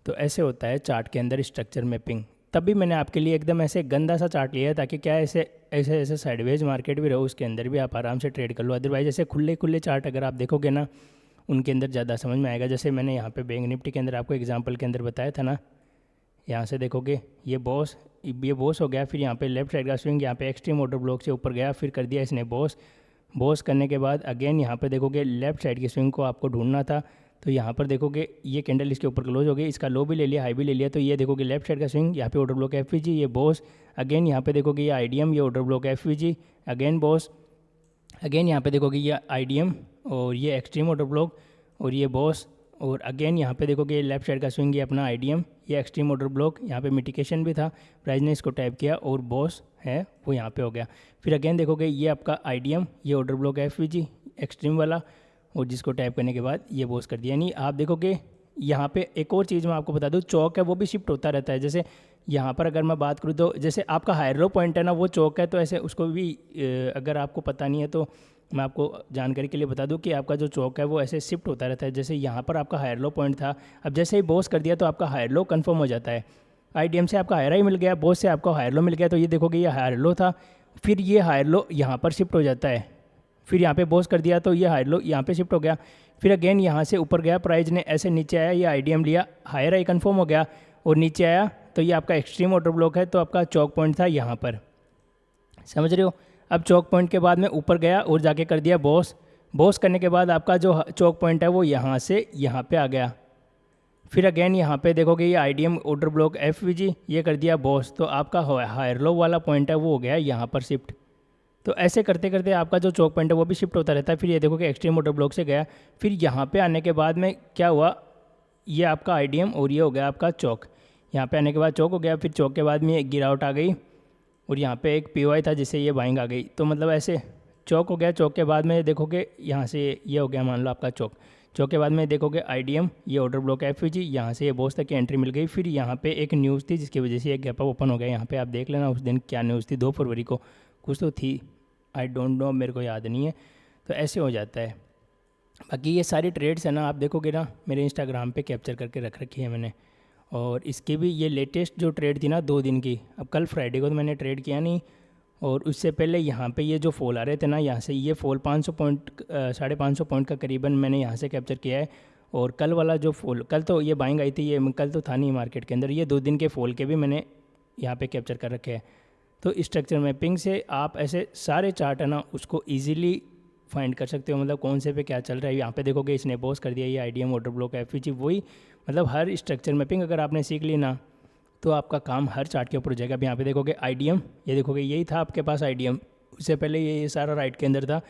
तो ऐसे होता है चार्ट के अंदर स्ट्रक्चर मैपिंग। तब भी मैंने आपके लिए एकदम ऐसे गंदा सा चार्ट लिया है ताकि क्या ऐसे ऐसे ऐसे साइडवेज मार्केट भी रहो, उसके अंदर भी आप आराम से ट्रेड कर लो। अदरवाइज ऐसे खुले खुले चार्ट अगर आप देखोगे ना उनके अंदर ज़्यादा समझ में आएगा। जैसे मैंने यहाँ पे बैंक निफ्टी के अंदर आपको एग्जांपल के अंदर बताया था ना, यहाँ से देखोगे ये बॉस हो गया, फिर यहाँ पे लेफ्ट साइड का स्विंग, यहाँ पे एक्सट्रीम ऑर्डर ब्लॉक से ऊपर गया, फिर कर दिया इसने बॉस करने के बाद अगेन यहाँ पे देखोगे लेफ्ट साइड की स्विंग को आपको ढूंढना था। तो यहाँ पर देखोगे ये कैंडल इसके ऊपर क्लोज हो गई, इसका लो भी ले लिया हाई भी ले लिया, तो ये देखोगे लेफ्ट साइड का स्विंग, यहाँ पे ऑर्डर ब्लॉक एफवीजी, ये बॉस, अगेन यहाँ पे देखोगे ये आईडीएम, ये order block FVG, again boss, again यहाँ पे देखोगे ये आईडीएम और ये एक्सट्रीम ऑर्डर ब्लॉक और ये बॉस, और अगेन यहाँ पे देखोगे लेफ्ट साइड का स्विंग, ये अपना आईडीएम, ये एक्सट्रीम ऑर्डर ब्लॉक, यहाँ पे मिटिकेशन भी था, प्राइस ने इसको टैप किया और बॉस है वो यहाँ पे हो गया। फिर अगेन देखोगे ये आपका आईडीएम, ये ऑर्डर ब्लॉक एफवीजी एक्सट्रीम वाला, और जिसको टैप करने के बाद ये बॉस कर दिया। यानी आप देखोगे यहाँ पे एक और चीज़ मैं आपको बता दूँ, चौक है वो भी शिफ्ट होता रहता है। जैसे यहाँ पर अगर मैं बात करूँ तो जैसे आपका हायर लो पॉइंट है ना वो चौक है, तो ऐसे उसको भी अगर आपको पता नहीं है तो मैं आपको जानकारी के लिए बता दूं कि आपका जो चौक है वो ऐसे शिफ्ट होता रहता है। जैसे यहाँ पर आपका हायर लो पॉइंट था, अब जैसे ही बॉस कर दिया तो आपका हायर लो कंफर्म हो जाता है। आईडीएम से आपका हायर हाई मिल गया, बॉस से आपका हायर लो मिल गया, तो ये देखोगे ये हायर लो था, फिर ये हायर लो यहाँ पर शिफ्ट हो जाता है, फिर यहाँ पे बॉस कर दिया तो ये हायर लो यहाँ पे शिफ्ट हो गया, फिर अगेन यहाँ से ऊपर गया, प्राइस ने ऐसे नीचे आया, ये आईडीएम लिया, हायर हाई कंफर्म हो गया और नीचे आया, तो ये आपका एक्सट्रीम ऑर्डर ब्लॉक है, तो आपका चौक पॉइंट था यहाँ पर, समझ रहे हो। अब चौक पॉइंट के बाद में ऊपर गया और जाके कर दिया बॉस करने के बाद आपका जो चौक पॉइंट है वो यहाँ से यहाँ पे आ गया, फिर अगेन यहाँ पे देखोगे ये आईडीएम ऑर्डर ब्लॉक एफवीजी, ये कर दिया बॉस, तो आपका हायर लो वाला पॉइंट है वो हो गया यहाँ पर शिफ्ट। तो ऐसे करते करते आपका जो चौक पॉइंट है वो भी शिफ्ट होता रहता है। फिर ये देखोगे एक्सट्रीम ऑर्डर ब्लॉक से गया, फिर यहाँ पे आने के बाद में क्या हुआ, ये आपका आईडीएम और ये हो गया आपका चौक, यहाँ पे आने के बाद चौक हो गया, फिर चौक के बाद में एक गिरावट आ गई और यहाँ पे एक पीओआई था जिससे ये बाइंग आ गई, तो मतलब ऐसे चौक हो गया। चौक के बाद में देखोगे यहाँ से ये हो गया मान लो आपका चौक के बाद में देखोगे आईडीएम, ये ऑर्डर ब्लॉक एफवीजी, यहाँ से ये बॉस तक की एंट्री मिल गई। फिर यहाँ पे एक न्यूज़ थी जिसकी वजह से एक गैप अप ओपन हो गया, यहाँ पे आप देख लेना उस दिन क्या न्यूज़ थी, 2 फरवरी को कुछ तो थी, आई डोंट नो, मेरे को याद नहीं है। तो ऐसे हो जाता है। बाकी ये सारी ट्रेड्स है ना आप देखोगे ना मेरे इंस्टाग्राम पे कैप्चर करके रख रखी है मैंने, और इसकी भी ये लेटेस्ट जो ट्रेड थी ना 2 दिन की, अब कल फ्राइडे को तो मैंने ट्रेड किया नहीं, और उससे पहले यहाँ पे ये जो फॉल आ रहे थे ना, यहाँ से ये फॉल 500 पॉइंट 550 पॉइंट का करीबन मैंने यहाँ से कैप्चर किया है। और कल वाला जो फॉल, कल तो ये बाइंग आई थी, ये कल तो था नहीं मार्केट के अंदर, ये 2 दिन के फॉल के भी मैंने यहाँ पे कैप्चर कर रखे हैं। तो स्ट्रक्चर मैपिंग से आप ऐसे सारे चार्ट है ना उसको ईजिली फाइंड कर सकते हो, मतलब कौन से पे क्या चल रहा है। यहाँ पे देखोगे इसने बॉस कर दिया, ये आईडीएम ऑर्डर ब्लॉक एफवीजी, वही मतलब हर स्ट्रक्चर मैपिंग अगर आपने सीख ली ना तो आपका काम हर चार्ट के ऊपर हो जाएगा। अब यहाँ पे देखोगे आईडीएम, ये देखोगे यही था आपके पास आईडीएम, उससे पहले ये सारा राइट के अंदर था,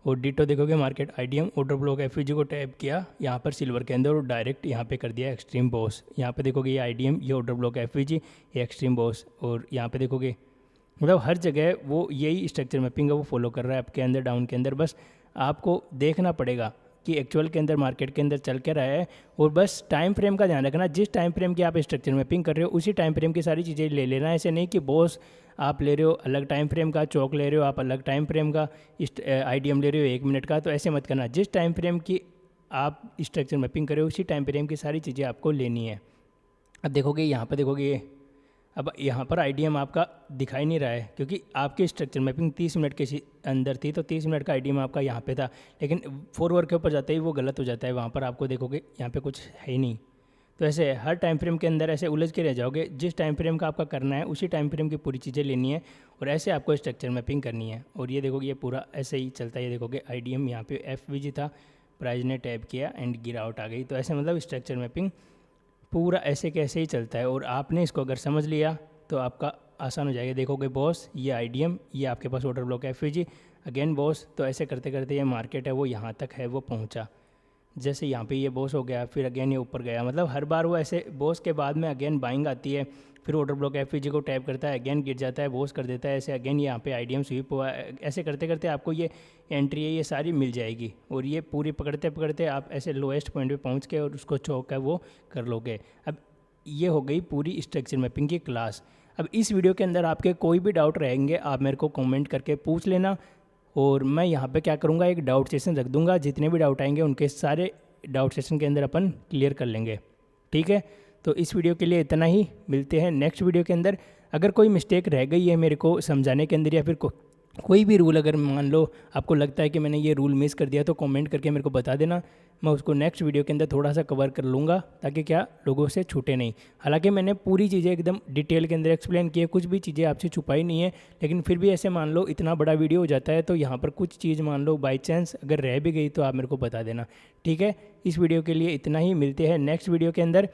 और डिटो देखोगे market IDM order block FVG को टैप किया यहाँ पर सिल्वर के अंदर और डायरेक्ट यहाँ पे कर दिया एक्सट्रीम बॉस। यहाँ पे देखोगे ये आईडीएम, ये ऑर्डर ब्लॉक एफवीजी, ये एक्सट्रीम बॉस, और यहाँ पे देखोगे मतलब हर जगह वो यही स्ट्रक्चर मैपिंग है वो फॉलो कर रहा है आपके अंदर डाउन के अंदर। बस आपको देखना पड़ेगा कि एक्चुअल के अंदर मार्केट के अंदर चल के रहा है, और बस टाइम फ्रेम का ध्यान रखना, जिस टाइम फ्रेम की आप स्ट्रक्चर मैपिंग कर रहे हो उसी टाइम फ्रेम की सारी चीज़ें ले लेना। ऐसे नहीं कि बॉस आप ले रहे हो अलग टाइम फ्रेम का, चौक ले रहे हो आप अलग टाइम फ्रेम का, आईडीएम ले रहे हो 1 मिनट का, तो ऐसे मत करना। जिस टाइम फ्रेम की आप स्ट्रक्चर मैपिंग कर रहे हो उसी टाइम फ्रेम की सारी चीज़ें आपको लेनी है। अब देखोगे यहाँ पर देखोगे अब यहाँ पर आईडीएम आपका दिखाई नहीं रहा है क्योंकि आपकी स्ट्रक्चर मैपिंग 30 मिनट के अंदर थी, तो 30 मिनट का आईडीएम आपका यहाँ पे था, लेकिन 4 आवर के ऊपर जाते ही वो गलत हो जाता है, वहाँ पर आपको देखोगे यहाँ पे कुछ है ही नहीं। तो ऐसे हर टाइम फ्रेम के अंदर ऐसे उलझ के रह जाओगे, जिस टाइम फ्रेम का आपका करना है उसी टाइम फ्रेम की पूरी चीज़ें लेनी है और ऐसे आपको स्ट्रक्चर मैपिंग करनी है। और ये देखोगे ये पूरा ऐसे ही चलता है, ये देखोगे आईडीएम यहाँ पे एफवीजी था, प्राइस ने टैप किया एंड गिरावट आ गई। तो ऐसे मतलब स्ट्रक्चर मैपिंग पूरा ऐसे कैसे ही चलता है, और आपने इसको अगर समझ लिया तो आपका आसान हो जाएगा। देखोगे बॉस, ये IDM, ये आपके पास order block FVG, again boss, तो ऐसे करते करते ये मार्केट है वो यहाँ तक है वो पहुँचा। जैसे यहाँ पे ये बॉस हो गया, फिर अगेन ये ऊपर गया, मतलब हर बार वो ऐसे बॉस के बाद में अगेन बाइंग आती है, फिर ऑर्डर ब्लॉक FVG को टैप करता है, अगेन गिर जाता है, बॉस कर देता है, ऐसे अगेन यहाँ पे IDM स्वीप हुआ, ऐसे करते करते आपको ये एंट्री है ये सारी मिल जाएगी, और ये पूरी पकड़ते पकड़ते आप ऐसे लोएस्ट पॉइंट पे पहुँच के और उसको चौक है वो कर लोगे। अब ये हो गई पूरी स्ट्रक्चर मैपिंग की क्लास। अब इस वीडियो के अंदर आपके कोई भी डाउट रहेंगे आप मेरे को कमेंट करके पूछ लेना, और मैं यहाँ पे क्या करूँगा, एक डाउट सेशन रख दूँगा, जितने भी डाउट आएंगे उनके सारे डाउट सेशन के अंदर अपन क्लियर कर लेंगे। ठीक है, तो इस वीडियो के लिए इतना ही, मिलते हैं नेक्स्ट वीडियो के अंदर। अगर कोई मिस्टेक रह गई है मेरे को समझाने के अंदर, या फिर कोई भी रूल अगर मान लो आपको लगता है कि मैंने ये रूल मिस कर दिया, तो कमेंट करके मेरे को बता देना, मैं उसको नेक्स्ट वीडियो के अंदर थोड़ा सा कवर कर लूँगा, ताकि क्या लोगों से छूटे नहीं। हालांकि मैंने पूरी चीज़ें एकदम डिटेल के अंदर एक्सप्लेन की है, कुछ भी चीज़ें आपसे छुपाई नहीं है, लेकिन फिर भी ऐसे मान लो इतना बड़ा वीडियो हो जाता है, तो यहाँ पर कुछ चीज़ मान लो बाई चांस अगर रह भी गई तो आप मेरे को बता देना। ठीक है, इस वीडियो के लिए इतना ही, मिलते हैं नेक्स्ट वीडियो के अंदर।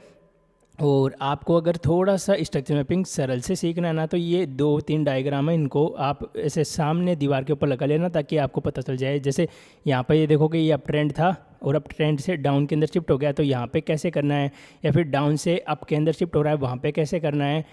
और आपको अगर थोड़ा सा स्ट्रक्चर मैपिंग सरल से सीखना है ना, तो ये 2-3 डायग्राम है, इनको आप ऐसे सामने दीवार के ऊपर लगा लेना, ताकि आपको पता चल जाए। जैसे यहाँ पर ये देखो कि ये अप ट्रेंड था और अप ट्रेंड से डाउन के अंदर शिफ्ट हो गया, तो यहाँ पे कैसे करना है, या फिर डाउन से अप के अंदर शिफ्ट हो रहा है वहाँ पे कैसे करना है।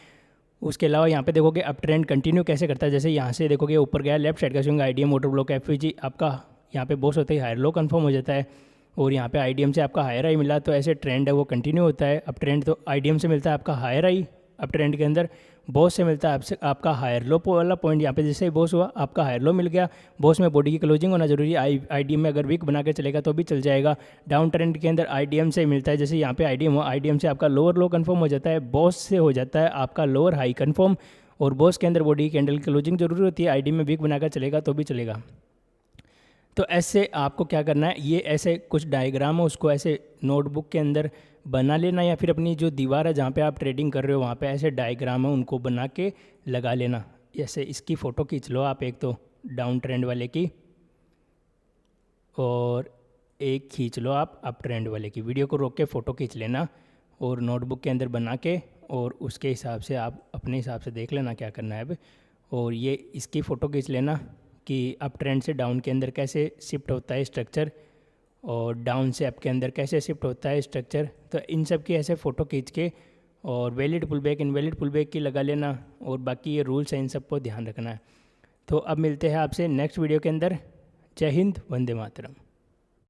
उसके अलावा यहाँ पे देखोगे अप ट्रेंड कंटिन्यू कैसे करता है, जैसे यहाँ से देखोगे ऊपर गया, लेफ्ट साइड का swing IDM order block FVG आपका यहाँ पे बॉस होता है हायर लो कन्फर्म हो जाता है, और यहाँ पे IDM से आपका हायर आई मिला, तो ऐसे ट्रेंड है वो कंटिन्यू होता है। अप ट्रेंड तो IDM से मिलता है आपका हायर आई अप ट्रेंड के अंदर, बॉस से मिलता है आपका हायर लो वाला पॉइंट। यहाँ पे जैसे ही बॉस हुआ आपका हायर लो मिल गया, बॉस में बॉडी की क्लोजिंग होना जरूरी है, IDM में अगर वीक बना के चलेगा तो भी चल जाएगा। डाउन ट्रेंड के अंदर IDM से मिलता है, जैसे यहाँ पे IDM हुआ, IDM से आपका लोअर लो कन्फर्म हो जाता है, बॉस से हो जाता है आपका लोअर हाई कन्फर्म, और बॉस के अंदर बॉडी कैंडल की क्लोजिंग जरूरी होती है, IDM में वीक बनाकर चलेगा तो भी चलेगा। तो ऐसे आपको क्या करना है, ये ऐसे कुछ डायग्राम है उसको ऐसे नोटबुक के अंदर बना लेना, या फिर अपनी जो दीवार है जहाँ पे आप ट्रेडिंग कर रहे हो वहाँ पे ऐसे डायग्राम है उनको बना के लगा लेना। जैसे इसकी फ़ोटो खींच लो आप, एक तो डाउन ट्रेंड वाले की, और एक खींच लो आप अप ट्रेंड वाले की। वीडियो को रोक के फ़ोटो खींच लेना और नोटबुक के अंदर बना के, और उसके हिसाब से आप अपने हिसाब से देख लेना क्या करना है अब। और ये इसकी फ़ोटो खींच लेना कि अप ट्रेंड से डाउन के अंदर कैसे शिफ्ट होता है स्ट्रक्चर, और डाउन से अप के अंदर कैसे शिफ्ट होता है स्ट्रक्चर। तो इन सब की ऐसे फ़ोटो खींच के, और valid pull back invalid pull back की लगा लेना, और बाकी ये रूल्स हैं इन सब को ध्यान रखना है। तो अब मिलते हैं आपसे नेक्स्ट वीडियो के अंदर। जय हिंद, वंदे मातरम।